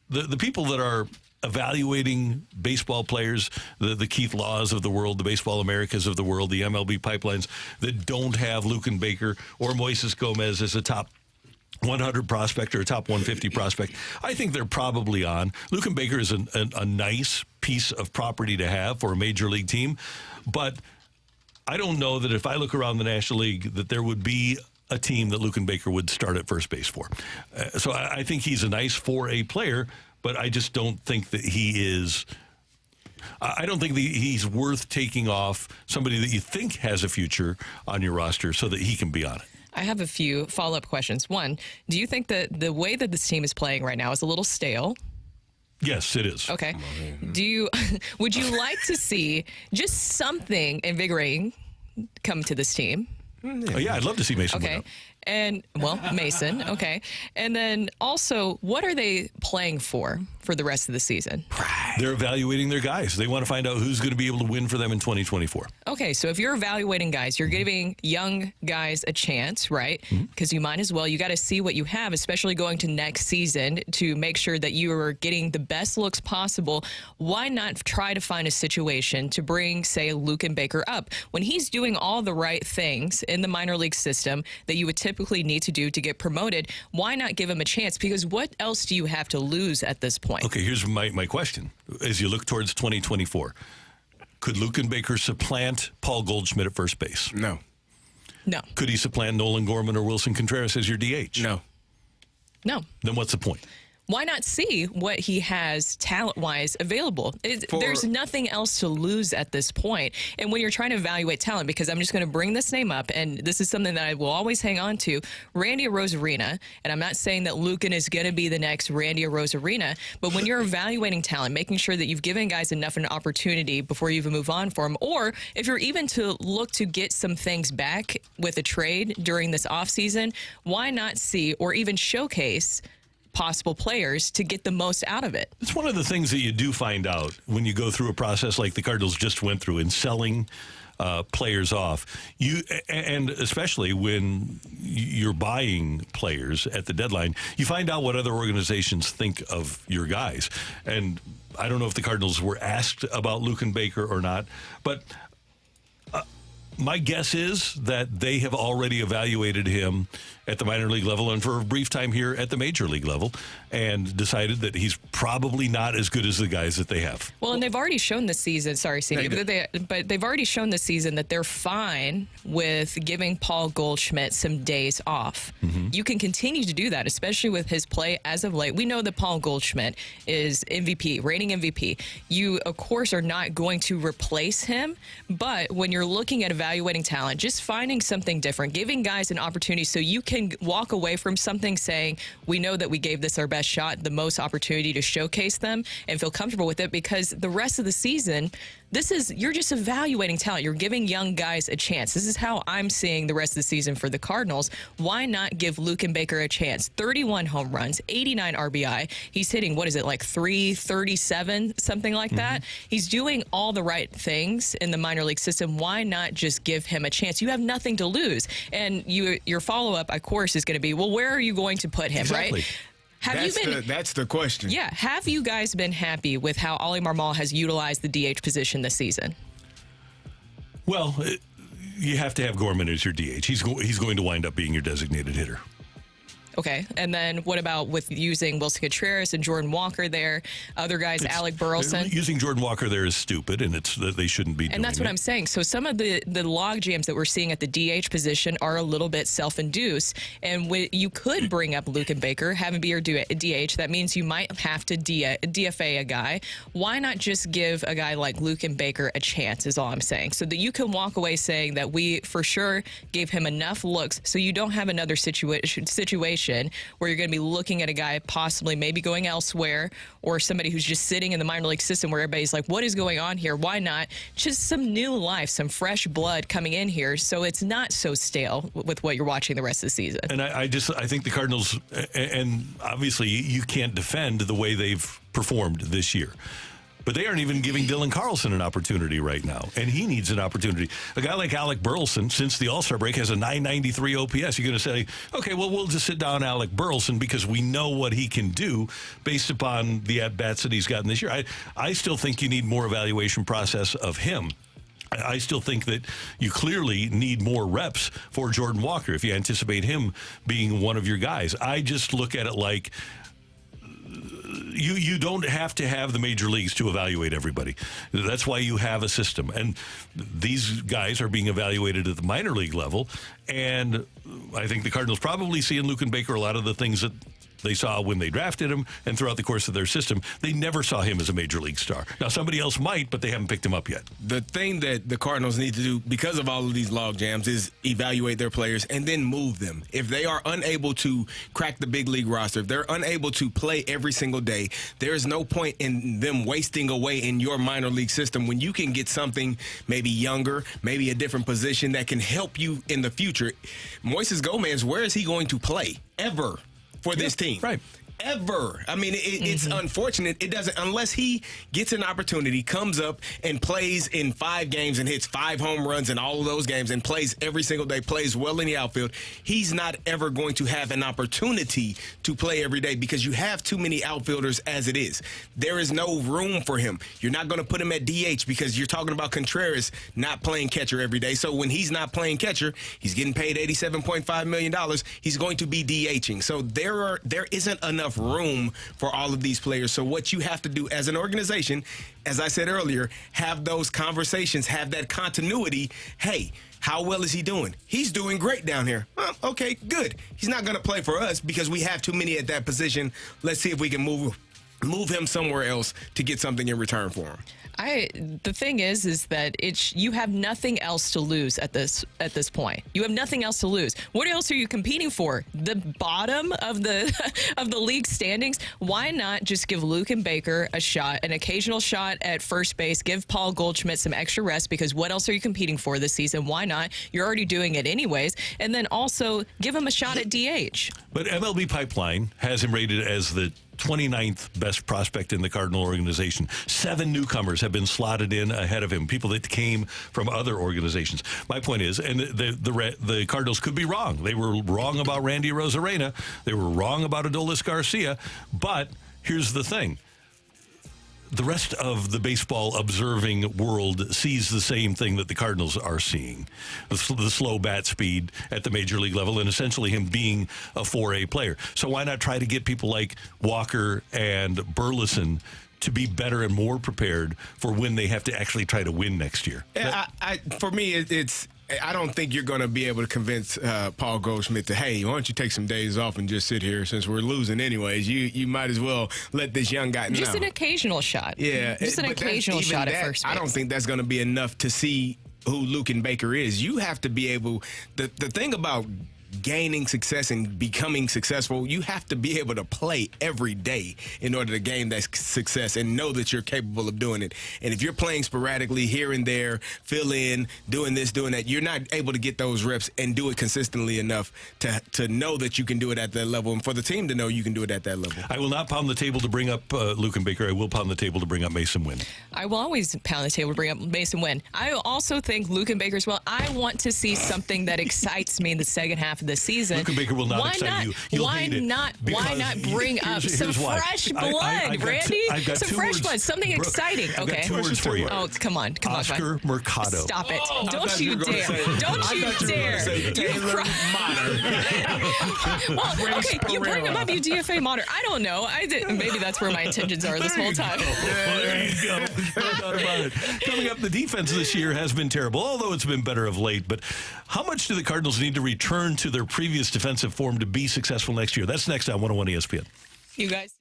the people that are evaluating baseball players, the Keith Laws of the world, the Baseball Americas of the world, the MLB pipelines that don't have Lucan Baker or Moises Gomez as a top 100 prospect or a top 150 prospect, I think they're probably on. Lucan Baker is a nice piece of property to have for a major league team, but I don't know that if I look around the National League that there would be a team that Lucan Baker would start at first base for. So I think he's a nice 4A player, but I just don't think that he is. I don't think that he's worth taking off somebody that you think has a future on your roster so that he can be on it. I have a few follow-up questions. One, do you think that the way that this team is playing right now is a little stale? Yes, it is. Okay. Would you like to see just something invigorating come to this team? Oh, yeah, I'd love to see Mason. Okay. And, well, Mason, okay. And then also, what are they playing for for the rest of the season? They're evaluating their guys. They want to find out who's going to be able to win for them in 2024. Okay, so if you're evaluating guys, you're giving young guys a chance, right? Because you might as well. You got to see what you have, especially going to next season, to make sure that you are getting the best looks possible. Why not try to find a situation to bring, say, Luke and Baker up when he's doing all the right things in the minor league system that you would typically need to do to get promoted? Why not give him a chance? Because what else do you have to lose at this point? Okay, here's my question. As you look towards 2024, could Luke and Baker supplant Paul Goldschmidt at first base? No. No. Could he supplant Nolan Gorman or Wilson Contreras as your DH? No. No. Then what's the point? Why not see what he has talent-wise available? There's nothing else to lose at this point. And when you're trying to evaluate talent, because I'm just going to bring this name up, and this is something that I will always hang on to, Randy Arozarena, and I'm not saying that Lucan is going to be the next Randy Arozarena, but when you're evaluating talent, making sure that you've given guys enough an opportunity before you even move on for them, or if you're even to look to get some things back with a trade during this offseason, why not see or even showcase possible players to get the most out of it? It's one of the things that you do find out when you go through a process like the Cardinals just went through in selling players off. And especially when you're buying players at the deadline, you find out what other organizations think of your guys. And I don't know if the Cardinals were asked about Luke and Baker or not, but my guess is that they have already evaluated him at the minor league level and for a brief time here at the major league level and decided that he's probably not as good as the guys that they have. Well, and they've already shown this season, sorry, Steve, but they've already shown this season that they're fine with giving Paul Goldschmidt some days off. You can continue to do that, especially with his play as of late. We know that Paul Goldschmidt is MVP, reigning MVP. You, of course, are not going to replace him, but when you're looking at evaluating talent, just finding something different, giving guys an opportunity so you can walk away from something saying, we know that we gave this our best shot, the most opportunity to showcase them and feel comfortable with it, because the rest of the season, you're just evaluating talent. You're giving young guys a chance. This is how I'm seeing the rest of the season for the Cardinals. Why not give Luke and Baker a chance? 31 home runs, 89 RBI. He's hitting, what is it, like 337, something like that? He's doing all the right things in the minor league system. Why not just give him a chance? You have nothing to lose. And your follow-up, of course, is going to be, well, where are you going to put him, right? That's the question. Yeah. Have you guys been happy with how Ollie Marmol has utilized the DH position this season? Well, you have to have Gorman as your DH. He's going to wind up being your designated hitter. Okay. And then what about with using Wilson Contreras and Jordan Walker there? Other guys, Alec Burleson? Using Jordan Walker there is stupid, and they shouldn't be doing it. And that's what I'm saying. So some of the log jams that we're seeing at the DH position are a little bit self-induced. And you could bring up Luke and Baker, have him be your DH. That means you might have to DFA a guy. Why not just give a guy like Luke and Baker a chance is all I'm saying. So that you can walk away saying that we for sure gave him enough looks so you don't have another situation where you're going to be looking at a guy possibly maybe going elsewhere, or somebody who's just sitting in the minor league system where everybody's like, what is going on here? Why not just some new life, some fresh blood coming in here so it's not so stale with what you're watching the rest of the season? And I think the Cardinals, and obviously you can't defend the way they've performed this year, but they aren't even giving Dylan Carlson an opportunity right now, and he needs an opportunity. A guy like Alec Burleson, since the All-Star break, has a 993 OPS. You're going to say, okay, well, we'll just sit down Alec Burleson because we know what he can do based upon the at-bats that he's gotten this year. I still think you need more evaluation process of him. I still think that you clearly need more reps for Jordan Walker if you anticipate him being one of your guys. I just look at it like, you don't have to have the major leagues to evaluate everybody. That's why you have a system. And these guys are being evaluated at the minor league level. And I think the Cardinals probably see in Luke and Baker a lot of the things that they saw when they drafted him and throughout the course of their system. They never saw him as a major league star. Now, somebody else might, but they haven't picked him up yet. The thing that the Cardinals need to do, because of all of these log jams, is evaluate their players and then move them. If they are unable to crack the big league roster, if they're unable to play every single day, there is no point in them wasting away in your minor league system when you can get something maybe younger, maybe a different position that can help you in the future. Moises Gomez, where is he going to play ever for this team? Right. ever. I mean, it's unfortunate. It doesn't, unless he gets an opportunity, comes up and plays in 5 games and hits 5 home runs in all of those games and plays every single day, plays well in the outfield. He's not ever going to have an opportunity to play every day because you have too many outfielders as it is. There is no room for him. You're not going to put him at DH because you're talking about Contreras not playing catcher every day. So when he's not playing catcher, he's getting paid $87.5 million. He's going to be DHing. So there isn't enough room for all of these players. So what you have to do as an organization, as I said earlier, have those conversations, have that continuity. Hey, how well is he doing? He's doing great down here. Okay, good. He's not going to play for us because we have too many at that position. Let's see if we can move him somewhere else to get something in return for him. The thing is that you have nothing else to lose at this point. You have nothing else to lose. What else are you competing for? The bottom of the of the league standings? Why not just give Luke and Baker a shot, an occasional shot at first base? Give Paul Goldschmidt some extra rest because what else are you competing for this season? Why not? You're already doing it anyways. And then also give him a shot at DH. But MLB Pipeline has him rated as the 29th best prospect in the Cardinal organization. 7 newcomers have been slotted in ahead of him, people that came from other organizations. My point is, and the Cardinals could be wrong. They were wrong about Randy Arozarena. They were wrong about Adolis Garcia. But here's the thing. The rest of the baseball observing world sees the same thing that the Cardinals are seeing. The slow bat speed at the major league level and essentially him being a 4A player. So why not try to get people like Walker and Burleson to be better and more prepared for when they have to actually try to win next year? For me, I don't think you're going to be able to convince Paul Goldschmidt to, hey, why don't you take some days off and just sit here since we're losing anyways? You might as well let this young guy know. Just an occasional shot. Yeah. Just an occasional shot at first base. I don't think that's going to be enough to see who Luke and Baker is. You have to be able – the thing about gaining success and becoming successful, you have to be able to play every day in order to gain that success and know that you're capable of doing it. And if you're playing sporadically here and there, fill in, doing this, doing that, you're not able to get those reps and do it consistently enough to know that you can do it at that level and for the team to know you can do it at that level. I will not pound the table to bring up Luke and Baker. I will pound the table to bring up Mason Wynn. I will always pound the table to bring up Mason Wynn. I also think Luke and Baker as well. I want to see something that excites me in the second half of the season. Luke and Baker will not excite you. You'll why hate it not bring up some fresh blood, Randy? Some fresh blood, something exciting. I've got 2 words for you. Oh, come on. Oscar Mercado. Stop it. Don't you dare. Don't you dare. Well, okay, you bring him up, you DFA Mater. I don't know. Maybe that's where my intentions are this whole time. There you go. No doubt about it. Coming up, the defense this year has been terrible, although it's been better of late. But how much do the Cardinals need to return to their previous defensive form to be successful next year? That's next on 101 ESPN. You guys.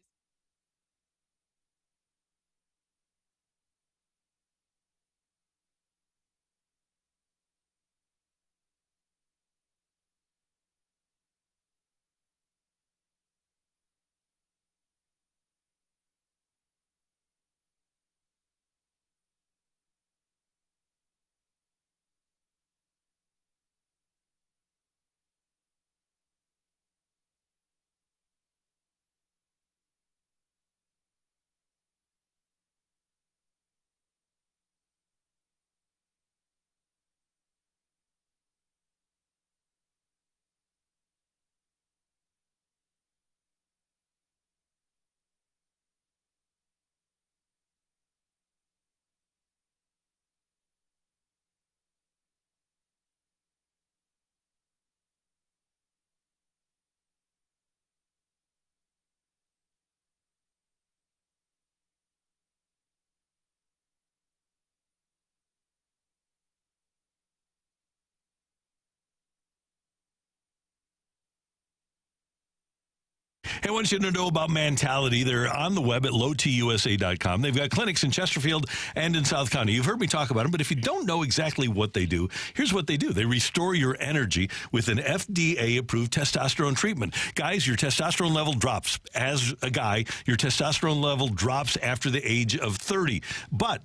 I want you to know about Mentality. They're on the web at lowtusa.com. They've got clinics in Chesterfield and in South County. You've heard me talk about them, but if you don't know exactly what they do, here's what they do. They restore your energy with an FDA-approved testosterone treatment. Guys, your testosterone level drops. As a guy, your testosterone level drops after the age of 30. But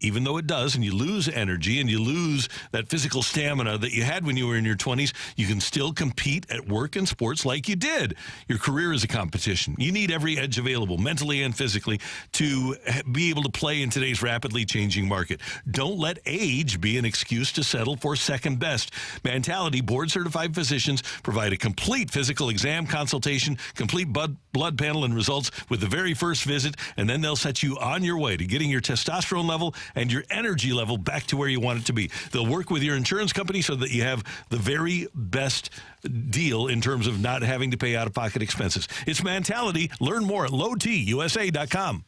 even though it does, and you lose energy and you lose that physical stamina that you had when you were in your 20s, you can still compete at work and sports like you did. Your career is a competition. You need every edge available, mentally and physically, to be able to play in today's rapidly changing market. Don't let age be an excuse to settle for second best. Mentality board-certified physicians provide a complete physical exam, consultation, complete blood panel and results with the very first visit, and then they'll set you on your way to getting your testosterone level and your energy level back to where you want it to be. They'll work with your insurance company so that you have the very best deal in terms of not having to pay out-of-pocket expenses. It's Mentality. Learn more at lowtusa.com.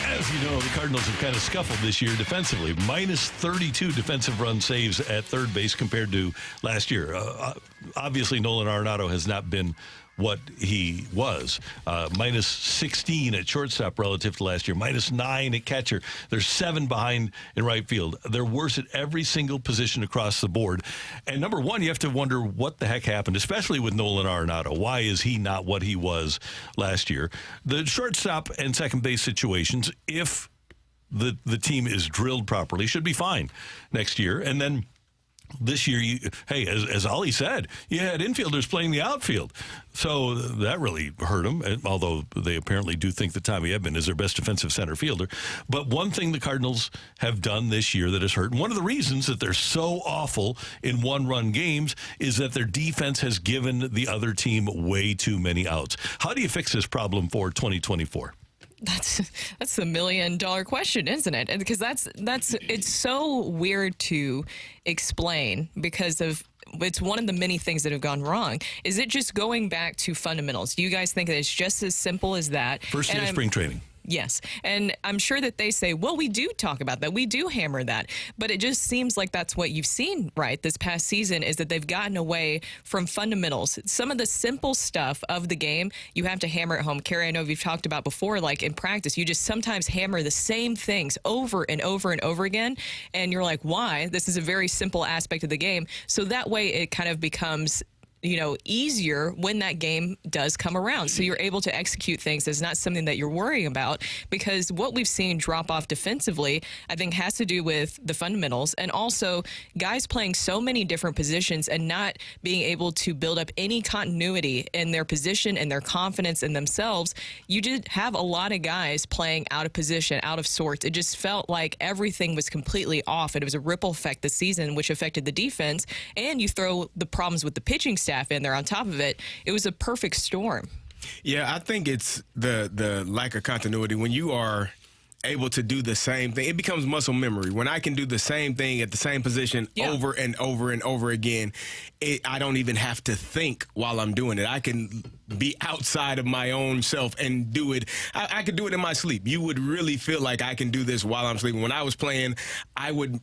As you know, the Cardinals have kind of scuffled this year defensively. Minus 32 defensive run saves at third base compared to last year. Obviously, Nolan Arenado has not been what he was. Minus 16 at shortstop relative to last year. Minus 9 at catcher. They're 7 behind in right field. They're worse at every single position across the board. And number one, you have to wonder what the heck happened, especially with Nolan Arenado. Why is he not what he was last year? The shortstop and second base situations, if the team is drilled properly, should be fine next year. And then this year, as Ollie said, you had infielders playing the outfield. So that really hurt him, although they apparently do think that Tommy Edman is their best defensive center fielder. But one thing the Cardinals have done this year that has hurt, and one of the reasons that they're so awful in one-run games is that their defense has given the other team way too many outs. How do you fix this problem for 2024? That's the $1 million question, isn't it? And because it's so weird to explain because it's one of the many things that have gone wrong. Is it just going back to fundamentals? Do you guys think that it's just as simple as that? First day of spring training. Yes. And I'm sure that they say, well, we do talk about that. We do hammer that. But it just seems like that's what you've seen, right, this past season, is that they've gotten away from fundamentals. Some of the simple stuff of the game, you have to hammer at home. Carrie, I know we've talked about before, like in practice, you just sometimes hammer the same things over and over and over again. And you're like, why? This is a very simple aspect of the game. So that way it kind of becomes easier when that game does come around. So you're able to execute things. It's not something that you're worrying about, because what we've seen drop off defensively, I think, has to do with the fundamentals and also guys playing so many different positions and not being able to build up any continuity in their position and their confidence in themselves. You did have a lot of guys playing out of position, out of sorts. It just felt like everything was completely off. And it was a ripple effect this season, which affected the defense. And you throw the problems with the pitching staff in there on top of it. It was a perfect storm. Yeah, I think it's the lack of continuity. When you are able to do the same thing, it becomes muscle memory. When I can do the same thing at the same position over and over and over again, I don't even have to think while I'm doing it. I can be outside of my own self and do it. I could do it in my sleep. You would really feel like I can do this while I'm sleeping. When I was playing, I would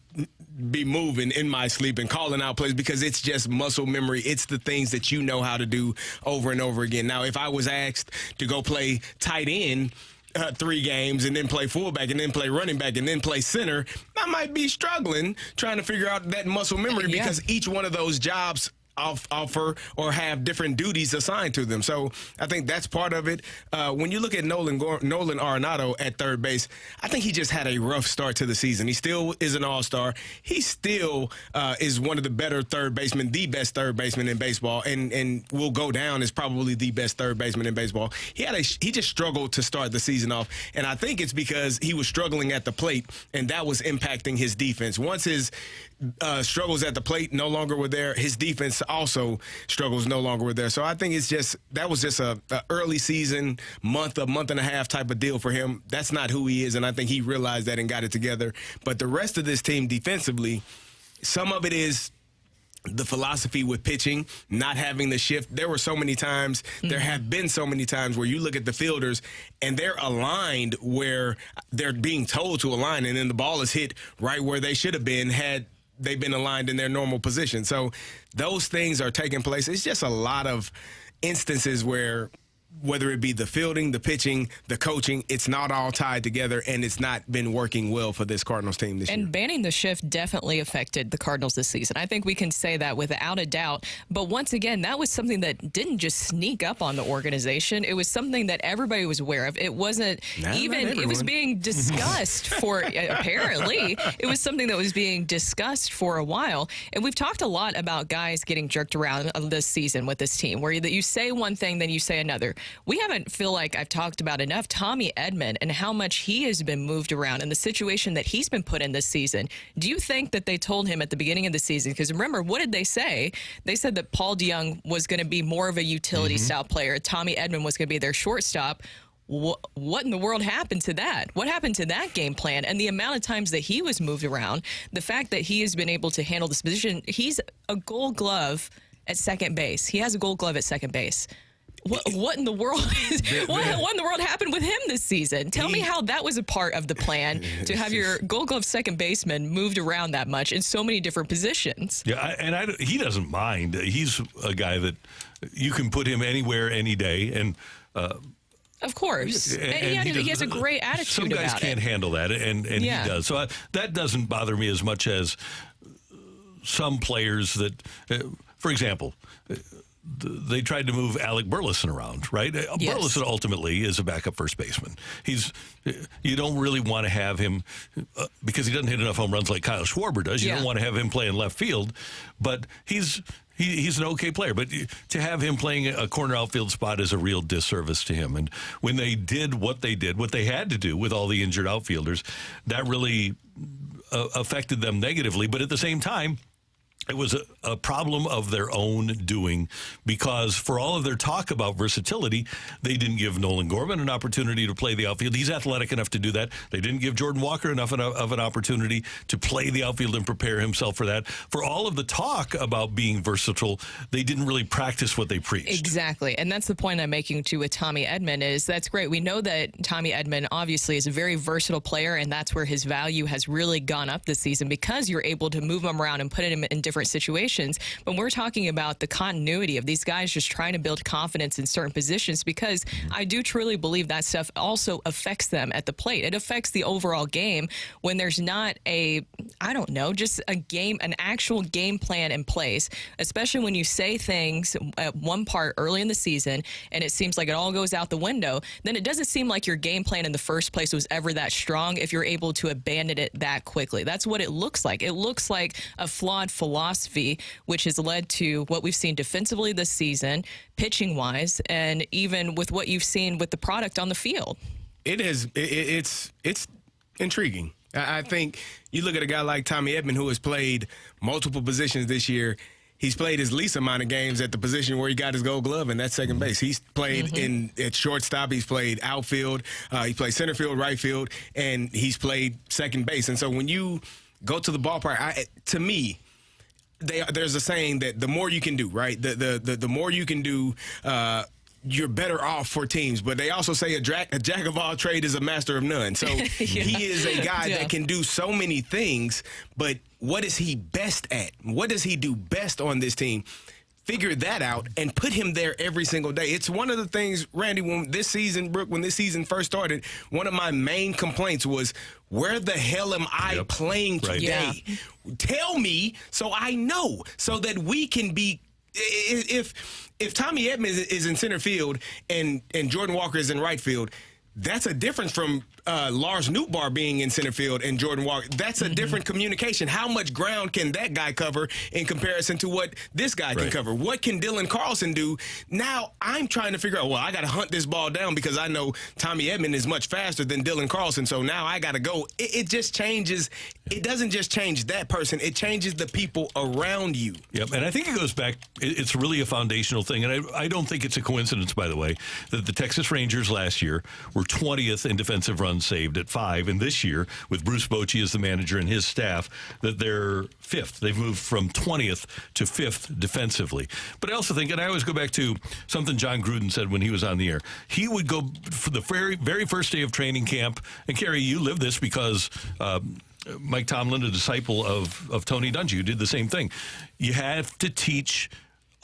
be moving in my sleep and calling out plays because it's just muscle memory. It's the things that you know how to do over and over again. Now, if I was asked to go play tight end 3 games and then play fullback and then play running back and then play center, I might be struggling trying to figure out that muscle memory because each one of those jobs offer or have different duties assigned to them. So I think that's part of it. When you look at Nolan Arenado at third base, I think he just had a rough start to the season. He still is an all-star. He still is one of the better third basemen, the best third baseman in baseball, and will go down as probably the best third baseman in baseball. He just struggled to start the season off, and I think it's because he was struggling at the plate, and that was impacting his defense. Once his struggles at the plate no longer were there, his defense also struggles no longer were there. So I think that was just a early season, a month and a half type of deal for him. That's not who he is, and I think he realized that and got it together. But the rest of this team defensively, some of it is the philosophy with pitching, not having the shift. There were so many times, there have been so many times where you look at the fielders and they're aligned where they're being told to align, and then the ball is hit right where they should have been had they've been aligned in their normal position. So those things are taking place. It's just a lot of instances where, whether it be the fielding, the pitching, the coaching, it's not all tied together, and it's not been working well for this Cardinals team this year. And banning the shift definitely affected the Cardinals this season. I think we can say that without a doubt. But once again, that was something that didn't just sneak up on the organization. It was something that everybody was aware of. It wasn't it was being discussed for, apparently, it was something that was being discussed for a while. And we've talked a lot about guys getting jerked around this season with this team, where you say one thing, then you say another. We haven't feel like I've talked about enough Tommy Edman and how much he has been moved around and the situation that he's been put in this season. Do you think that they told him at the beginning of the season? Because remember, what did they say? They said that Paul DeJong was going to be more of a utility style player. Tommy Edman was going to be their shortstop. What in the world happened to that? What happened to that game plan? And the amount of times that he was moved around, the fact that he has been able to handle this position, he's a Gold Glove at second base. He has a Gold Glove at second base. What in the world what in the world happened with him this season? Tell me how that was a part of the plan to have your Gold Glove second baseman moved around that much in so many different positions. Yeah, he doesn't mind. He's a guy that you can put him anywhere, any day, and of course, and he has a great attitude. Some guys can't handle that, and he does. So that doesn't bother me as much as some players that, for example, they tried to move Alec Burleson around, right? Yes. Burleson ultimately is a backup first baseman. You don't really want to have him because he doesn't hit enough home runs like Kyle Schwarber does. You don't want to have him play in left field, but he's an okay player. But to have him playing a corner outfield spot is a real disservice to him. And when they did what they had to do with all the injured outfielders, that really affected them negatively. But at the same time, it was a problem of their own doing, because for all of their talk about versatility, they didn't give Nolan Gorman an opportunity to play the outfield. He's athletic enough to do that. They didn't give Jordan Walker enough of an opportunity to play the outfield and prepare himself for that. For all of the talk about being versatile, they didn't really practice what they preached. Exactly. And that's the point I'm making too with Tommy Edman is that's great. We know that Tommy Edman obviously is a very versatile player, and that's where his value has really gone up this season because you're able to move him around and put him in different situations. But we're talking about the continuity of these guys just trying to build confidence in certain positions, because I do truly believe that stuff also affects them at the plate. It affects the overall game when there's not just an actual game plan in place, especially when you say things at one part early in the season and it seems like it all goes out the window. Then it doesn't seem like your game plan in the first place was ever that strong if you're able to abandon it that quickly. That's what it looks like. It looks like a flawed philosophy, which has led to what we've seen defensively this season, pitching wise, and even with what you've seen with the product on the field. It's intriguing. I think you look at a guy like Tommy Edman, who has played multiple positions this year. he's played his least amount of games at the position where he got his Gold Glove, and that's second base. He's played at shortstop. He's played outfield. He played center field, right field, and he's played second base. And so when you go to the ballpark, to me, there's a saying that the more you can do, right? The more you can do, you're better off for teams. But they also say a jack of all trades is a master of none. So he is a guy that can do so many things, but what is he best at? What does he do best on this team? Figure that out and put him there every single day. It's one of the things, Randy, when this season first started, one of my main complaints was, where the hell am I playing today? Yeah. Tell me so I know, so that we can be. If Tommy Edmonds is in center field and Jordan Walker is in right field, that's a difference from Lars Nootbaar being in center field and Jordan Walker. That's a different communication. How much ground can that guy cover in comparison to what this guy can cover? What can Dylan Carlson do? Now I'm trying to figure out, well, I got to hunt this ball down because I know Tommy Edmonds is much faster than Dylan Carlson, so now I got to go. It just changes. It doesn't just change that person. It changes the people around you. Yep, and I think it goes back, it's really a foundational thing, and I don't think it's a coincidence, by the way, that the Texas Rangers last year were 20th in defensive runs saved at 5, and this year, with Bruce Bochy as the manager and his staff, that they're 5th. They've moved from 20th to 5th defensively. But I also think, and I always go back to something John Gruden said when he was on the air, he would go for the very, very first day of training camp, and Kerry, you live this because Mike Tomlin, a disciple of Tony Dungy, did the same thing. You have to teach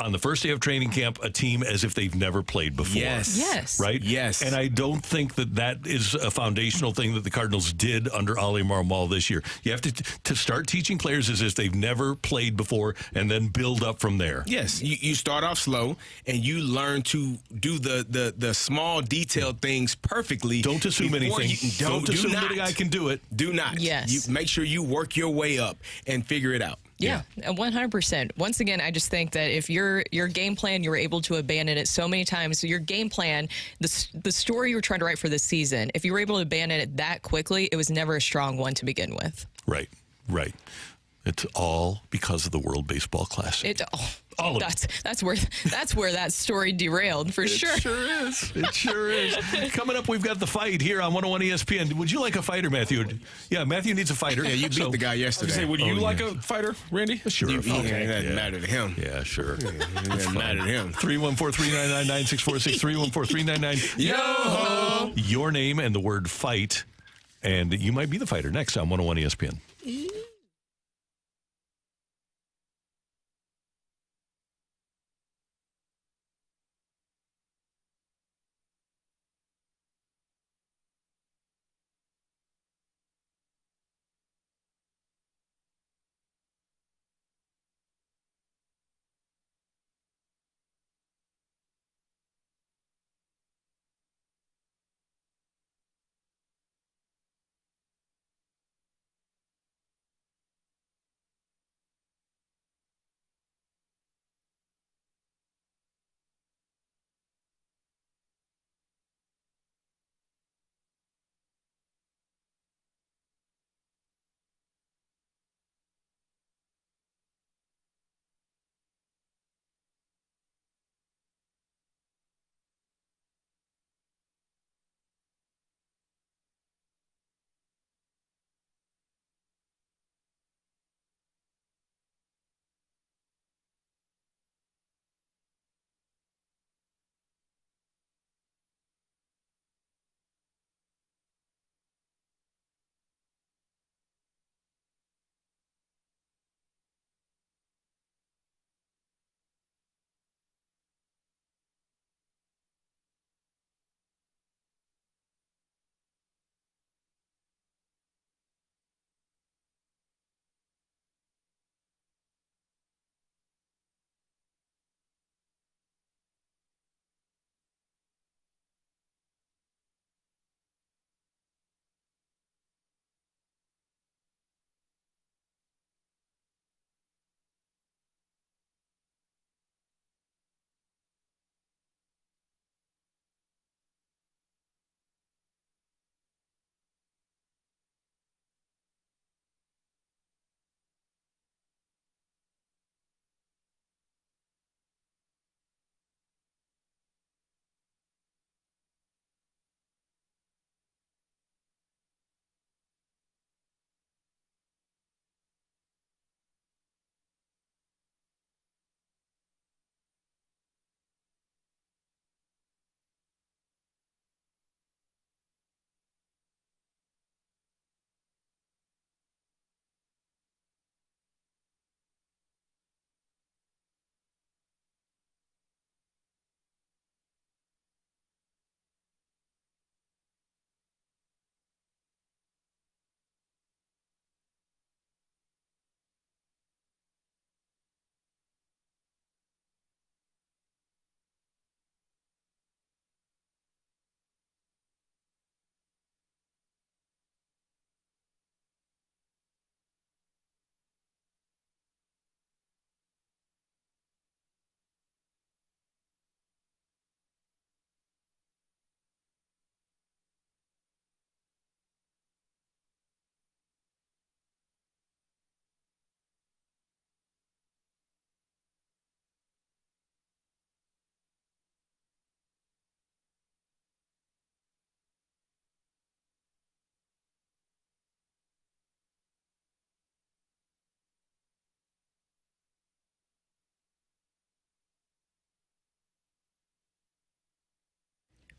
on the first day of training camp a team as if they've never played before. Yes. Right? Yes. And I don't think that is a foundational thing that the Cardinals did under Ollie Marmol this year. You have to start teaching players as if they've never played before and then build up from there. Yes. You start off slow and you learn to do the small detailed things perfectly. Don't assume anything. Don't assume that a guy can do it. Do not. Yes. You make sure you work your way up and figure it out. Yeah, 100%. Once again, I just think that if your game plan, you were able to abandon it so many times. So your game plan, the story you were trying to write for this season, if you were able to abandon it that quickly, it was never a strong one to begin with. Right. It's all because of the World Baseball Classic. All of it. That's where that story derailed for sure. It sure is. Coming up, we've got the fight here on 101 ESPN. Would you like a fighter, Matthew? Yeah, Matthew needs a fighter. Yeah, you beat the guy yesterday. Would you like a fighter, Randy? Sure. It doesn't matter to him. Yeah, sure. It doesn't matter to him. 314-399-9646, 314-399. Yo! Your name and the word fight, and you might be the fighter next on 101 ESPN.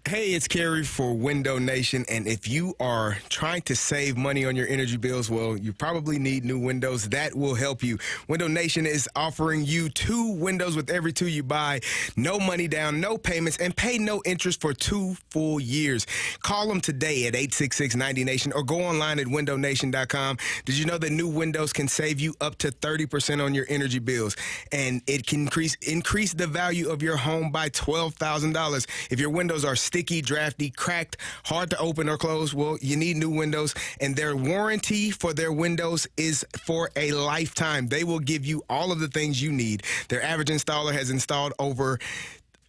Hey, it's Kerry for Window Nation, and if you are trying to save money on your energy bills, well, you probably need new windows. That will help you. Window Nation is offering you 2 windows with every 2 you buy. No money down, no payments, and pay no interest for 2 full years. Call them today at 866-90Nation or go online at windownation.com. Did you know that new windows can save you up to 30% on your energy bills? And it can increase the value of your home by $12,000. If your windows are sticky, drafty, cracked, hard to open or close, well, you need new windows, and their warranty for their windows is for a lifetime. They will give you all of the things you need. Their average installer has installed over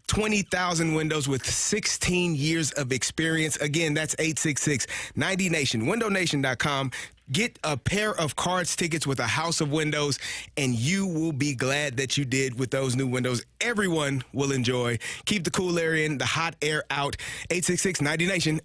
20,000 windows with 16 years of experience. Again, that's 866-90Nation, windownation.com. Get a pair of Cards tickets with a house of windows, and you will be glad that you did with those new windows. Everyone will enjoy. Keep the cool air in, the hot air out. 866-90Nation.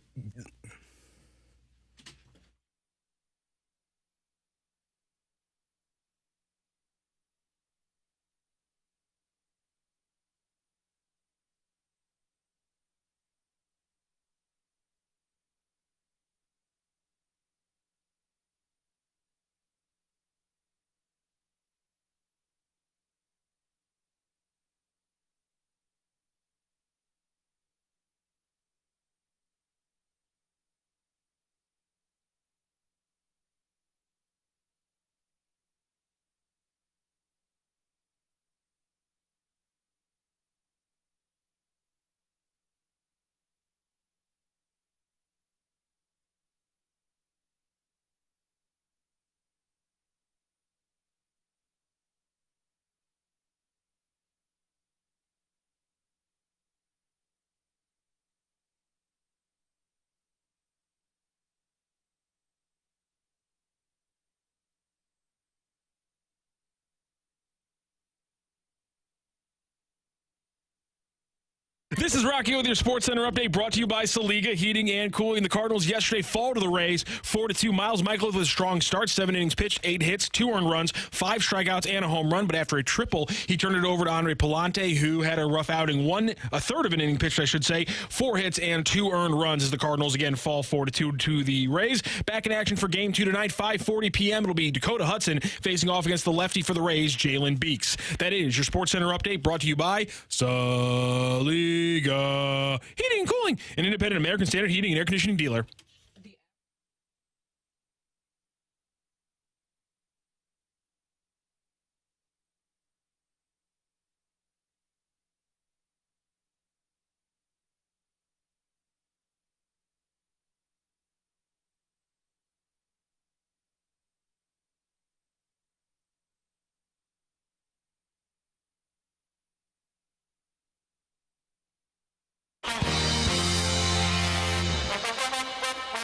This is Rocky with your Sports Center update brought to you by Saliga Heating and Cooling. The Cardinals yesterday fall to the Rays 4-2. Miles Mikolas with a strong start, 7 innings pitched, 8 hits, 2 earned runs, 5 strikeouts, and a home run. But after a triple, he turned it over to Andre Palante, who had a rough outing. A third of an inning pitched, I should say, 4 hits and 2 earned runs as the Cardinals again fall 4-2 to the Rays. Back in action for Game 2 tonight, 5:40 p.m. It'll be Dakota Hudson facing off against the lefty for the Rays, Jalen Beeks. That is your Sports Center update brought to you by Saliga Heating and Cooling, an independent American Standard heating and air conditioning dealer.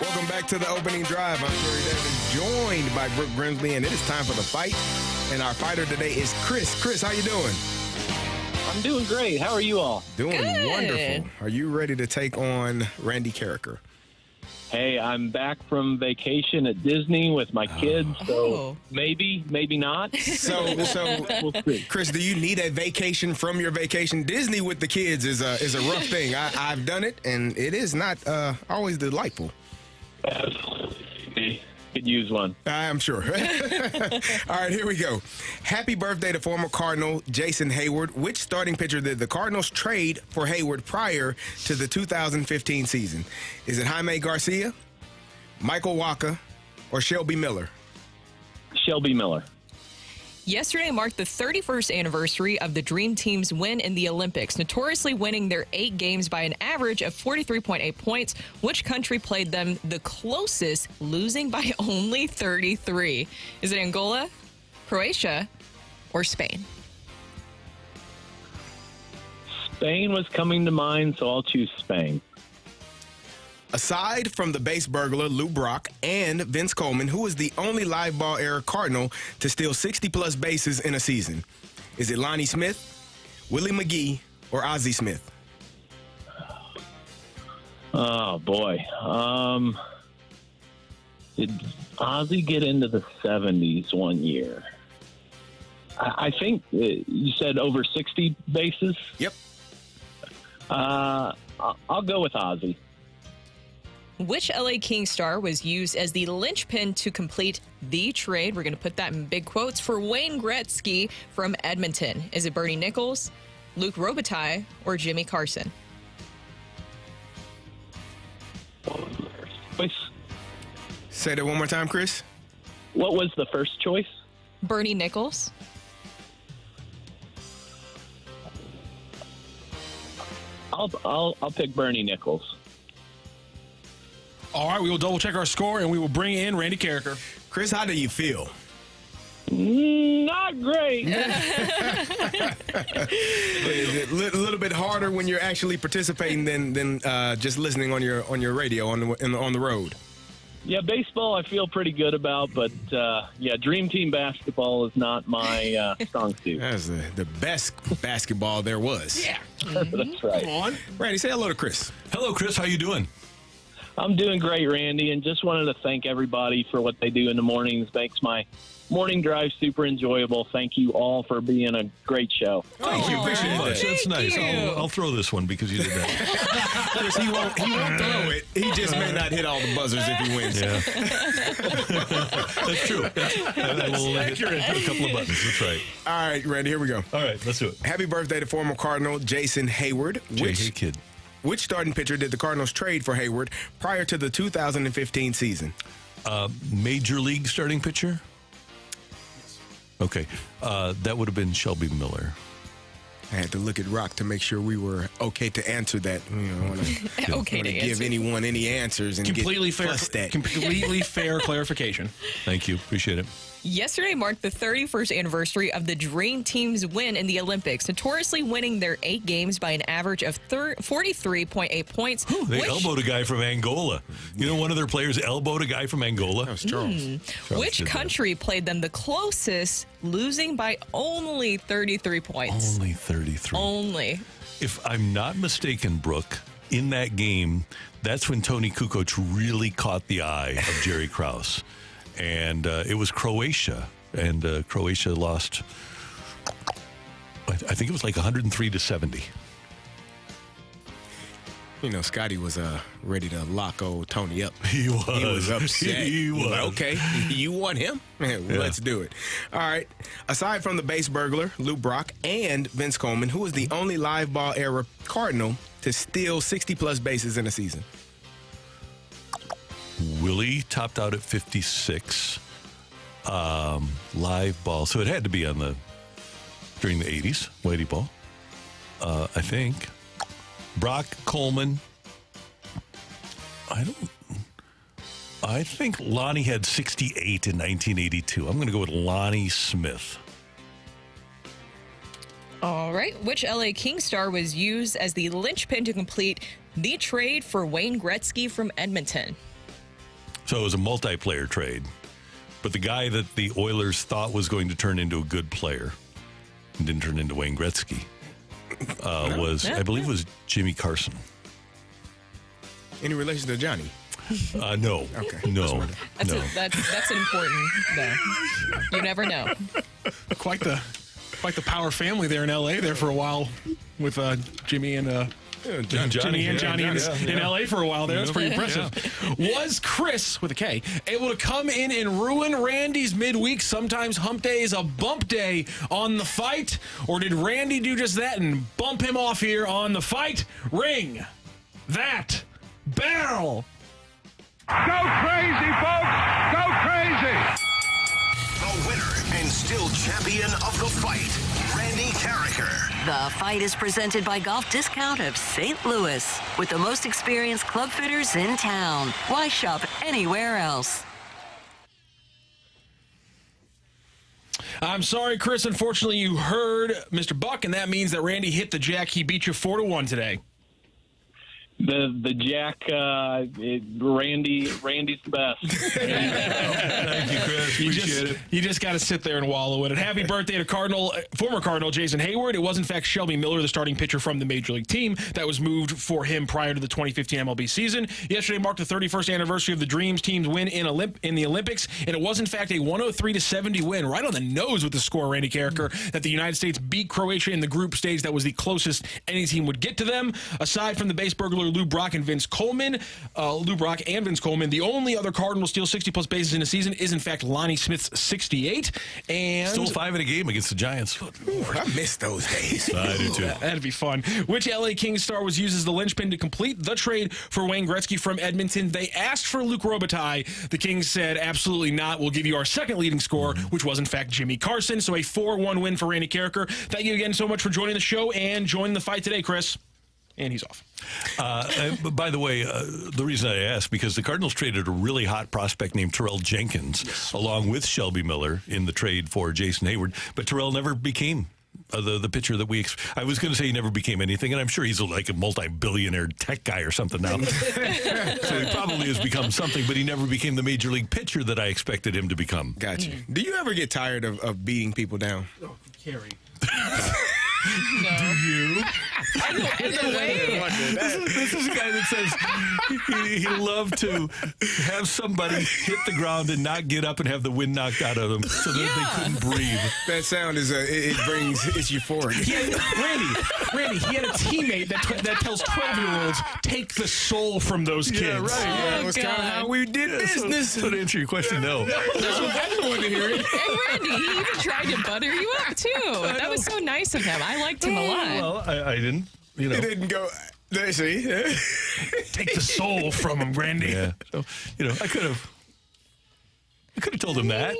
Welcome back to the opening drive. I'm Kerry Davis, joined by Brooke Grimsley, and it is time for the fight. And our fighter today is Chris. Chris, how you doing? I'm doing great. How are you all? Doing Good. Wonderful. Are you ready to take on Randy Carricker? Hey, I'm back from vacation at Disney with my kids, so maybe not. So, We'll see. Chris, do you need a vacation from your vacation? Disney with the kids is a rough thing. I've done it, and it is not always delightful. Absolutely. Could use one. I'm sure. All right, here we go. Happy birthday to former Cardinal Jason Hayward. Which starting pitcher did the Cardinals trade for Hayward prior to the 2015 season? Is it Jaime Garcia, Michael Wacha, or Shelby Miller? Shelby Miller. Yesterday marked the 31st anniversary of the Dream Team's win in the Olympics, notoriously winning their 8 games by an average of 43.8 points. Which country played them the closest, losing by only 33? Is it Angola, Croatia, or Spain? Spain was coming to mind, so I'll choose Spain. Aside from the base burglar Lou Brock and Vince Coleman, who is the only live ball era Cardinal to steal 60-plus bases in a season? Is it Lonnie Smith, Willie McGee, or Ozzie Smith? Oh, boy. Did Ozzie get into the 70s one year? I think you said over 60 bases? Yep. I'll go with Ozzy. Which LA King star was used as the linchpin to complete the trade? We're going to put that in big quotes for Wayne Gretzky from Edmonton. Is it Bernie Nichols, Luc Robitaille, or Jimmy Carson? Say that one more time, Chris. What was the first choice? Bernie Nichols. I'll pick Bernie Nichols. All right, we will double check our score and we will bring in Randy Carricker. Chris, how do you feel? Not great. A little bit harder when you're actually participating than just listening on your radio on the road. Yeah, baseball I feel pretty good about, but Dream Team basketball is not my strong suit. That's the best basketball there was. Yeah, that's right. Come on, Randy, say hello to Chris. Hello, Chris. How you doing? I'm doing great, Randy, and just wanted to thank everybody for what they do in the mornings. Makes my morning drive super enjoyable. Thank you all for being a great show. Thank you very much. That's nice. I'll throw this one because you did that. Chris, he won't throw it. He just may not hit all the buzzers if he wins. Yeah. That's true. I will hit a couple of buttons. That's right. All right, Randy, here we go. All right, let's do it. Happy birthday to former Cardinal Jason Hayward. Hey, kid. Which starting pitcher did the Cardinals trade for Hayward prior to the 2015 season? Major league starting pitcher? Okay. That would have been Shelby Miller. I had to look at Rocc to make sure we were okay to answer that. I don't want to give anyone any answers and completely get fussed at. Completely fair clarification. Thank you. Appreciate it. Yesterday marked the 31st anniversary of the Dream Team's win in the Olympics, notoriously winning their 8 games by an average of 43.8 points. They elbowed a guy from Angola. You know, one of their players elbowed a guy from Angola. That was Charles. Which country played them the closest, losing by only 33 points? Only 33. Only. If I'm not mistaken, Brooke, in that game, that's when Tony Kukoc really caught the eye of Jerry Krause. And it was Croatia, and Croatia lost, I think it was like 103-70. You know, Scotty was ready to lock old Tony up. He was. He was upset. He was. Like, okay, you want him? Let's do it. All right. Aside from the base burglar, Lou Brock, and Vince Coleman, who was the only live ball era Cardinal to steal 60-plus bases in a season? Willie topped out at 56. Live ball. So it had to be during the 80s, Whitey ball. I think. Brock, Coleman. I think Lonnie had 68 in 1982. I'm going to go with Lonnie Smith. All right. Which LA King star was used as the linchpin to complete the trade for Wayne Gretzky from Edmonton? So it was a multiplayer trade. But the guy that the Oilers thought was going to turn into a good player and didn't turn into Wayne Gretzky I believe, was Jimmy Carson. Any relation to Johnny? No. Okay. No. That's important, though. You never know. Quite the power family there in L.A. there for a while with Jimmy and Johnny in L.A. for a while there. That's pretty impressive. Yeah. Was Chris, with a K, able to come in and ruin Randy's midweek, sometimes hump day is a bump day on the fight? Or did Randy do just that and bump him off here on the fight? Ring that bell. Go crazy, folks! Go crazy! The winner and still champion of the fight, Randy Carricker. The fight is presented by Golf Discount of St. Louis, with the most experienced club fitters in town. Why shop anywhere else? I'm sorry, Chris. Unfortunately, you heard Mr. Buck, and that means that Randy hit the jack. He beat you 4-1 today. The Jack, Randy's the best. Thank you, Chris. Appreciate it. You just got to sit there and wallow in it. Happy birthday to former Cardinal Jason Hayward. It was, in fact, Shelby Miller, the starting pitcher from the Major League team that was moved for him prior to the 2015 MLB season. Yesterday marked the 31st anniversary of the Dreams team's win in the Olympics, and it was, in fact, a 103-70 win, right on the nose with the score, Randy Carricker, that the United States beat Croatia in the group stage. That was the closest any team would get to them. Aside from the base burglar Lou Brock and Vince Coleman, the only other Cardinal steal 60-plus bases in a season is, in fact, Lonnie Smith's 68. And still 5 in a game against the Giants. Ooh, I miss those days. I do too. That'd be fun. Which LA Kings star was used as the linchpin to complete the trade for Wayne Gretzky from Edmonton? They asked for Luc Robitaille. The Kings said, absolutely not. We'll give you our second leading scorer, which was, in fact, Jimmy Carson. So a 4-1 win for Randy Carricker. Thank you again so much for joining the show and joining the fight today, Chris. And he's off. By the way, the reason I asked, because the Cardinals traded a really hot prospect named Terrell Jenkins along with Shelby Miller in the trade for Jason Hayward, but Terrell never became the pitcher that I was going to say he never became anything, and I'm sure he's like a multi-billionaire tech guy or something now. So he probably has become something, but he never became the major league pitcher that I expected him to become. Gotcha. Do you ever get tired of beating people down? Oh, Carrie. No. Do you? Either way. This is a guy that says he'd love to have somebody hit the ground and not get up and have the wind knocked out of them so that they couldn't breathe. That sound is it's euphoric. Randy, he had a teammate that tells 12-year-olds, take the soul from those kids. Yeah, right. That was kind of how we did business. So to answer your question, no. That's what I wanted to hear it. And Randy, he even tried to butter you up, too. That was so nice of him. I liked him a lot. Well, I didn't, He didn't go. See? Take the soul from him, Randy. Yeah. So, I could have told him that.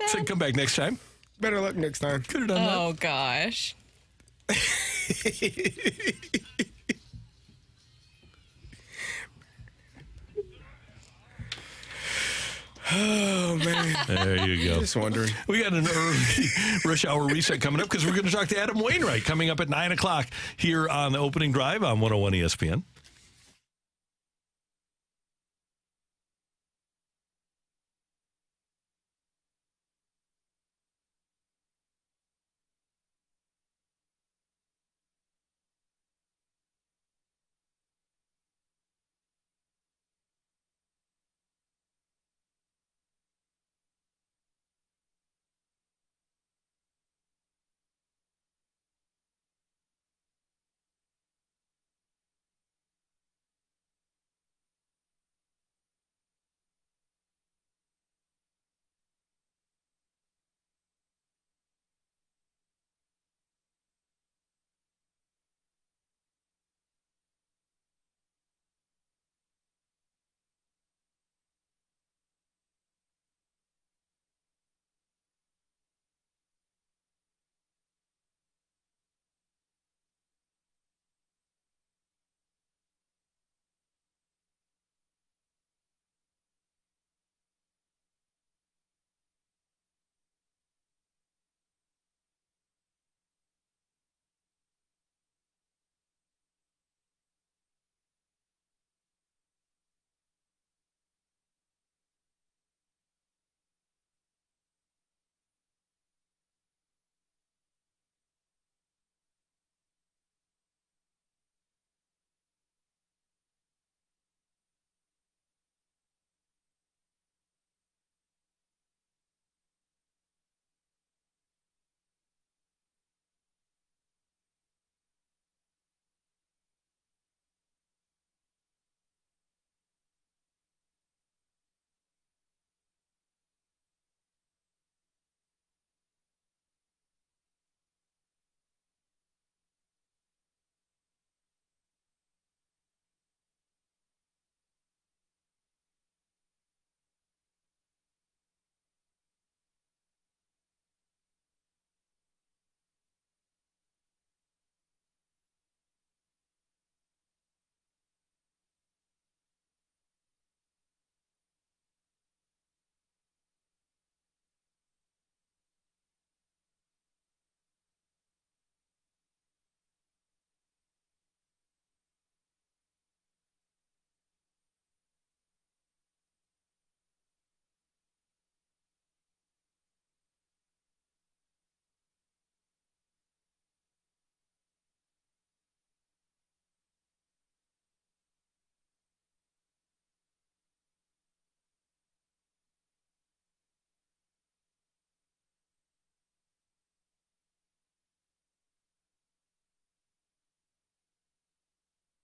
Said, come back next time. Better luck next time. Could have done that. Oh, gosh. Oh, man. There you go. Just wondering. We got an early rush hour reset coming up because we're going to talk to Adam Wainwright coming up at 9 o'clock here on the opening drive on 101 ESPN.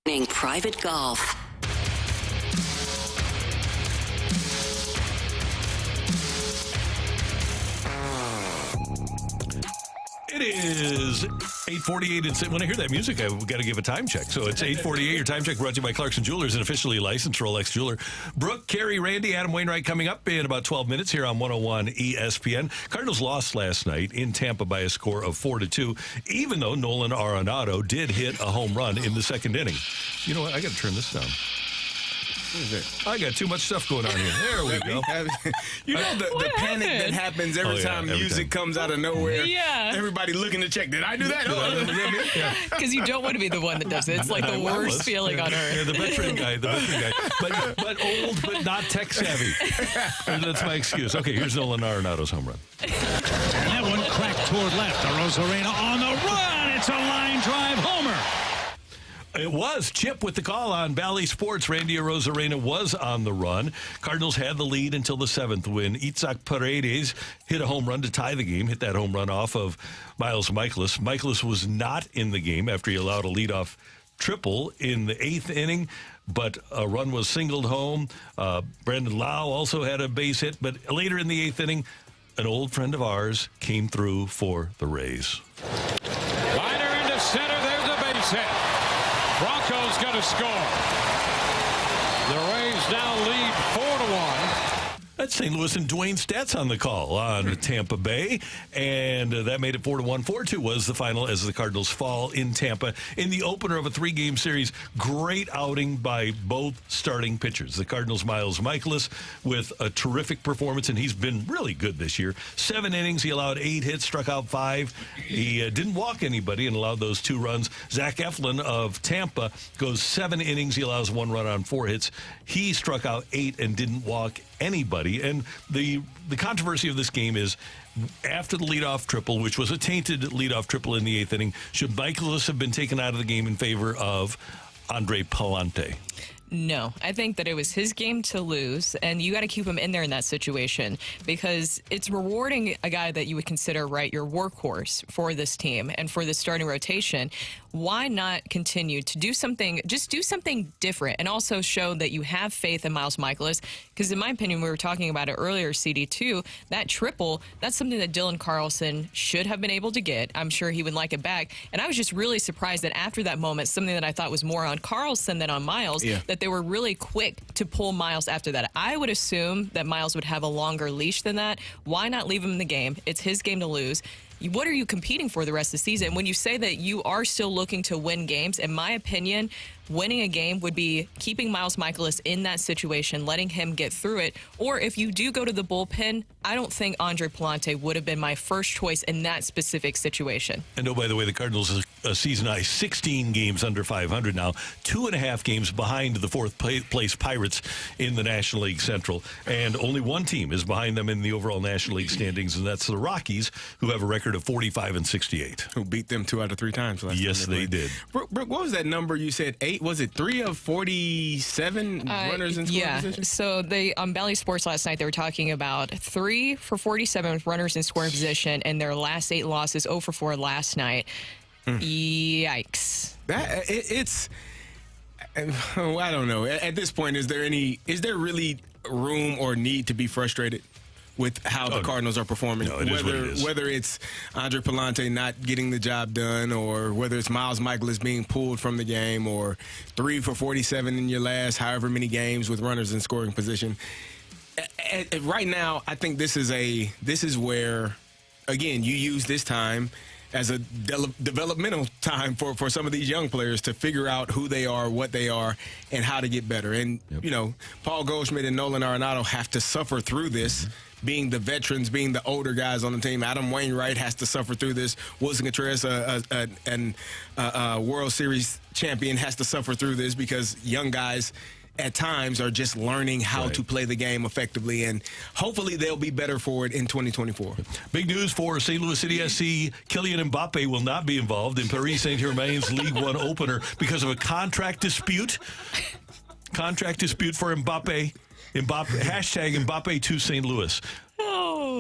Private Golf. It is 8:48, and when I hear that music, I've got to give a time check. So it's 8:48. Your time check brought to you by Clarkson Jewelers, an officially licensed Rolex jeweler. Brooke, Carrie, Randy, Adam Wainwright coming up in about 12 minutes here on 101 ESPN. Cardinals lost last night in Tampa by a score of 4-2, even though Nolan Arenado did hit a home run in the second inning. You know what? I got to turn this down. What is it? I got too much stuff going on here. There we go. You know the panic that happens every time music comes out of nowhere? Yeah. Everybody looking to check. Did I do that? Because you don't want to be the one that does it. It's like the worst feeling on earth. Yeah, the veteran guy. But old, but not tech savvy. That's my excuse. Okay, here's Nolan Arenado's home run. And that one cracked toward left. Arozarena on the run. It's a line drive homer. It was Chip with the call on Bally Sports. Randy Arozarena was on the run. Cardinals had the lead until the seventh when Itzhak Paredes hit a home run to tie the game, hit that home run off of Miles Mikolas. Mikolas was not in the game after he allowed a leadoff triple in the eighth inning, but a run was singled home. Brandon Lau also had a base hit, but later in the eighth inning, an old friend of ours came through for the Rays. Liner into center. There's a base hit. Bronco's going to score. The Rays now lead 4-1. That's St. Louis and Dwayne Stats on the call on Tampa Bay, and that made it 4-1. 4-2 was the final as the Cardinals fall in Tampa in the opener of a three-game series. Great outing by both starting pitchers. The Cardinals' Miles Mikolas with a terrific performance, and he's been really good this year. 7 innings, he allowed 8 hits, struck out 5. He didn't walk anybody and allowed those 2 runs. Zach Eflin of Tampa goes 7 innings, he allows 1 run on 4 hits. He struck out 8 and didn't walk anybody. And the controversy of this game is after the leadoff triple, which was a tainted leadoff triple in the 8th inning, should Mikolas have been taken out of the game in favor of Andre Palante? No, I think that it was his game to lose, and you got to keep him in there in that situation because it's rewarding a guy that you would consider, right, your workhorse for this team and for the starting rotation. Why not continue to do something, just do something different and also show that you have faith in Miles Mikolas? Because in my opinion, we were talking about it earlier, CD2, that triple, that's something that Dylan Carlson should have been able to get. I'm sure he would like it back. And I was just really surprised that after that moment, something that I thought was more on Carlson than on Miles, that they were really quick to pull Miles after that. I would assume that Miles would have a longer leash than that. Why not leave him in the game? It's his game to lose. What are you competing for the rest of the season? When you say that you are still looking to win games, in my opinion, winning a game would be keeping Miles Mikolas in that situation, letting him get through it. Or if you do go to the bullpen, I don't think Andre Palante would have been my first choice in that specific situation. And oh, by the way, the Cardinals are season high 16 games under 500 now, 2.5 games behind the 4th place Pirates in the National League Central. And only one team is behind them in the overall National League standings, and that's the Rockies, who have a record of 45-68. Who beat them 2 out of 3 times last time. Yes, they did. Brooke, what was that number you said? 8? Was it 3 of 47 runners in scoring position? So they on Bally Sports last night, they were talking about 3 for 47 runners in scoring position, and their last 8 losses, 0 for 4 last night. Yikes! It's I don't know. At this point, is there really room or need to be frustrated with how the Cardinals are performing? No, it is what it is. Whether it's Andre Palante not getting the job done, or whether it's Miles Mikolas being pulled from the game, or 3 for 47 in your last however many games with runners in scoring position. Right now, I think this is where, again, you use this time as a developmental time for some of these young players to figure out who they are, what they are, and how to get better. And, you know, Paul Goldschmidt and Nolan Arenado have to suffer through this, being the veterans, being the older guys on the team. Adam Wainwright has to suffer through this. Wilson Contreras, a World Series champion, has to suffer through this because young guys at times are just learning how to play the game effectively, and hopefully they'll be better for it in 2024. Big news for St. Louis City SC. Kylian Mbappe will not be involved in Paris Saint-Germain's League One opener because of a contract dispute. Contract dispute for Mbappe. Hashtag Mbappe to St. Louis.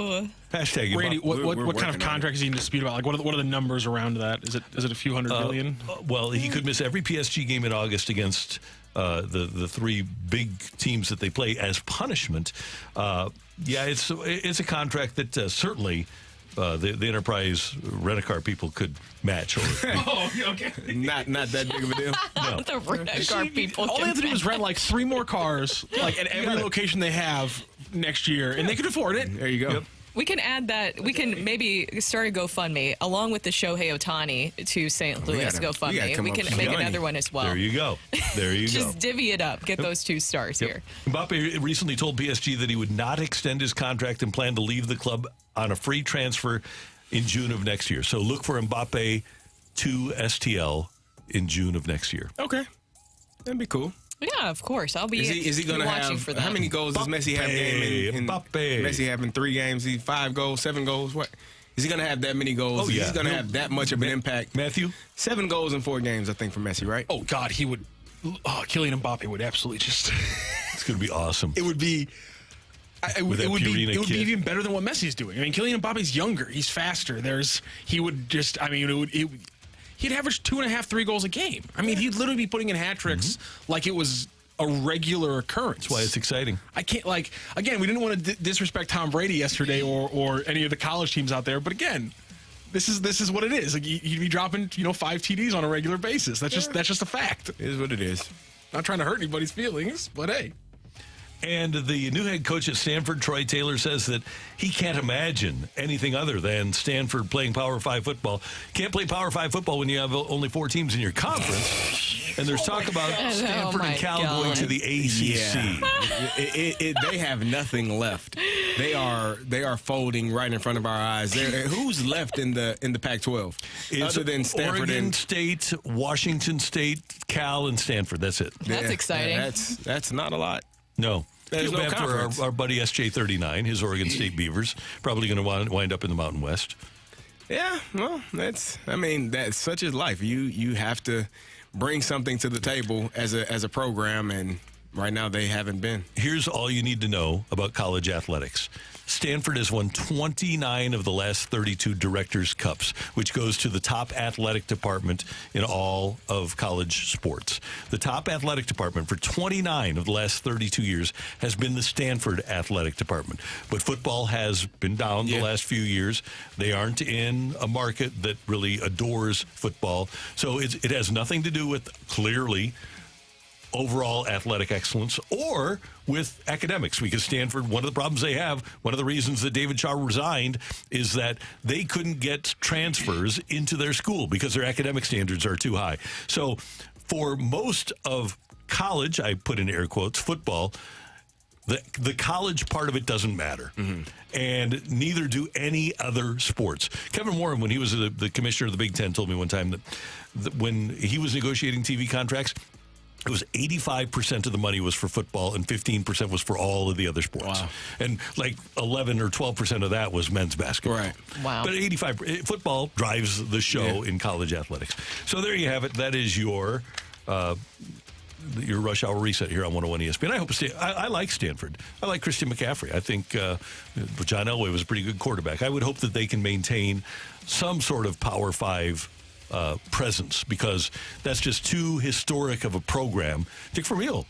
Oh. Hashtag Randy, Mbappe. what kind of contract is he in dispute about? Like, what are the numbers around that? Is it a few hundred million? Well, he could miss every PSG game in August against the three big teams that they play as punishment. It's a contract that certainly the Enterprise rent-a-car people could match. Okay. Not that big of a deal. No. The rent-a-car people. All they have to do is rent like 3 more cars, like at every location they have next year, and they could afford it. There you go. Yep. We can add that. We can maybe start a GoFundMe along with the Shohei Ohtani to St. Louis GoFundMe. We can make another one as well. There you go. There you go. Just divvy it up. Get those 2 stars here. Mbappe recently told PSG that he would not extend his contract and plan to leave the club on a free transfer in June of next year. So look for Mbappe to STL in June of next year. Okay. That'd be cool. Yeah, of course. I'll be. Is he going to have for that. how many goals does Messi have in Mbappe. Messi having 3 games? 5 goals, 7 goals. What is he going to have that many goals? Oh, yeah. He's going to have that much of an impact. Matthew, 7 goals in 4 games, I think, for Messi, right? Oh God, he would. Kylian Mbappe would absolutely just. it's going to be awesome. It would be. It would be even better than what Messi's doing. I mean, Kylian Mbappe's younger. He's faster. He would just. I mean, he'd average 2.5, 3 goals a game. I mean, he'd literally be putting in hat tricks like it was a regular occurrence. That's why it's exciting. I can't, again, we didn't want to disrespect Tom Brady yesterday or any of the college teams out there, but again, this is what it is. Like, he'd be dropping 5 TDs on a regular basis. That's just a fact. It is what it is. Not trying to hurt anybody's feelings, but hey. And the new head coach at Stanford, Troy Taylor, says that he can't imagine anything other than Stanford playing Power 5 football. Can't play Power 5 football when you have only 4 teams in your conference. And there's talk about Stanford and Cal going to the ACC. Yeah. They have nothing left. They are folding right in front of our eyes. Who's left in the Pac-12 other than Stanford Oregon and State, Washington State, Cal, and Stanford. That's it. That's exciting. That's not a lot. No. There's Feel no bad conference. for our buddy SJ39, his Oregon State Beavers. Probably going to wind up in the Mountain West. Yeah, well, that's such is life. You have to bring something to the table as a program, and right now they haven't been. Here's all you need to know about college athletics. Stanford has won 29 of the last 32 Directors' Cups, which goes to the top athletic department in all of college sports. The top athletic department for 29 of the last 32 years has been the Stanford athletic department. But football has been down the last few years. They aren't in a market that really adores football. So it has nothing to do with, clearly, overall athletic excellence or with academics, because Stanford, one of the problems they have, one of the reasons that David Shaw resigned is that they couldn't get transfers into their school because their academic standards are too high. So for most of college, I put in air quotes, football, the college part of it doesn't matter. Mm-hmm. And neither do any other sports. Kevin Warren, when he was the commissioner of the Big Ten, told me one time that when he was negotiating TV contracts, it was 85% of the money was for football and 15% was for all of the other sports. Wow. And like 11 or 12% of that was men's basketball. Right. Wow. But football drives the show in college athletics. So there you have it. That is your rush hour reset here on 101 ESPN. I hope I like Stanford. I like Christian McCaffrey. I think John Elway was a pretty good quarterback. I would hope that they can maintain some sort of Power 5 presence, because that's just too historic of a program. Dick Vermeil,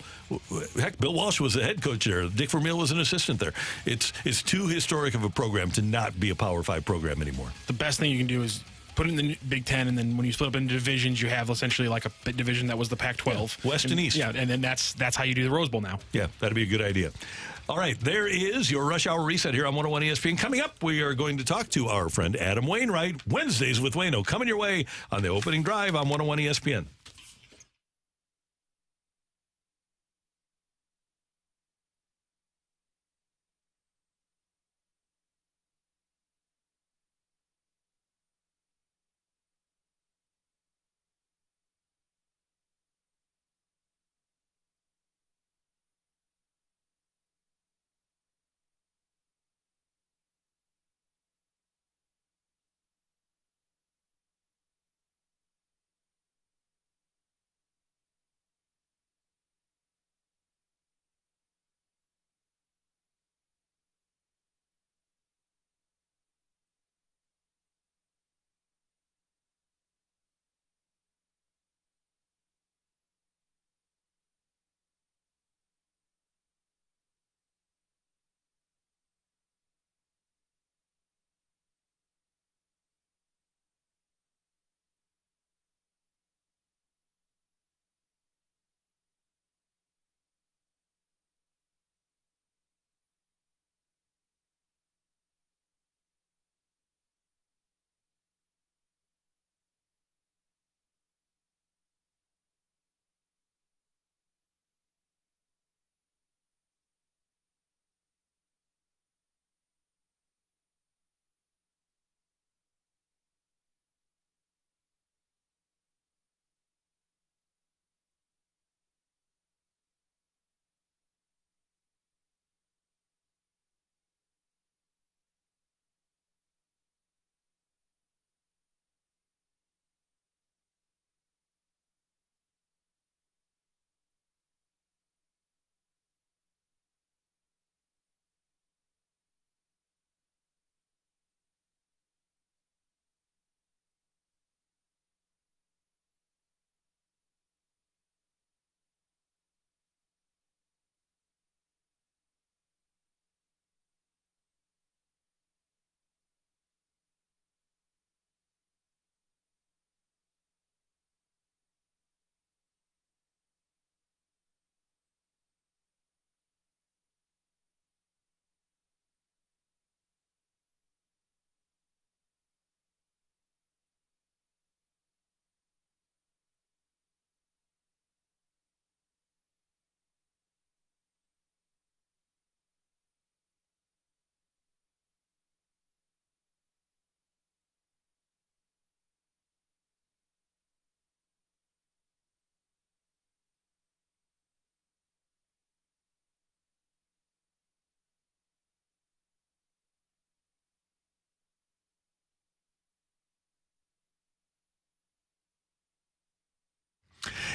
heck, Bill Walsh was the head coach there. Dick Vermeil was an assistant there. It's too historic of a program to not be a Power 5 program anymore. The best thing you can do is put it in the Big Ten, and then when you split up into divisions, you have essentially like a division that was the Pac-12. Yeah, West and East. Yeah, and then that's how you do the Rose Bowl now. Yeah, that'd be a good idea. All right, there is your Rush Hour Reset here on 101 ESPN. Coming up, we are going to talk to our friend Adam Wainwright. Wednesdays with Waino coming your way on the opening drive on 101 ESPN.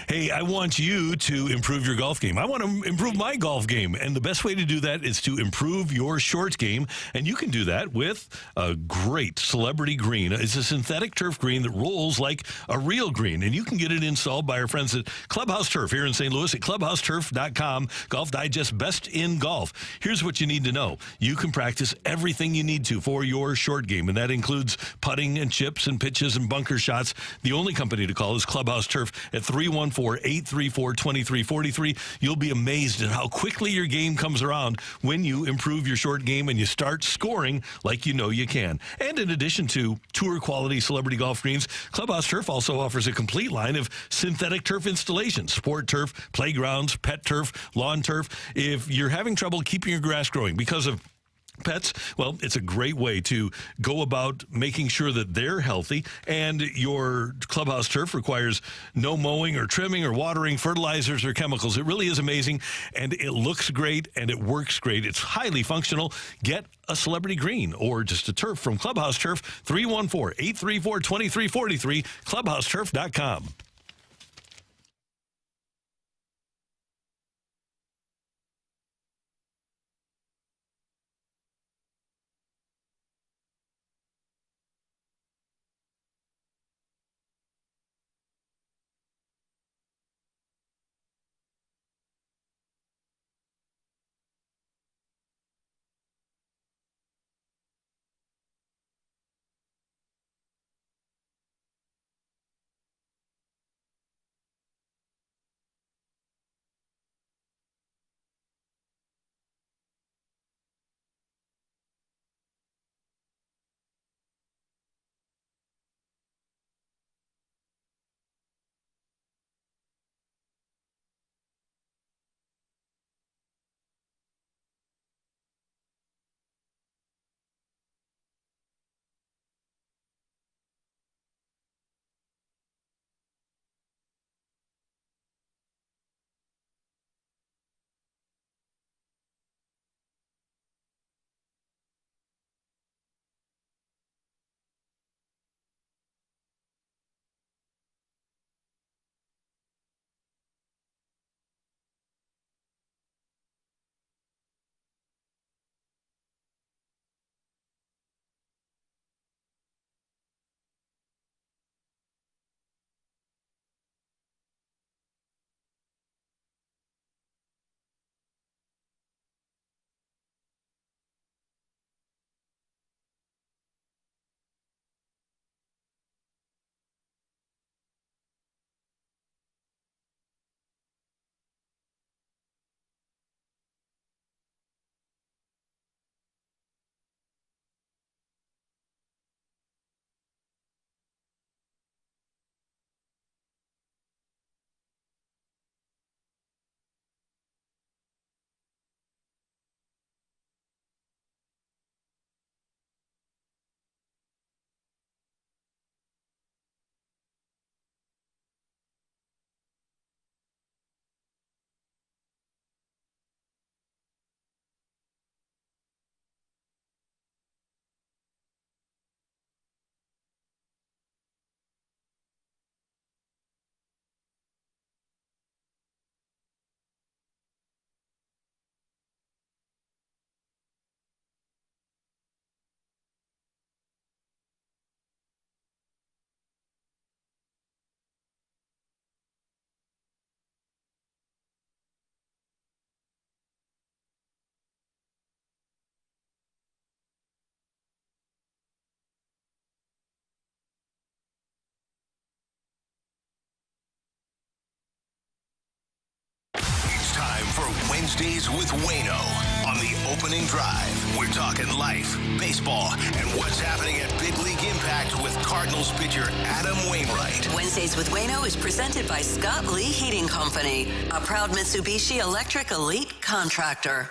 Hey, I want you to improve your golf game. I want to improve my golf game. And the best way to do that is to improve your short game. And you can do that with a great Celebrity Green. It's a synthetic turf green that rolls like a real green. And you can get it installed by our friends at Clubhouse Turf here in St. Louis at clubhouseturf.com. Golf Digest Best in Golf. Here's what you need to know. You can practice everything you need to for your short game. And that includes putting and chips and pitches and bunker shots. The only company to call is Clubhouse Turf at 314-834-2343. You'll be amazed at how quickly your game comes around when you improve your short game and you start scoring like you know you can. And in addition to tour quality celebrity golf greens, Clubhouse Turf also offers a complete line of synthetic turf installations, sport turf, playgrounds, pet turf, lawn turf. If you're having trouble keeping your grass growing because of pets, well, it's a great way to go about making sure that they're healthy, and your Clubhouse Turf requires no mowing or trimming or watering, fertilizers or chemicals. It really is amazing, and it looks great, and it works great. It's highly functional. Get a Celebrity Green or just a turf from Clubhouse Turf, 314-834-2343, clubhouseturf.com. Time for Wednesdays with Wayno on the opening drive. We're talking life, baseball, and what's happening at Big League Impact with Cardinals pitcher Adam Wainwright. Wednesdays with Wayno is presented by Scott Lee Heating Company, a proud Mitsubishi Electric Elite contractor.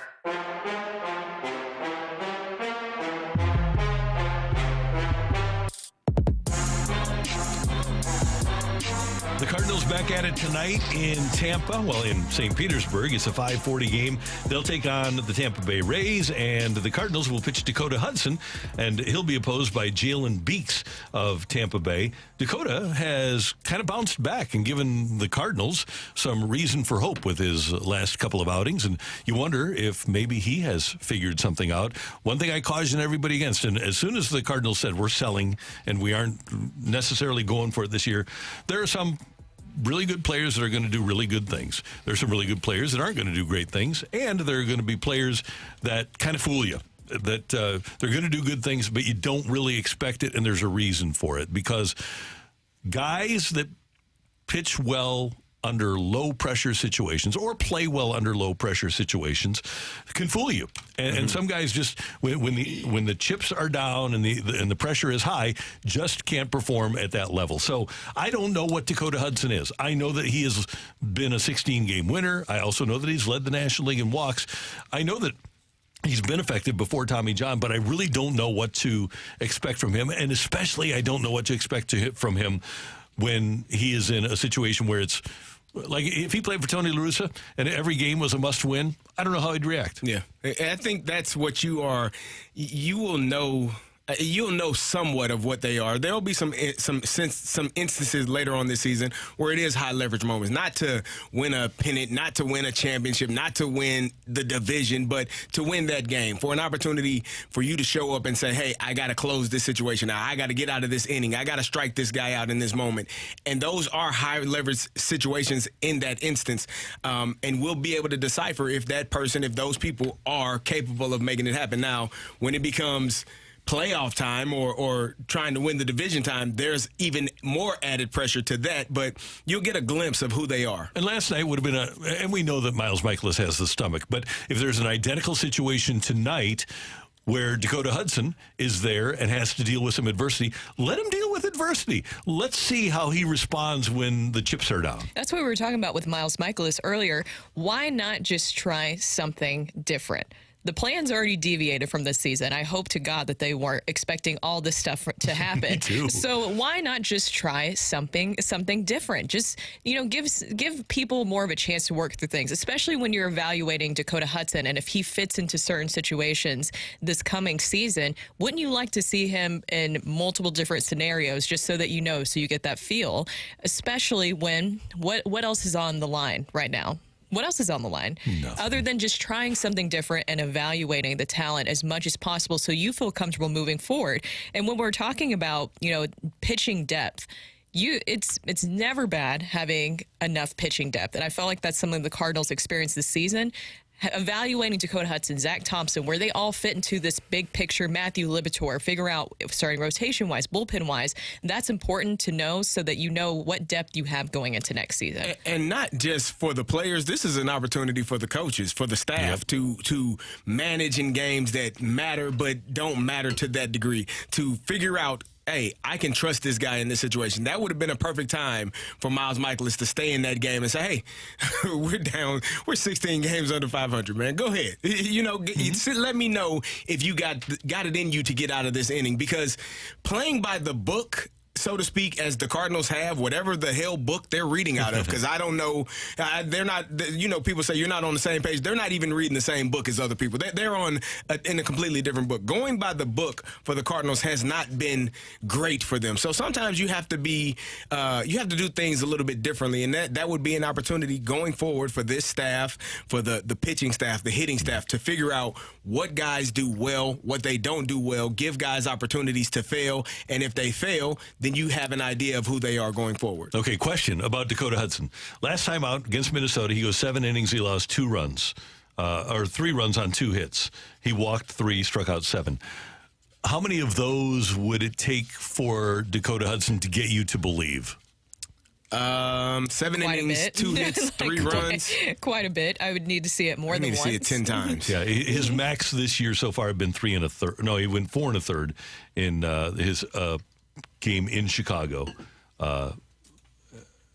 The Cardinals Cardinals back at it tonight in Tampa. Well, in St. Petersburg. It's a 5:40 game. They'll take on the Tampa Bay Rays, and the Cardinals will pitch Dakota Hudson, and he'll be opposed by Jalen Beeks of Tampa Bay. Dakota has kind of bounced back and given the Cardinals some reason for hope with his last couple of outings, and you wonder if maybe he has figured something out. One thing I caution everybody against, and as soon as the Cardinals said we're selling and we aren't necessarily going for it this year, there are some really good players that are going to do really good things. There's some really good players that aren't going to do great things, and there are going to be players that kind of fool you, that they're going to do good things, but you don't really expect it, and there's a reason for it, because guys that pitch well under low-pressure situations or play well under low-pressure situations can fool you. And some guys just, when the chips are down and the pressure is high, just can't perform at that level. So I don't know what Dakota Hudson is. I know that he has been a 16-game winner. I also know that he's led the National League in walks. I know that he's been effective before Tommy John, but I really don't know what to expect from him, and especially I don't know what to expect from him when he is in a situation where it's like if he played for Tony La Russa and every game was a must-win, I don't know how he'd react. Yeah, I think that's what you are. You will know. You'll know somewhat of what they are. There'll be some instances later on this season where it is high leverage moments, not to win a pennant, not to win a championship, not to win the division, but to win that game, for an opportunity for you to show up and say, hey, I got to close this situation out. I got to get out of this inning. I got to strike this guy out in this moment. And those are high leverage situations in that instance. And we'll be able to decipher if those people are capable of making it happen. Now, when it becomes playoff time or trying to win the division time, there's even more added pressure to that, but you'll get a glimpse of who they are. And last night would have been and we know that Miles Mikolas has the stomach, but if there's an identical situation tonight where Dakota Hudson is there and has to deal with some adversity, let him deal with adversity. Let's see how he responds when the chips are down. That's what we were talking about with Miles Mikolas earlier. Why not just try something different? The plan's already deviated from this season. I hope to God that they weren't expecting all this stuff to happen. Me too. So why not just try something different? Just, give people more of a chance to work through things, especially when you're evaluating Dakota Hudson. And if he fits into certain situations this coming season, wouldn't you like to see him in multiple different scenarios just so that so you get that feel, especially when what else is on the line right now? What else is on the line? Nothing. Other than just trying something different and evaluating the talent as much as possible so you feel comfortable moving forward. And when we're talking about, pitching depth, it's never bad having enough pitching depth. And I felt like that's something the Cardinals experienced this season. Evaluating Dakota Hudson, Zach Thompson, where they all fit into this big picture, Matthew Libator, figure out starting rotation-wise, bullpen-wise, that's important to know so that you know what depth you have going into next season. And not just for the players, this is an opportunity for the coaches, for the staff to manage in games that matter but don't matter to that degree, to figure out, hey, I can trust this guy in this situation. That would have been a perfect time for Miles Mikolas to stay in that game and say, hey, we're 16 games under 500, man. Go ahead. Let me know if you got it in you to get out of this inning, because playing by the book, so to speak, as the Cardinals have, whatever the hell book they're reading out of, because I don't know, they're not, people say you're not on the same page. They're not even reading the same book as other people. They're in a completely different book. Going by the book for the Cardinals has not been great for them. So sometimes you have to do things a little bit differently, and that would be an opportunity going forward for this staff, for the pitching staff, the hitting staff, to figure out what guys do well, what they don't do well, give guys opportunities to fail, and if they fail, then you have an idea of who they are going forward. Okay, question about Dakota Hudson. Last time out against Minnesota, he goes 7 innings, he lost 2 runs, or 3 runs on 2 hits. He walked 3, struck out 7. How many of those would it take for Dakota Hudson to get you to believe? 7 innings, 2 hits, 3 runs. Quite a bit. I would need to see it more than once. I need to see it 10 times. Yeah, his max this year so far have been 3 1/3. No, he went 4 1/3 in his game in Chicago.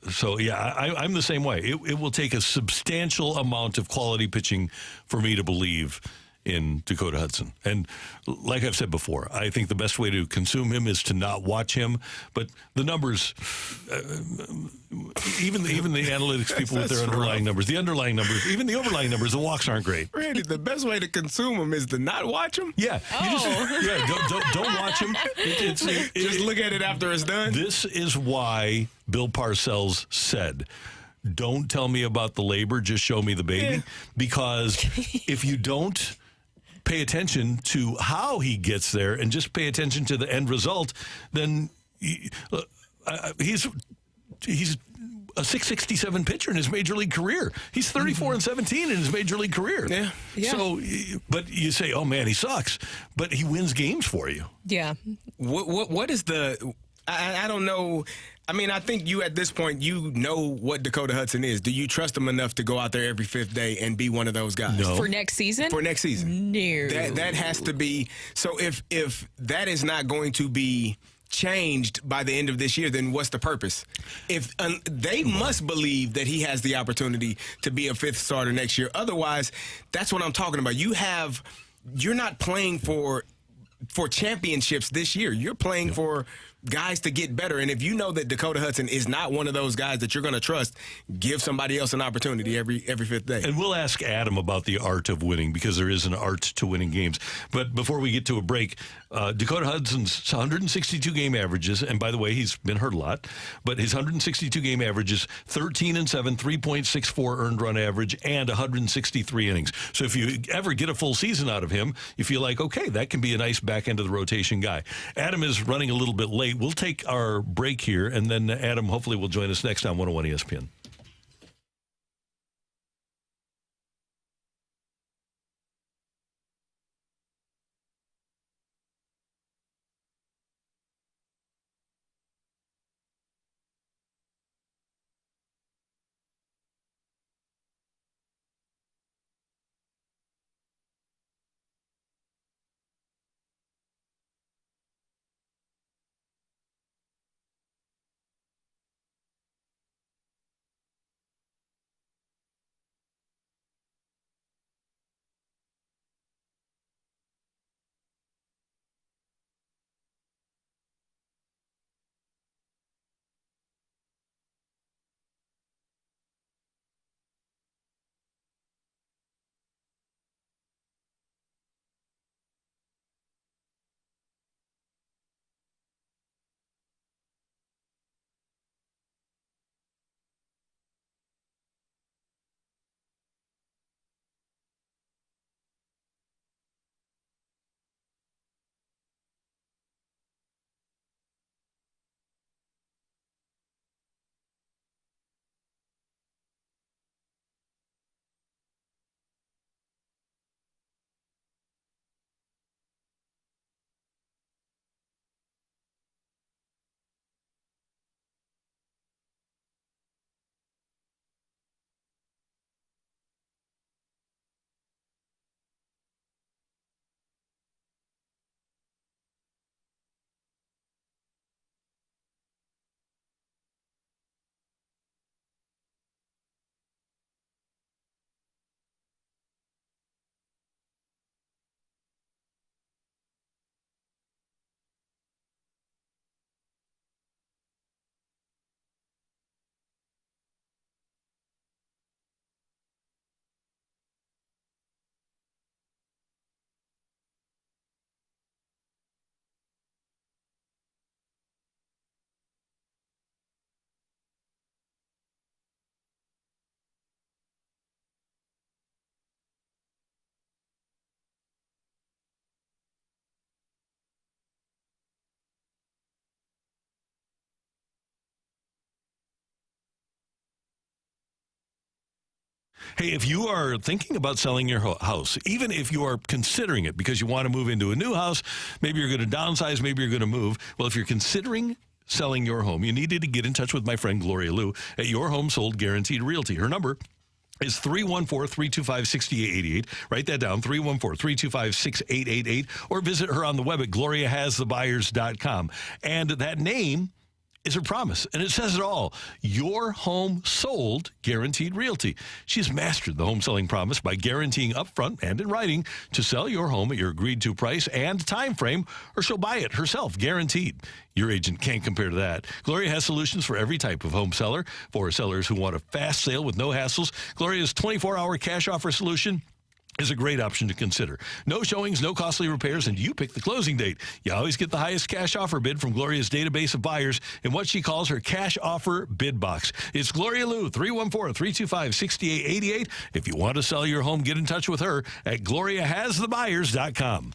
So, yeah, I'm the same way. It will take a substantial amount of quality pitching for me to believe in Dakota Hudson. And like I've said before, I think the best way to consume him is to not watch him. But the numbers, even the analytics people with their underlying numbers, the underlying numbers, even the overlying numbers, the walks aren't great. Randy, the best way to consume him is to not watch him? Yeah. Don't watch him. Just look at it after it's done. This is why Bill Parcells said, don't tell me about the labor, just show me the baby. Yeah. Because if you don't pay attention to how he gets there and just pay attention to the end result, then he's a 667 pitcher in his major league career. He's 34-17 in his major league career. Yeah. So, but you say, oh man, he sucks, but he wins games for you. Yeah. What is the? I don't know. I mean, I think you at this point, you know what Dakota Hudson is. Do you trust him enough to go out there every fifth day and be one of those guys? No. For next season? For next season. No. That has to be. So if that is not going to be changed by the end of this year, then what's the purpose? If they must believe that he has the opportunity to be a fifth starter next year. Otherwise, that's what I'm talking about. You're not playing for championships this year. You're playing for guys to get better. And if you know that Dakota Hudson is not one of those guys that you're going to trust, give somebody else an opportunity every fifth day. And we'll ask Adam about the art of winning, because there is an art to winning games. But before we get to a break, Dakota Hudson's 162-game averages, and by the way, he's been hurt a lot, but his 162-game averages, 13-7, 3.64 earned run average, and 163 innings. So if you ever get a full season out of him, you feel like, okay, that can be a nice back end of the rotation guy. Adam is running a little bit late. We'll take our break here, and then Adam hopefully will join us next on 101 ESPN. Hey, if you are thinking about selling your house, even if you are considering it because you want to move into a new house, maybe you're going to downsize, maybe you're going to move. Well, if you're considering selling your home, you needed to get in touch with my friend Gloria Liu at Your Home Sold Guaranteed Realty. Her number is 314-325-6888. Write that down, 314-325-6888, or visit her on the web at gloriahasthebuyers.com. And that name is her promise, and it says it all. Your home sold, guaranteed realty. She's mastered the home selling promise by guaranteeing upfront and in writing to sell your home at your agreed to price and time frame, or she'll buy it herself, guaranteed. Your agent can't compare to that. Gloria has solutions for every type of home seller. For sellers who want a fast sale with no hassles, Gloria's 24-hour cash offer solution is a great option to consider. No showings, no costly repairs, and you pick the closing date. You always get the highest cash offer bid from Gloria's database of buyers in what she calls her cash offer bid box. It's Gloria Liu, 314-325-6888. If you want to sell your home, get in touch with her at gloriahasthebuyers.com.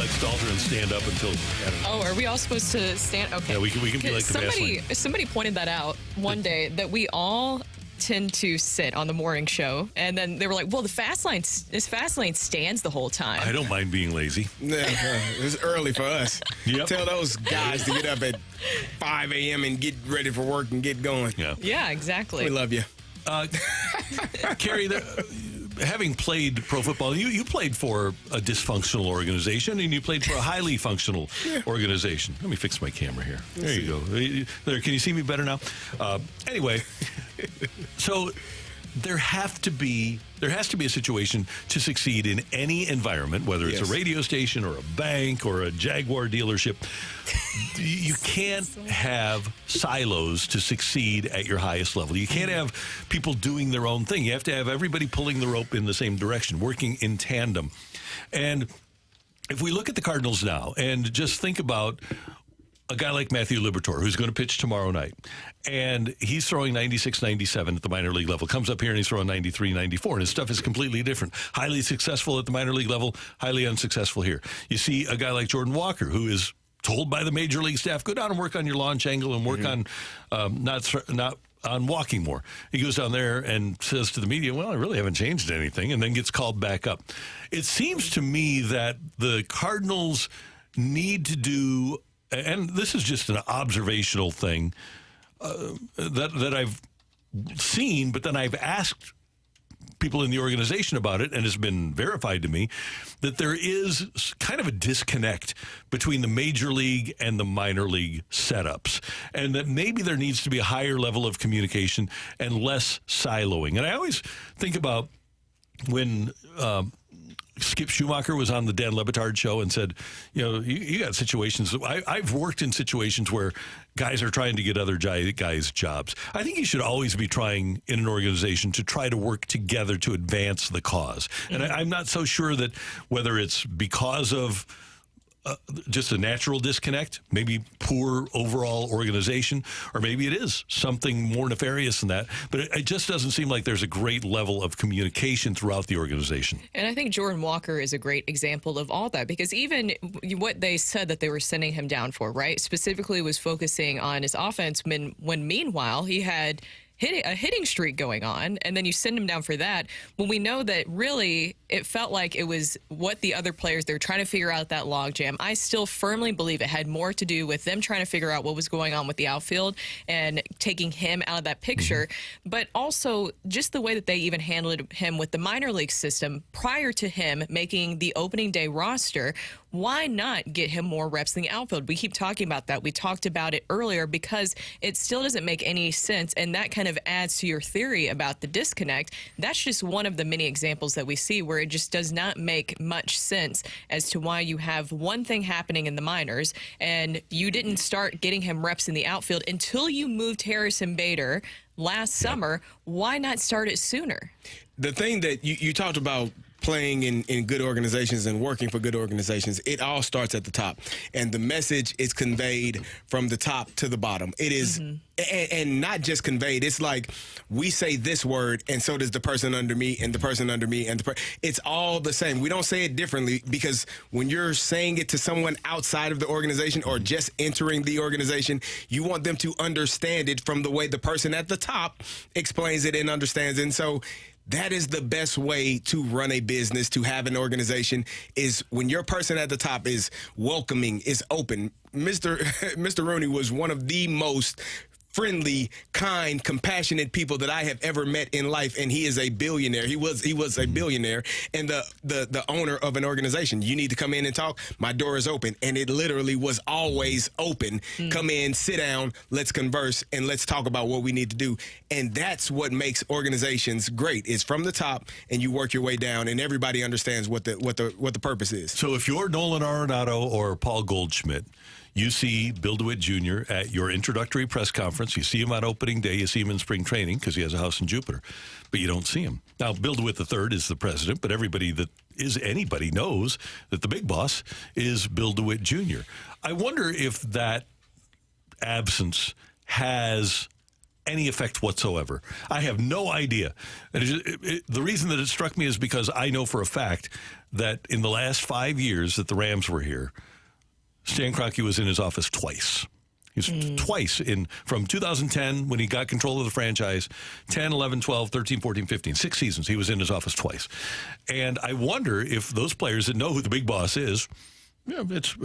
Stalter and stand up until. Oh, are we all supposed to stand? Okay. Yeah, we can be like the Vaseline. Somebody pointed that out one day that we all tend to sit on the morning show, and then they were like, "Well, this fast lane stands the whole time." I don't mind being lazy. It's early for us. Yep. Tell those guys to get up at 5 a.m. and get ready for work and get going. Yeah, exactly. We love you, Carrie. Having played pro football, you played for a dysfunctional organization, and you played for a highly functional organization. Let me fix my camera here. There you go. There, can you see me better now? Anyway, so there has to be a situation to succeed in any environment, whether it's a radio station or a bank or a Jaguar dealership. You can't have silos to succeed at your highest level. You can't have people doing their own thing. You have to have everybody pulling the rope in the same direction, working in tandem. And if we look at the Cardinals now and just think about a guy like Matthew Liberatore, who's going to pitch tomorrow night, and he's throwing 96, 97 at the minor league level, comes up here and he's throwing 93, 94, and his stuff is completely different. Highly successful at the minor league level, highly unsuccessful here. You see a guy like Jordan Walker, who is told by the major league staff, go down and work on your launch angle and work on not on walking more. He goes down there and says to the media, well, I really haven't changed anything, and then gets called back up. It seems to me that the Cardinals need to do, and this is just an observational thing that I've seen, but then I've asked people in the organization about it, and it's been verified to me that there is kind of a disconnect between the major league and the minor league setups, and that maybe there needs to be a higher level of communication and less siloing. And I always think about when Skip Schumacher was on the Dan Le Batard show and said, you got situations. I've worked in situations where guys are trying to get other guys jobs. I think you should always be trying in an organization to try to work together to advance the cause. And I'm not so sure that whether it's because of just a natural disconnect, maybe poor overall organization, or maybe it is something more nefarious than that. But it just doesn't seem like there's a great level of communication throughout the organization. And I think Jordan Walker is a great example of all that, because even what they said that they were sending him down for, right, specifically was focusing on his offense when meanwhile he had a hitting streak going on, and then you send him down for that when we know that really it felt like it was what the other players, they were trying to figure out that logjam. I still firmly believe it had more to do with them trying to figure out what was going on with the outfield and taking him out of that picture, but also just the way that they even handled him with the minor league system prior to him making the opening day roster. Why not get him more reps in the outfield? We keep talking about that. We talked about it earlier because it still doesn't make any sense, and that kind kind of adds to your theory about the disconnect. That's just one of the many examples that we see where it just does not make much sense as to why you have one thing happening in the minors and you didn't start getting him reps in the outfield until you moved Harrison Bader last summer. Why not start it sooner? The thing that you talked about, playing in good organizations and working for good organizations, it all starts at the top. And the message is conveyed from the top to the bottom. It is, and not just conveyed. It's like we say this word, and so does the person under me, and the person under me, and it's all the same. We don't say it differently because when you're saying it to someone outside of the organization or just entering the organization, you want them to understand it from the way the person at the top explains it and understands it. And so that is the best way to run a business, to have an organization, is when your person at the top is welcoming, is open. Mr. Rooney was one of the most friendly, kind, compassionate people that I have ever met in life, and he is a billionaire. He was a billionaire and the owner of an organization. You need to come in and talk, my door is open. And it literally was always open. Come in, sit down, let's converse, and let's talk about what we need to do. And that's what makes organizations great, is from the top and you work your way down and everybody understands what the purpose is. So if you're Nolan Arenado or Paul Goldschmidt, you see Bill DeWitt Jr. at your introductory press conference. You see him on opening day. You see him in spring training because he has a house in Jupiter. But you don't see him. Now, Bill DeWitt III is the president, but everybody that is anybody knows that the big boss is Bill DeWitt Jr. I wonder if that absence has any effect whatsoever. I have no idea. The reason that it struck me is because I know for a fact that in the last 5 years that the Rams were here, Stan Kroenke was in his office twice. He was twice from 2010 when he got control of the franchise, 10, 11, 12, 13, 14, 15, 6 seasons. He was in his office twice. And I wonder if those players that know who the big boss is, it's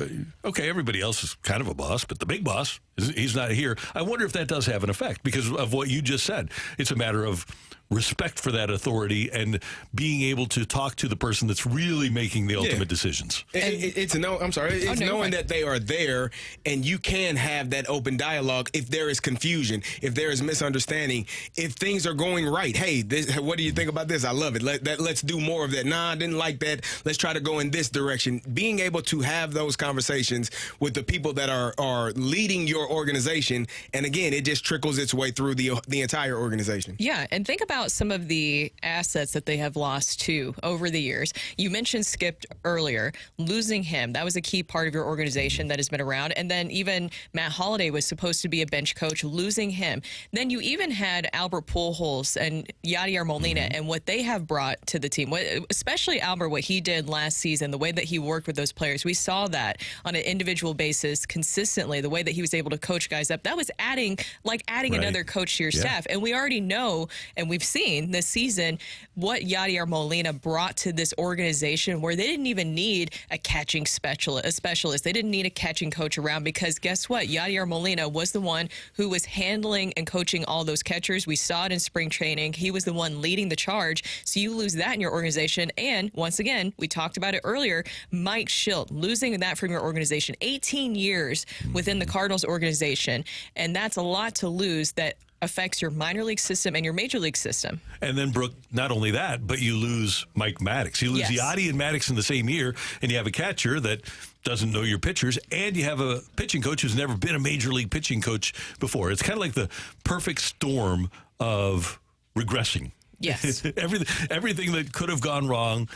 okay, everybody else is kind of a boss, but the big boss, he's not here. I wonder if that does have an effect because of what you just said. It's a matter of respect for that authority and being able to talk to the person that's really making the ultimate decisions. It's knowing that they are there and you can have that open dialogue if there is confusion, if there is misunderstanding, if things are going right. Hey, what do you think about this? I love it. Let's do more of that. Nah, I didn't like that. Let's try to go in this direction. Being able to have those conversations with the people that are leading your organization, and again, it just trickles its way through the entire organization. Yeah, and think about some of the assets that they have lost too over the years. You mentioned Skip earlier. Losing him, that was a key part of your organization that has been around. And then even Matt Holliday was supposed to be a bench coach. Losing him. Then you even had Albert Pujols and Yadier Molina and what they have brought to the team, especially Albert, what he did last season, the way that he worked with those players. We saw that on an individual basis consistently, the way that he was able to coach guys up. That was adding another coach to your staff. And we already know, and we've seen this season what Yadier Molina brought to this organization, where they didn't even need a catching specialist. They didn't need a catching coach around because guess what? Yadier Molina was the one who was handling and coaching all those catchers. We saw it in spring training. He was the one leading the charge. So you lose that in your organization. And once again, we talked about it earlier, Mike Schilt, losing that from your organization, 18 years within the Cardinals organization. And that's a lot to lose that affects your minor league system and your major league system. And then, Brooke, not only that, but you lose Mike Maddox. You lose Yadi and Maddox in the same year, and you have a catcher that doesn't know your pitchers, and you have a pitching coach who's never been a major league pitching coach before. It's kind of like the perfect storm of regressing. Yes. Everything that could have gone wrong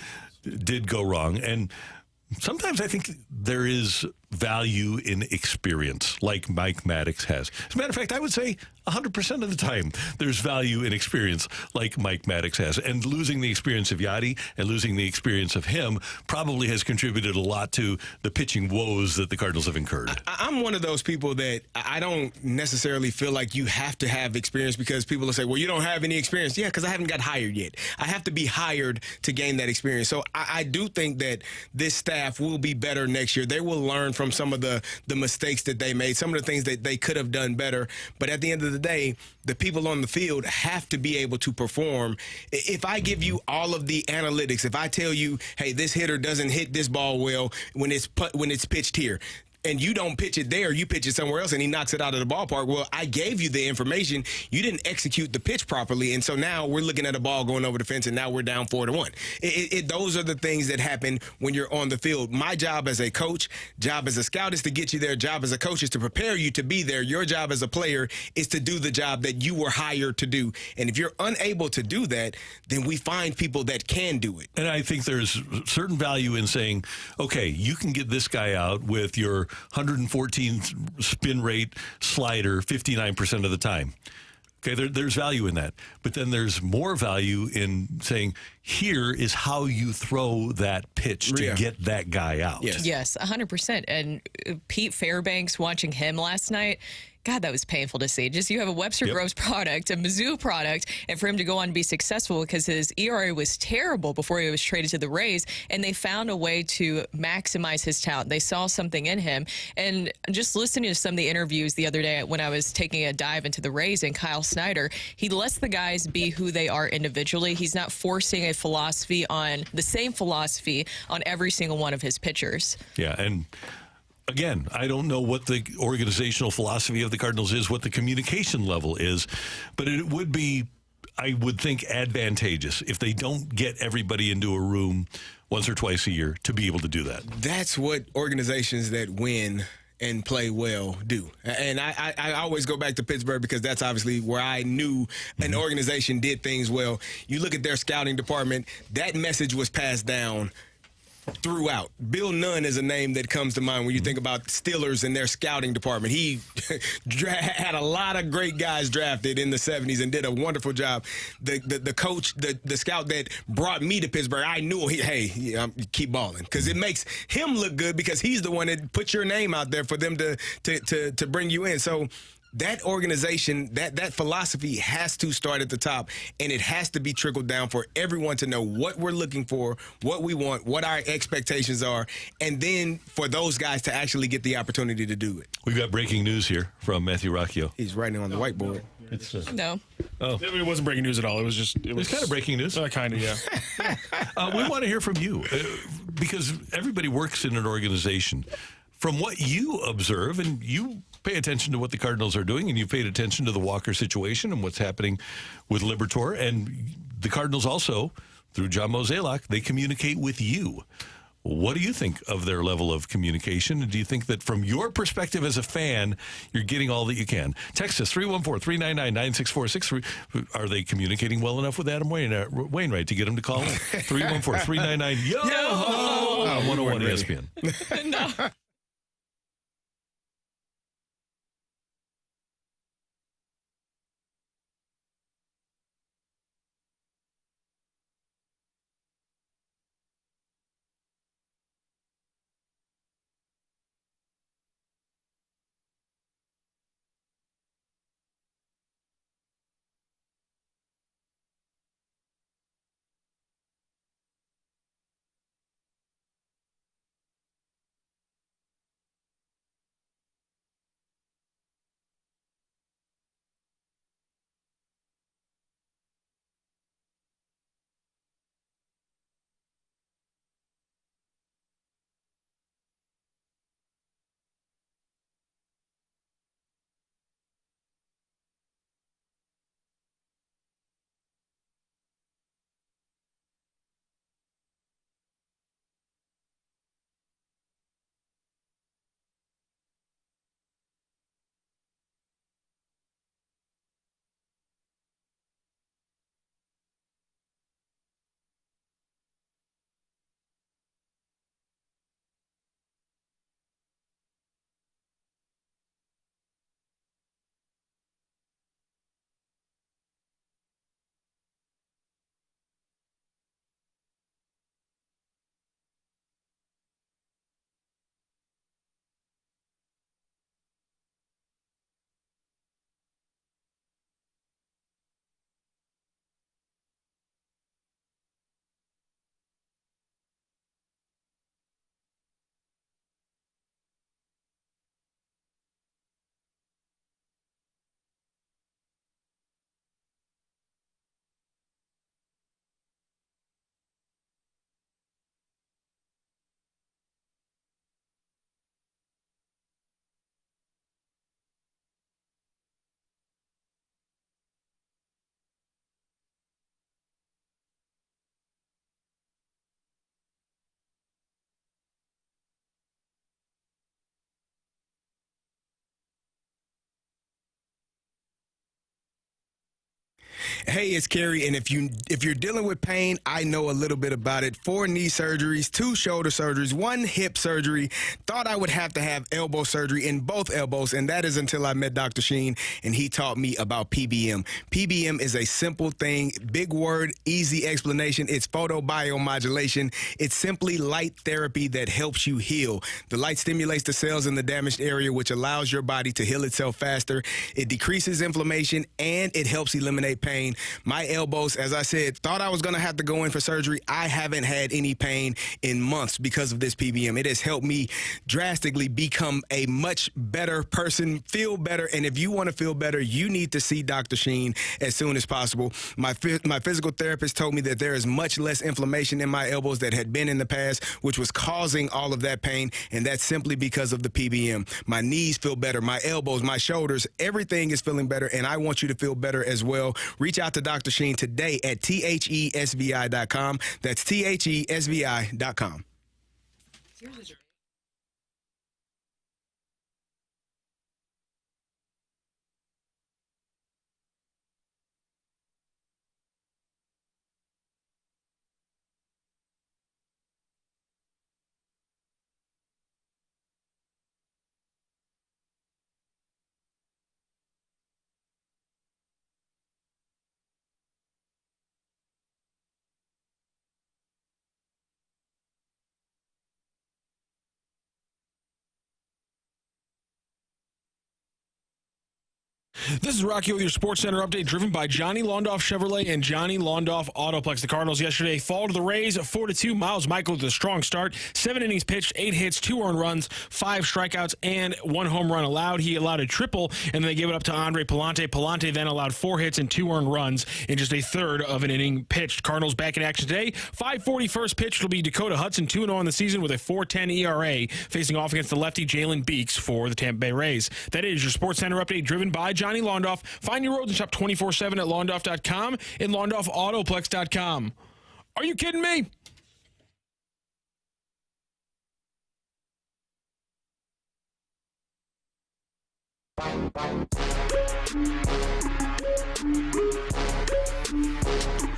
did go wrong. And sometimes I think there is value in experience, like Mike Maddox has. As a matter of fact, I would say 100% of the time there's value in experience, like Mike Maddox has. And losing the experience of Yadi and losing the experience of him probably has contributed a lot to the pitching woes that the Cardinals have incurred. I'm one of those people that I don't necessarily feel like you have to have experience, because people will say, well, you don't have any experience. Yeah, because I haven't got hired yet. I have to be hired to gain that experience. So I do think that this staff will be better next year. They will learn from some of the mistakes that they made, some of the things that they could have done better. But at the end of the day, the people on the field have to be able to perform. If I give you all of the analytics, if I tell you, hey, this hitter doesn't hit this ball well when it's pitched here, and you don't pitch it there, you pitch it somewhere else, and he knocks it out of the ballpark. Well, I gave you the information. You didn't execute the pitch properly, and so now we're looking at a ball going over the fence, and now we're down 4-1. Those are the things that happen when you're on the field. My job as a coach, job as a scout is to get you there. Job as a coach is to prepare you to be there. Your job as a player is to do the job that you were hired to do. And if you're unable to do that, then we find people that can do it. And I think there's certain value in saying, okay, you can get this guy out with your 114 spin rate slider 59% of the time. Okay, there's value in that. But then there's more value in saying, here is how you throw that pitch to get that guy out. Yes, 100%. And Pete Fairbanks, watching him last night, God, that was painful to see. Just you have a Webster Groves product, a Mizzou product, and for him to go on and be successful because his ERA was terrible before he was traded to the Rays, and they found a way to maximize his talent. They saw something in him. And just listening to some of the interviews the other day when I was taking a dive into the Rays and Kyle Snyder, he lets the guys be who they are individually. He's not forcing the same philosophy on every single one of his pitchers. Yeah, and again, I don't know what the organizational philosophy of the Cardinals is, what the communication level is, but it would be, I would think, advantageous if they don't get everybody into a room once or twice a year to be able to do that. That's what organizations that win and play well do. And I always go back to Pittsburgh because that's obviously where I knew an organization did things well. You look at their scouting department, that message was passed down throughout. Bill Nunn is a name that comes to mind when you think about Steelers and their scouting department. He had a lot of great guys drafted in the 70s and did a wonderful job. The coach, the scout that brought me to Pittsburgh, I knew, keep balling, because it makes him look good because he's the one that put your name out there for them to bring you in. So that organization, that philosophy has to start at the top, and it has to be trickled down for everyone to know what we're looking for, what we want, what our expectations are, and then for those guys to actually get the opportunity to do it. We've got breaking news here from Matthew Rocchio. He's writing on the whiteboard. No. Oh. It wasn't breaking news at all. It was kind of breaking news. Kind of, yeah. We want to hear from you because everybody works in an organization. From what you observe, and you pay attention to what the Cardinals are doing, and you've paid attention to the Walker situation and what's happening with Liberatore, and the Cardinals also, through John Mozeliak, they communicate with you. What do you think of their level of communication? And do you think that from your perspective as a fan, you're getting all that you can? Text us 314-399-9646. Are they communicating well enough with Adam Wainwright to get him to call in? 314-399-YO! 101 ESPN. No. Hey, it's Kerry, and if you're dealing with pain, I know a little bit about it. 4 knee surgeries, 2 shoulder surgeries, 1 hip surgery. Thought I would have to have elbow surgery in both elbows, and that is until I met Dr. Sheen, and he taught me about PBM. PBM is a simple thing, big word, easy explanation. It's photobiomodulation. It's simply light therapy that helps you heal. The light stimulates the cells in the damaged area, which allows your body to heal itself faster. It decreases inflammation, and it helps eliminate pain. My elbows, as I said, thought I was going to have to go in for surgery. I haven't had any pain in months because of this PBM. It has helped me drastically become a much better person, feel better. And if you want to feel better, you need to see Dr. Sheen as soon as possible. My physical therapist told me that there is much less inflammation in my elbows that had been in the past, which was causing all of that pain. And that's simply because of the PBM. My knees feel better, my elbows, my shoulders, everything is feeling better. And I want you to feel better as well. Reach out to Dr. Sheen today at thesvi.com. That's thesvi.com. This is Rocky with your Sports Center update, driven by Johnny Londoff Chevrolet and Johnny Londoff Autoplex. The Cardinals yesterday fall to the Rays 4-2. Miles Mikolas with a strong start. 7 innings pitched, 8 hits, 2 earned runs, 5 strikeouts, and 1 home run allowed. He allowed a triple, and then they gave it up to Andre Pallante. Pallante then allowed 4 hits and 2 earned runs in just a third of an inning pitched. Cardinals back in action today. 5:40 first pitch will be Dakota Hudson, 2-0 on the season with a 4.10 ERA, facing off against the lefty Jalen Beeks for the Tampa Bay Rays. That is your Sports Center update, driven by Johnny Londoff. Find your roads and shop 24/7 at Londoff.com and LondoffAutoplex.com. Are you kidding me? All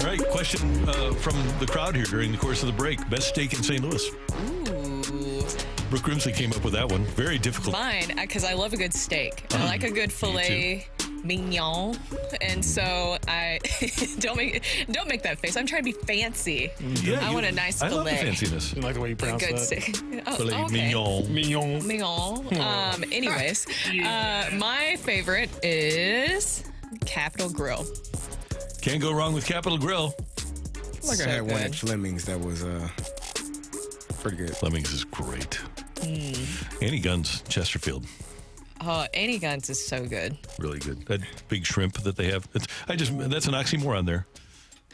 right, question from the crowd here during the course of the break. Best steak in St. Louis? Ooh. Brooke Grimsley came up with that one. Very difficult. Mine, because I love a good steak. I like a good filet mignon, and so I don't make that face. I'm trying to be fancy. Yeah, I want a nice I filet. love the fanciness. You like the way you pronounce good that? steak. Filet okay. mignon. Mignon. Anyways, my favorite is Capitol Grill. Can't go wrong with Capitol Grill. I feel like I had one at Fleming's that was pretty good. Fleming's is great. Annie Gunn's Chesterfield. Oh, Annie Gunn's is so good. Really good. That big shrimp that they have. That's an oxymoron there.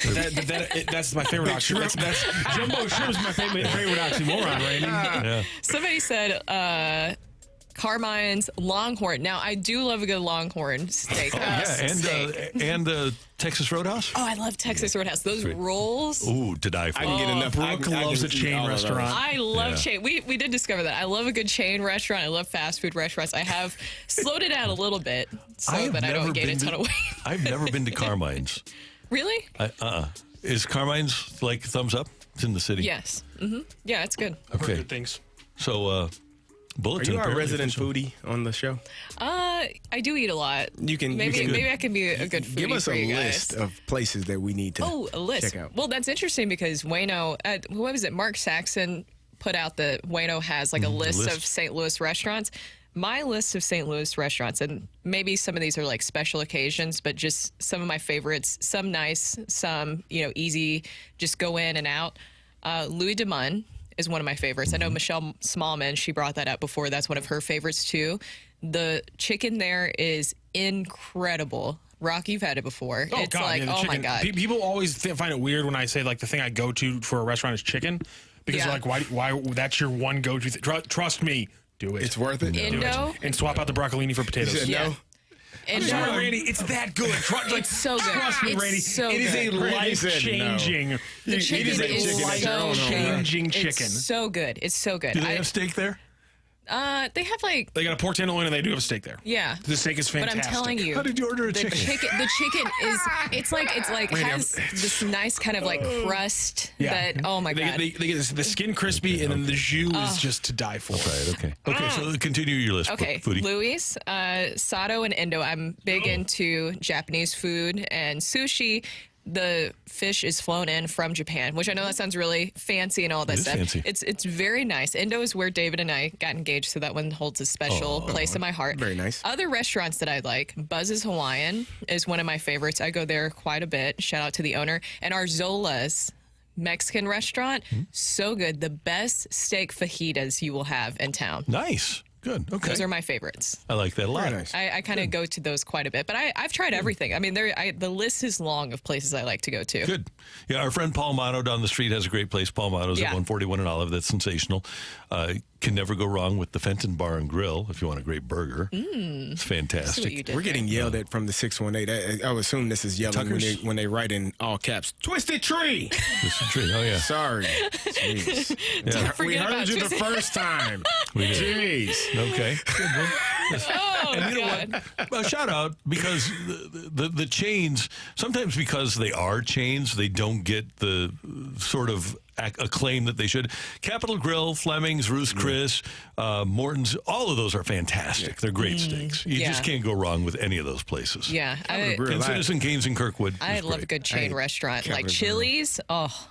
That's my favorite oxymoron. That's Jumbo Shrimp is my favorite oxymoron, Randy. Yeah. Somebody said Carmine's Longhorn. Now, I do love a good Longhorn steak. And Texas Roadhouse. Oh, I love Texas Roadhouse. Those rolls. Ooh, to die for. I can get enough. Brooke loves a chain restaurant. I love chain. We did discover that. I love a good chain restaurant. I love fast food restaurants. I have slowed it down a little bit so that I don't gain a ton of weight. I've never been to Carmine's. Really? Is Carmine's like thumbs up? It's in the city. Yes. Mm-hmm. Yeah, it's good. Okay. Good things. So, Bulletin. Are you our resident foodie on the show? I do eat a lot. Maybe I can be a good foodie. Give us for a you list guys. of places that we need to a list. check out. Well, that's interesting because Wayno, what was it? Mark Saxon put out that Wayno has like a list of St. Louis restaurants. My list of St. Louis restaurants, and maybe some of these are like special occasions, but just some of my favorites, some nice, some, easy, just go in and out. Louis DeMunn is one of my favorites. I know Michelle Smallman, she brought that up before. That's one of her favorites too. The chicken there is incredible. Rock, you've had it before. Oh, it's God, like, yeah, oh my God. People always find it weird when I say like the thing I go to for a restaurant is chicken. Because they're like, why that's your one go-to thing. Trust me, do it. It's worth it. Indo? And swap out the broccolini for potatoes. No. And Sorry, Randy, it's that good. It's so good. Trust me, It's Randy. so it is a good. life-changing. The chicken is so life-changing chicken. It's so good. It's so good. Do they have steak there? They have like... They got a pork tenderloin and they do have a steak there. Yeah. The steak is fantastic. But I'm telling you... How did you order a chicken? The chicken is... It's like has this nice kind of like crust that... Oh, my God. They get the skin crispy and then the jus is just to die for. Right, okay, so continue your list, Okay, foodie. Luis, Sato, and Indo. I'm big into Japanese food and sushi. The fish is flown in from Japan, which I know that sounds really fancy and all that stuff. Fancy. It's very nice. Indo is where David and I got engaged, so that one holds a special place in my heart. Very nice. Other restaurants that I like, Buzz's Hawaiian is one of my favorites. I go there quite a bit. Shout out to the owner. And Arzola's Mexican restaurant, so good. The best steak fajitas you will have in town. Nice. Good. Okay. Those are my favorites. I like that a lot. Very nice. I kind of go to those quite a bit, but I've tried everything. I mean, the list is long of places I like to go to. Good. Yeah, our friend Paul Motto down the street has a great place. Paul Motto's at 141 and Olive. That's sensational. Can never go wrong with the Fenton Bar and Grill if you want a great burger. It's fantastic. We're getting yelled at from the 618. I would assume this is yelling when they write in all caps, Twisted Tree. Twisted Tree, oh yeah. Sorry. Jeez. Yeah. We heard you the first time. We did. Jeez. Okay. Oh, and you know what? Well, shout out because the chains, sometimes because they are chains, they don't get the sort of acclaim that they should. Capitol Grill, Fleming's, Ruth's Chris, Morton's, all of those are fantastic. Yeah. They're great steaks. You just can't go wrong with any of those places. Yeah. And Citizen Cane's in Kirkwood. I love a good chain restaurant. Like Chili's. Oh.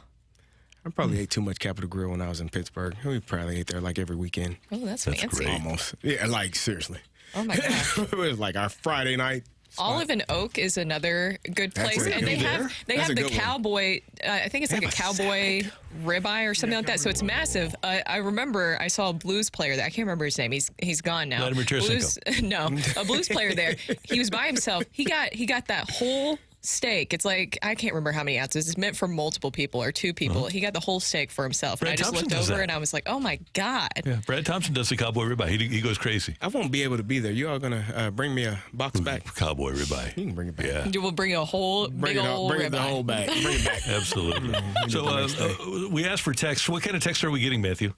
I probably ate too much Capitol Grill when I was in Pittsburgh. We probably ate there like every weekend. Oh, that's fancy. Great. Almost. Yeah, like seriously. Oh my gosh. It was like our Friday night. Olive and Oak is another good place, and they have the cowboy. I think it's like a cowboy ribeye or something like that. So it's massive. I remember I saw a blues player there. I can't remember his name. He's gone now. Vladimir Tarasenko. A blues player there. He was by himself. He got that whole steak. It's like, I can't remember how many ounces. It's meant for multiple people or two people. He got the whole steak for himself. Brad and I just Thompson looked over that. and I was like, oh my God. Yeah, Brad Thompson does the cowboy ribeye. He goes crazy. I won't be able to be there. You all going to bring me a box back? Cowboy ribeye. You can bring it back. Yeah. You will bring a whole big old bring ribeye. the whole back. Bring it back. Absolutely. So we asked for text. What kind of text are we getting, Matthew?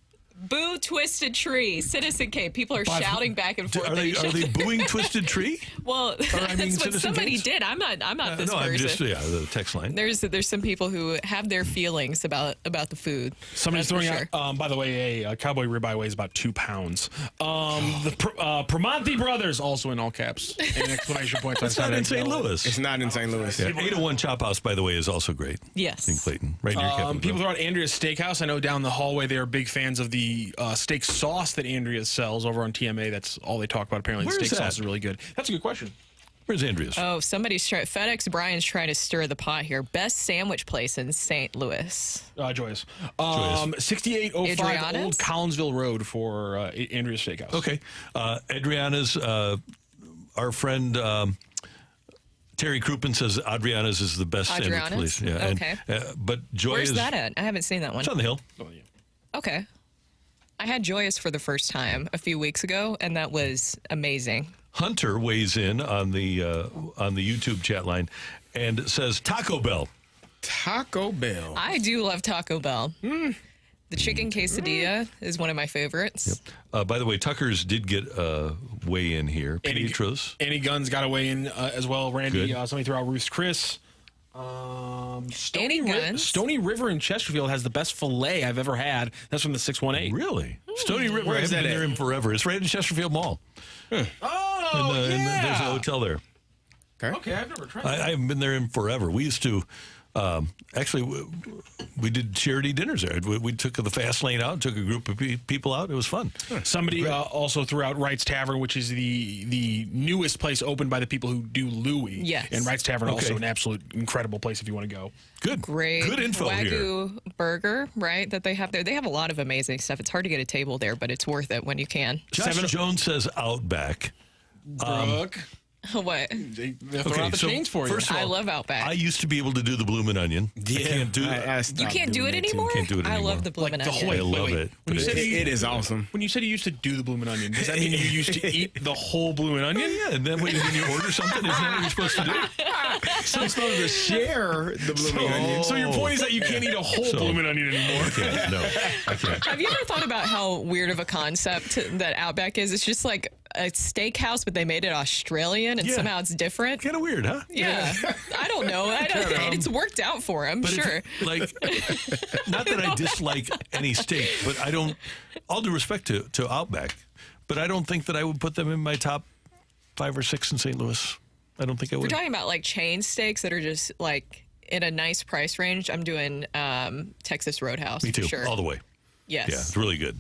Boo Twisted Tree. Citizen K. People are shouting back and forth. Are they booing Twisted Tree? Well, that's what somebody did. I'm not this person. I'm just the text line. There's some people who have their feelings about the food. Somebody's throwing out. By the way, a cowboy ribeye weighs about 2 pounds. The Primanti Brothers, also in all caps. And exclamation points. It's not in St. Louis. It's not in St. Louis. Yeah, 801 Chop House, by the way, is also great. Yes. In Clayton, right near Capitol. People throw out Andrea's Steakhouse. I know down the hallway they are big fans of the steak sauce that Andrea sells over on TMA. That's all they talk about. Apparently, the steak sauce is really good. That's a good question. Where's Andrea's? Oh, FedEx Brian's trying to stir the pot here. Best sandwich place in St. Louis. Joyous. 6805 Adriana's? Old Collinsville Road for Andrea's Steakhouse. Okay. Adriana's, our friend Terry Crouppen says Adriana's is the best sandwich place. Yeah. Okay. But Joy Where's that at? I haven't seen that one. It's on the hill. Oh, yeah. Okay. I had Joyous for the first time a few weeks ago, and that was amazing. Hunter weighs in on the YouTube chat line and says Taco Bell. Taco Bell. I do love Taco Bell. The chicken quesadilla is one of my favorites. Yep. By the way, Tucker's did get weigh in here. Pietros. Annie Gunn's got to weigh in as well. Randy, Good. somebody threw out Ruth's Chris. Stony River in Chesterfield has the best filet I've ever had. That's from the 618. Really? Stony River. Where I is haven't that been there at? in forever. It's right in Chesterfield Mall. Oh, There's a hotel there. Okay, I've never tried I haven't been there in forever. We used to, actually, we did charity dinners there. We took the fast lane out, took a group of people out. It was fun. Somebody also threw out Wright's Tavern, which is the newest place opened by the people who do Louis. Yes. And Wright's Tavern also an absolute incredible place if you want to go. Good. Great. Good info Wagyu here. burger, right, that they have there. They have a lot of amazing stuff. It's hard to get a table there, but it's worth it when you can. Josh Jones says Outback. Brooke. What? They'll throw out the chains for you. First of all, I love Outback. I used to be able to do the bloomin' onion. Yeah, I can't do You can't do it anymore? Can't do it I anymore. love the bloomin' Like the onion. whole- I love it. When you said It is awesome. When you said you used to do the bloomin' onion, does that mean you used to eat the whole bloomin' onion? Yeah, and then when you order something, isn't that what you're supposed to do? So you're supposed to share the blooming onion. So your point is that you can't eat a whole bloomin' onion anymore. Okay, no, I can't. Have you ever thought about how weird of a concept that Outback is? It's just like a steakhouse, but they made it Australian, and Yeah. somehow it's different. Kind of weird, huh? Yeah. I don't know. And it's worked out for him, But sure. not that I dislike any steak, but I don't. All due respect to Outback, but I don't think that I would put them in my top 5 or 6 in St. Louis. I don't think I We're would. talking about like chain steaks that are just like in a nice price range. I'm doing Texas Roadhouse. Me too, For sure. all the way. Yes. Yeah, it's really good.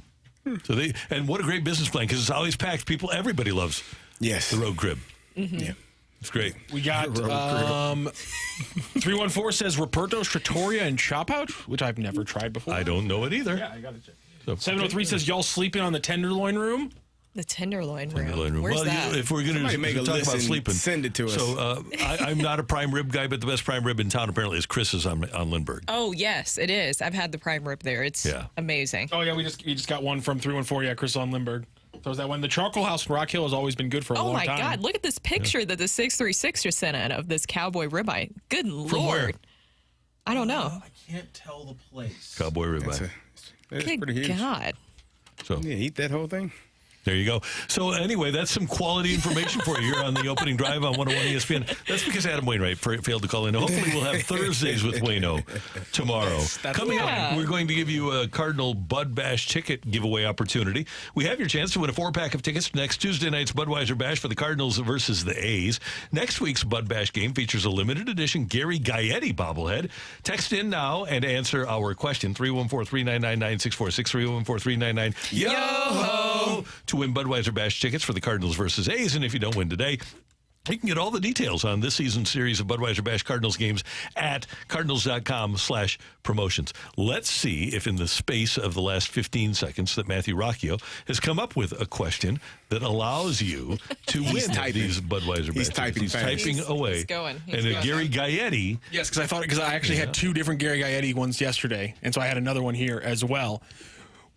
So and what a great business plan because it's always packed. Everybody loves the road crib. Mm-hmm. Yeah. It's great. We got 314 says Ruperto's Trattoria and Chop Out, which I've never tried before. I don't know it either. Yeah, I got it. So, 703 says y'all sleeping on the tenderloin room. The tenderloin room. Tenderloin room. Where's Well, that? if we're going Somebody to make a talk list about and sleeping, send it to us. So I'm not a prime rib guy, but the best prime rib in town apparently is Chris's on Lindbergh. Oh, yes, it is. I've had the prime rib there. It's amazing. Oh, yeah, we just got one from 314. Yeah, Chris on Lindbergh. So is that one? The Charcoal House in Rock Hill has always been good for a long time. Oh, my God. Look at this picture that the 636 just sent in of this cowboy ribeye. Good From where? Lord. I don't know. I can't tell the place. Cowboy ribeye. That's Good pretty huge. God. So Yeah, eat that whole thing. there you go. So anyway, that's some quality information for you here on the opening drive on 101 ESPN. That's because Adam Wainwright failed to call in. Hopefully we'll have Thursdays with Wayno tomorrow. That's Coming yeah. up, we're going to give you a Cardinal Bud Bash ticket giveaway opportunity. We have your chance to win a 4-pack of tickets to next Tuesday night's Budweiser Bash for the Cardinals versus the A's. Next week's Bud Bash game features a limited edition Gary Gaetti bobblehead. Text in now and answer our question, 314-399-9646, 314-399-YO-HO, to win Budweiser Bash tickets for the Cardinals versus A's. And if you don't win today, you can get all the details on this season's series of Budweiser Bash Cardinals games at cardinals.com/promotions. Let's see if in the space of the last 15 seconds that Matthew Rocchio has come up with a question that allows you to win these Budweiser Bash tickets. He's typing away. He's going. And Gary Gaetti. Yes, because I actually had 2 different Gary Gaetti ones yesterday, and so I had another one here as well.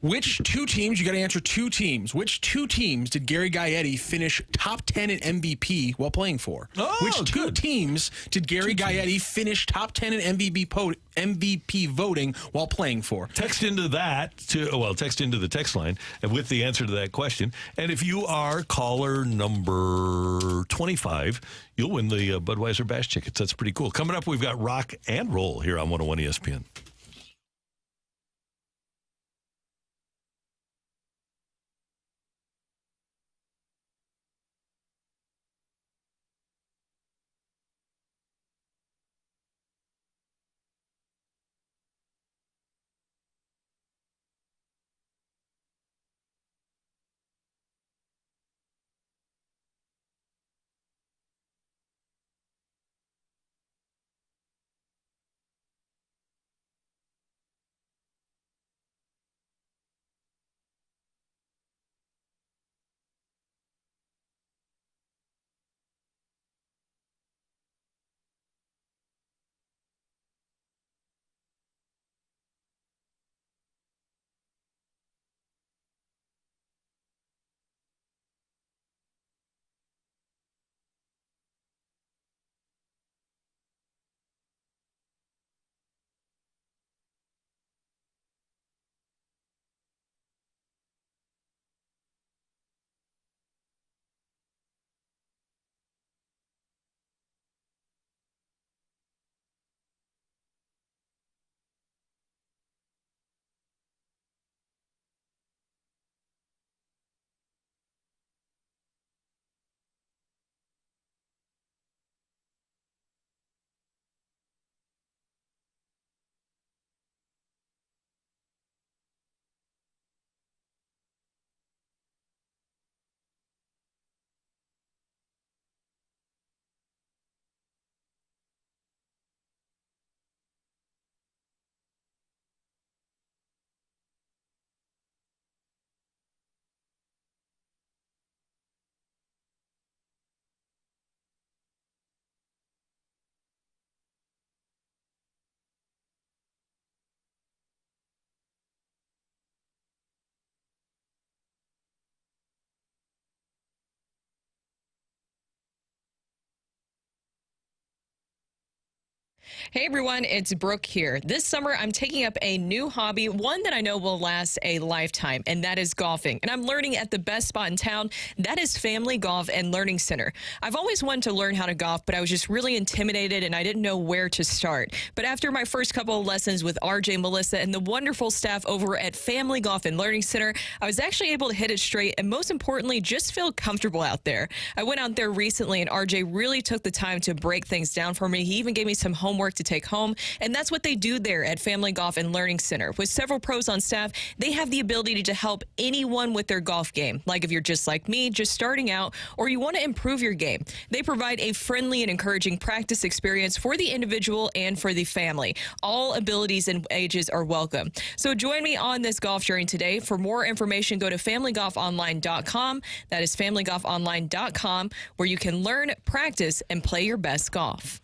Which 2 teams, you got to answer 2 teams. Which 2 teams did Gary Gaetti finish top 10 in MVP while playing for? Oh, Which 2 good. teams did Gary Gaetti finish top 10 in MVP voting while playing for? Text into text into the text line and with the answer to that question. And if you are caller number 25, you'll win the Budweiser Bash tickets. That's pretty cool. Coming up, we've got Rocc and Roll here on 101 ESPN. Hey everyone, it's Brooke here. This summer, I'm taking up a new hobby, one that I know will last a lifetime, and that is golfing. And I'm learning at the best spot in town. That is Family Golf and Learning Center. I've always wanted to learn how to golf, but I was just really intimidated and I didn't know where to start. But after my first couple of lessons with RJ, Melissa, and the wonderful staff over at Family Golf and Learning Center, I was actually able to hit it straight and most importantly, just feel comfortable out there. I went out there recently and RJ really took the time to break things down for me. He even gave me some homework to take home, and that's what they do there at Family Golf and Learning Center. With several pros on staff, they have the ability to help anyone with their golf game. Like if you're just like me, just starting out, or you want to improve your game. They provide a friendly and encouraging practice experience for the individual and for the family. All abilities and ages are welcome. So join me on this golf journey today. For more information, go to familygolfonline.com. That is familygolfonline.com, where you can learn, practice, and play your best golf.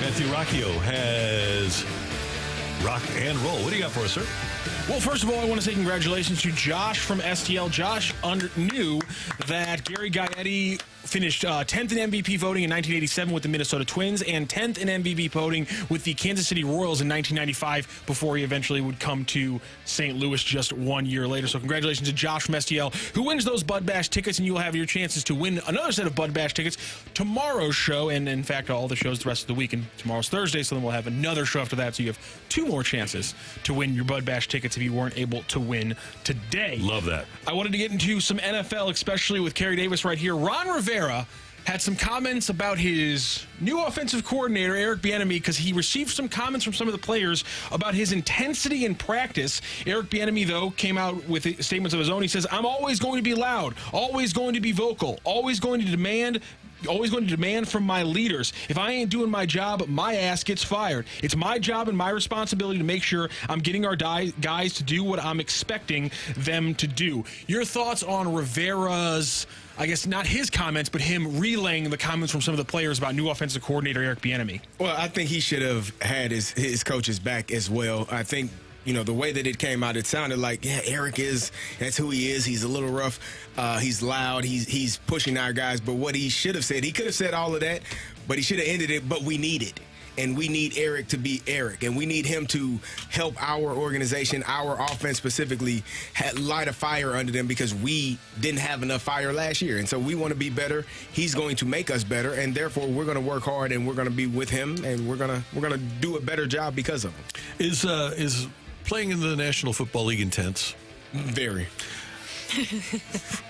Matthew Rocchio has Rocc and Roll. What do you got for us, sir? Well, first of all, I want to say congratulations to Josh from STL. Josh knew that Gary Gaetti finished 10th in MVP voting in 1987 with the Minnesota Twins and 10th in MVP voting with the Kansas City Royals in 1995 before he eventually would come to St. Louis just 1 year later. So congratulations to Josh from STL, who wins those Bud Bash tickets, and you will have your chances to win another set of Bud Bash tickets tomorrow's show, and in fact all the shows the rest of the week. And tomorrow's Thursday, so then we'll have another show after that, so you have 2 more chances to win your Bud Bash tickets if you weren't able to win today. Love that. I wanted to get into some NFL, especially with Kerry Davis right here. Ron Rivera had some comments about his new offensive coordinator, Eric Bieniemy, because he received some comments from some of the players about his intensity in practice. Eric Bieniemy, though, came out with statements of his own. He says, "I'm always going to be loud, always going to be vocal, always going to demand from my leaders. If I ain't doing my job, my ass gets fired. It's my job and my responsibility to make sure I'm getting our guys to do what I'm expecting them to do." Your thoughts on Rivera's, I guess not his comments, but him relaying the comments from some of the players about new offensive coordinator Eric Bieniemy? Well, I think he should have had his coaches back as well. I think, the way that it came out, it sounded like, yeah, Eric that's who he is. He's a little rough. He's loud. He's pushing our guys. But what he should have said, he could have said all of that, but he should have ended it, but we need it. And we need Eric to be Eric, and we need him to help our organization, our offense specifically, light a fire under them, because we didn't have enough fire last year. And so we want to be better. He's going to make us better, and therefore we're going to work hard, and we're going to be with him, and we're gonna do a better job because of him. Is playing in the National Football League intense? Very.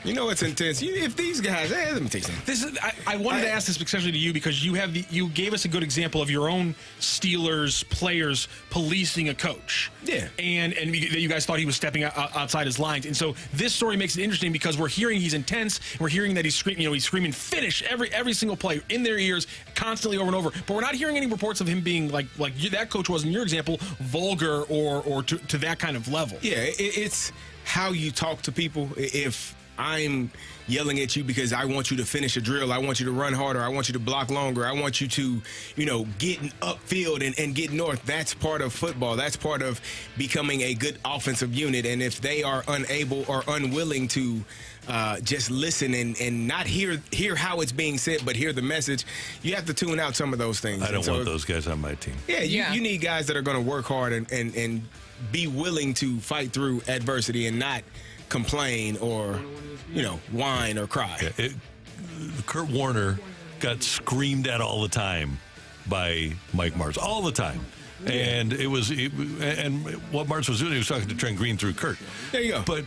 It's intense. If these guys, let me tell you something. I wanted to ask this especially to you, because you gave us a good example of your own Steelers players policing a coach. Yeah. And you guys thought he was stepping outside his lines. And so this story makes it interesting, because we're hearing he's intense. And we're hearing that he's screaming finish every single play in their ears constantly over and over. But we're not hearing any reports of him being like that coach was in your example, vulgar or to that kind of level. Yeah, it's how you talk to people. If I'm yelling at you because I want you to finish a drill. I want you to run harder. I want you to block longer. I want you to, get upfield and get north. That's part of football. That's part of becoming a good offensive unit. And if they are unable or unwilling to just listen and not hear how it's being said, but hear the message, you have to tune out some of those things. I don't want those guys on my team. Yeah, you need guys that are going to work hard and be willing to fight through adversity and not complain or, whine or cry. Yeah, Kurt Warner got screamed at all the time by Mike Martz, all the time. And and what Martz was doing, he was talking to Trent Green through Kurt. There you go. But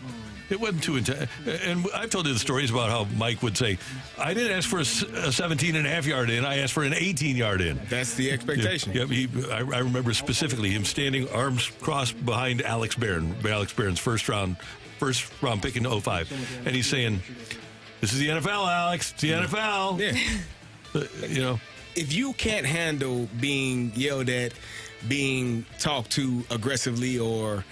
it wasn't too intense. And I've told you the stories about how Mike would say, I didn't ask for a 17.5-yard in. I asked for an 18-yard in. That's the expectation. I remember specifically him standing arms crossed behind Alex Barron, first round pick in 2005. And he's saying, this is the NFL, Alex. It's the NFL. Yeah. If you can't handle being yelled at, being talked to aggressively, or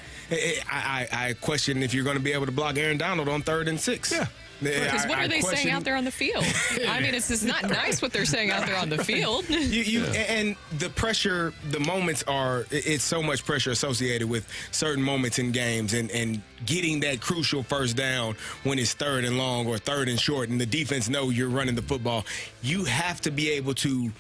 I question if you're going to be able to block Aaron Donald on 3rd and 6. Yeah. Because what are they saying out there on the field? I mean, it's just not nice what they're saying out there on the field. And the pressure, the moments it's so much pressure associated with certain moments in games and getting that crucial first down when it's 3rd and long or 3rd and short and the defense know you're running the football. You have to be able to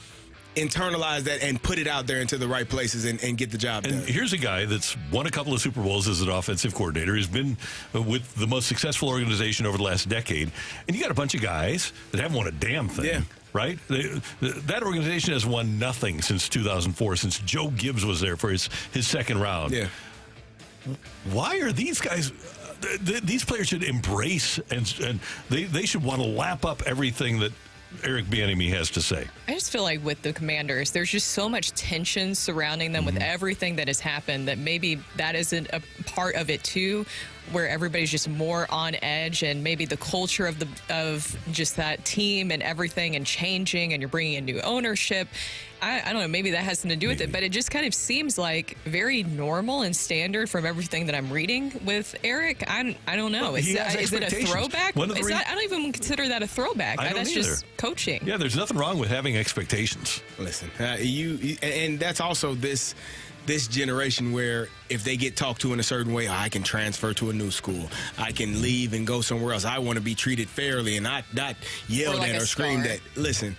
internalize that and put it out there into the right places and get the job done. And here's a guy that's won a couple of Super Bowls as an offensive coordinator. He's been with the most successful organization over the last decade. And you got a bunch of guys that haven't won a damn thing. Yeah. Right? That organization has won nothing since 2004, since Joe Gibbs was there for his second round. Yeah. Why are these guys... These players should embrace and they should want to lap up everything that Eric Bieniemy has to say. I just feel like with the Commanders, there's just so much tension surrounding them with everything that has happened that maybe that isn't a part of it too, where everybody's just more on edge, and maybe the culture of just that team and everything and changing, and you're bringing in new ownership. I don't know, maybe that has something to do with it, but it just kind of seems like very normal and standard from everything that I'm reading with Eric. I don't know. Well, is it a throwback? I don't even consider that a throwback. That's just coaching. Yeah, there's nothing wrong with having expectations. Listen, and that's also this generation where if they get talked to in a certain way, I can transfer to a new school. I can leave and go somewhere else. I want to be treated fairly and not yelled at or screamed at. Listen,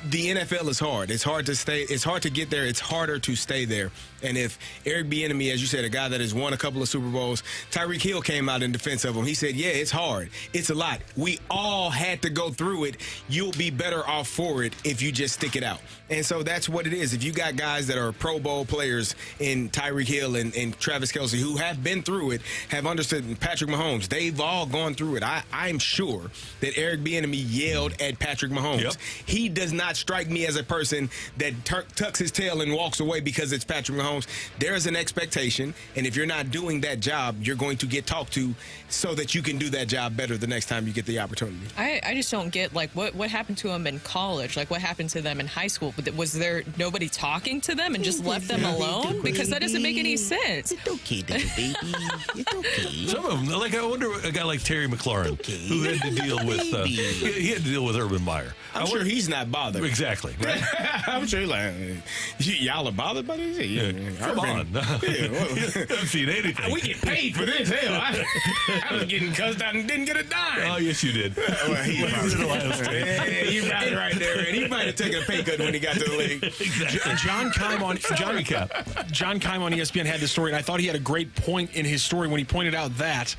the NFL is hard. It's hard to stay. It's hard to get there. It's harder to stay there. And if Eric Bieniemy, as you said, a guy that has won a couple of Super Bowls, Tyreek Hill came out in defense of him. He said, yeah, it's hard. It's a lot. We all had to go through it. You'll be better off for it if you just stick it out. And so that's what it is. If you got guys that are Pro Bowl players in Tyreek Hill and Travis Kelce who have been through it, have understood, and Patrick Mahomes, they've all gone through it. I'm sure that Eric Bieniemy yelled at Patrick Mahomes. Yep. He does not strike me as a person that tucks his tail and walks away because it's Patrick Mahomes. There is an expectation, and if you're not doing that job, you're going to get talked to so that you can do that job better the next time you get the opportunity. I just don't get, like, what happened to them in college? Like, what happened to them in high school? Was there nobody talking to them and just left them alone? Because that doesn't make any sense. It's okay, baby. It's okay. Some of them, like, I wonder a guy like Terry McLaurin, who had to deal with he had to deal with Urban Meyer. I'm sure he's not bothered. Exactly. Right? I'm sure he's like, y'all are bothered by this? Yeah. Come on. Haven't seen anything. We get paid for this. Hell, I was getting cussed out and didn't get a dime. Oh, yes, you did. Well, he you right there, man. He might have taken a pay cut when he got to the league. Exactly. John Keim on ESPN had this story, and I thought he had a great point in his story when he pointed out that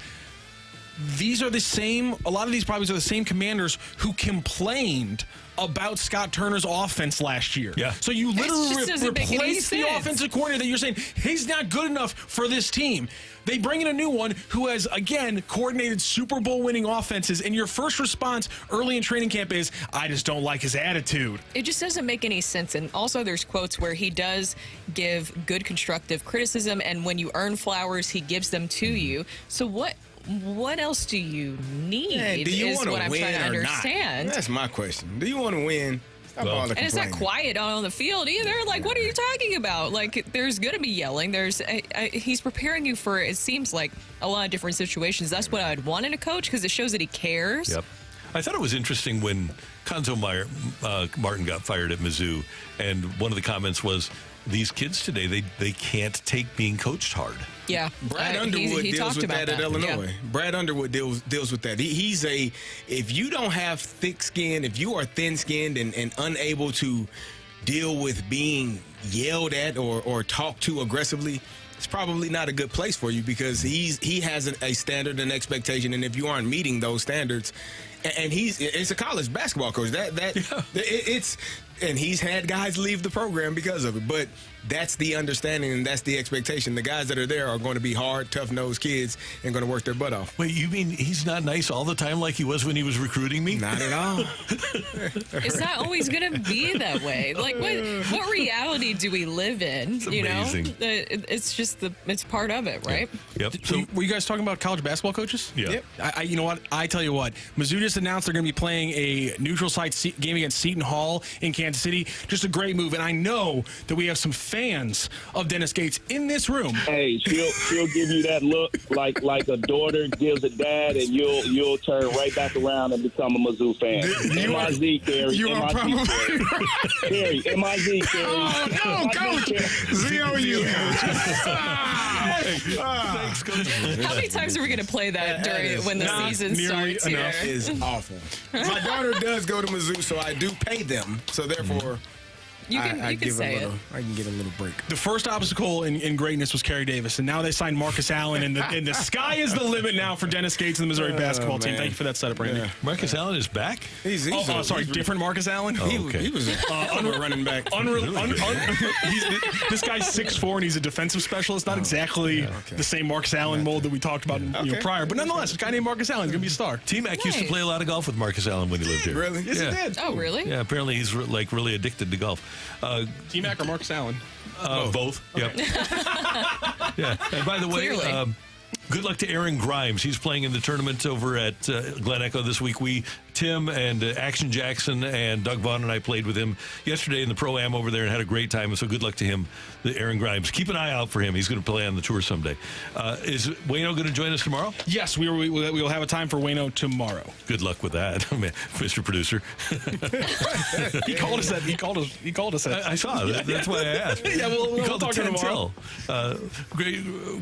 these are the same, a lot of these probably are the same Commanders who complained about Scott Turner's offense last year. Yeah. So you literally replace the sense. offensive coordinator that you're saying he's not good enough for this team. They bring in a new one who has, again, coordinated Super Bowl winning offenses, and your first response early in training camp is, I just don't like his attitude. It just doesn't make any sense. And also there's quotes where he does give good constructive criticism, and when you earn flowers, he gives them to you. So what else do you need? Do you is want to what I'm win trying to or understand. not? That's my question. Do you want to win? And it's not quiet on the field either. Like, what are you talking about? Like, there's going to be yelling. He's preparing you for, it seems like, a lot of different situations. That's what I'd want in a coach because it shows that he cares. Yep. I thought it was interesting when Konzo Martin got fired at Mizzou, and one of the comments was, these kids today, they can't take being coached hard. Yeah. Brad Underwood deals with that at Illinois. Yeah. Brad Underwood deals with that. If you don't have thick skin, if you are thin-skinned and unable to deal with being yelled at or talked to aggressively, it's probably not a good place for you because he has a standard and expectation, and if you aren't meeting those standards, and it's a college basketball coach. And he's had guys leave the program because of it. But that's the understanding and that's the expectation. The guys that are there are going to be hard, tough-nosed kids and going to work their butt off. Wait, you mean he's not nice all the time like he was when he was recruiting me? Not at all. It's not always going to be that way. Like, what reality do we live in? It's amazing. You know, it's just it's part of it, right? Yep. So, were you guys talking about college basketball coaches? Yeah. Yep. You know what? I tell you what. Mizzou just announced they're going to be playing a neutral site game against Seton Hall in Kansas City. Just a great move, and I know that we have some fans of Dennis Gates in this room. Hey, she'll give you that look like a daughter gives a dad, and you'll turn right back around and become a Mizzou fan. M-I-Z, Carrie. You are probably right. Carrie, M-I-Z, Carrie. Oh, no, Coach. Z-O-U. Thanks, Coach. How many times are we going to play that when the season starts here? Enough is awful. My daughter does go to Mizzou, so I do pay them. So therefore, I can get a little break. The first obstacle in greatness was Kerry Davis, and now they signed Marcus Allen, and the sky is the limit now for Dennis Gates and the Missouri basketball team. Thank you for that setup, Randy. Yeah. Marcus Allen is back? Different Marcus Allen? He was a running back. This guy's 6'4", and he's a defensive specialist. Not exactly the same Marcus Allen mold that we talked about prior, but nonetheless, a guy named Marcus Allen is going to be a star. T-Mac used to play a lot of golf with Marcus Allen when he lived here. Really? Yes, he did. Oh, really? Yeah, apparently he's really addicted to golf. T-Mac or Marcus Allen? Both. Yep. Yeah. And by the way, good luck to Aaron Grimes. He's playing in the tournament over at Glen Echo this week. Tim and Action Jackson and Doug Vaughn and I played with him yesterday in the Pro-Am over there and had a great time. And so good luck to him, Aaron Grimes. Keep an eye out for him. He's going to play on the tour someday. Is Wayno going to join us tomorrow? Yes, we will have a time for Wayno tomorrow. Good luck with that, Mr. Producer. He called us that. He called us that. I saw that. That's why I asked. Yeah, we'll talk to him tomorrow.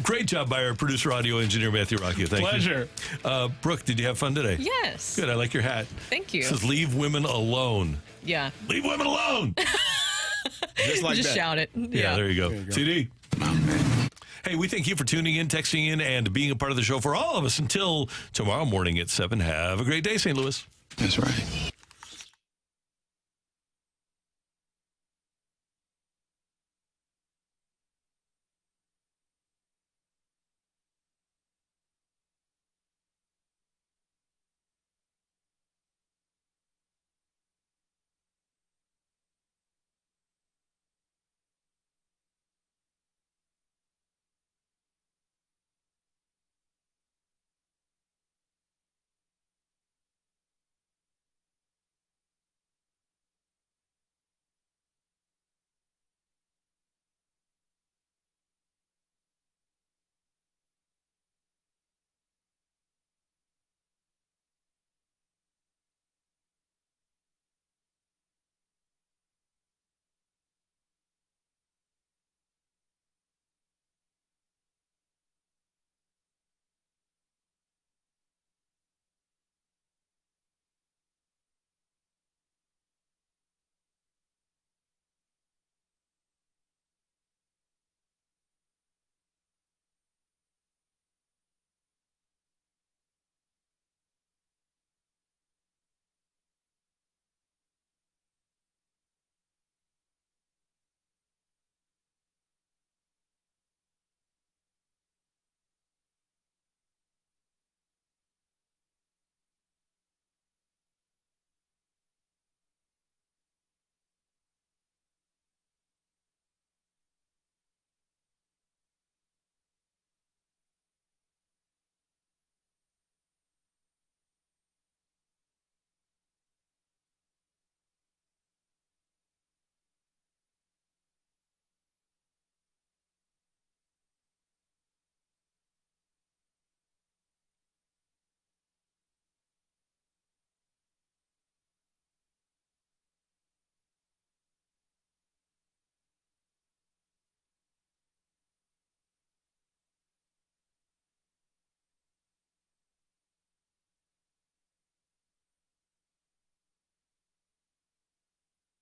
Great job by our producer, audio engineer, Matthew Roccia. Thank Pleasure. you. Brooke, did you have fun today? Yes. Good. I like your hat. Thank you. It says, leave women alone. Yeah. Leave women alone. Just like Just that. shout it. Yeah, there you go. CD. Hey, we thank you for tuning in, texting in, and being a part of the show for all of us until tomorrow morning at 7. Have a great day, St. Louis. That's right.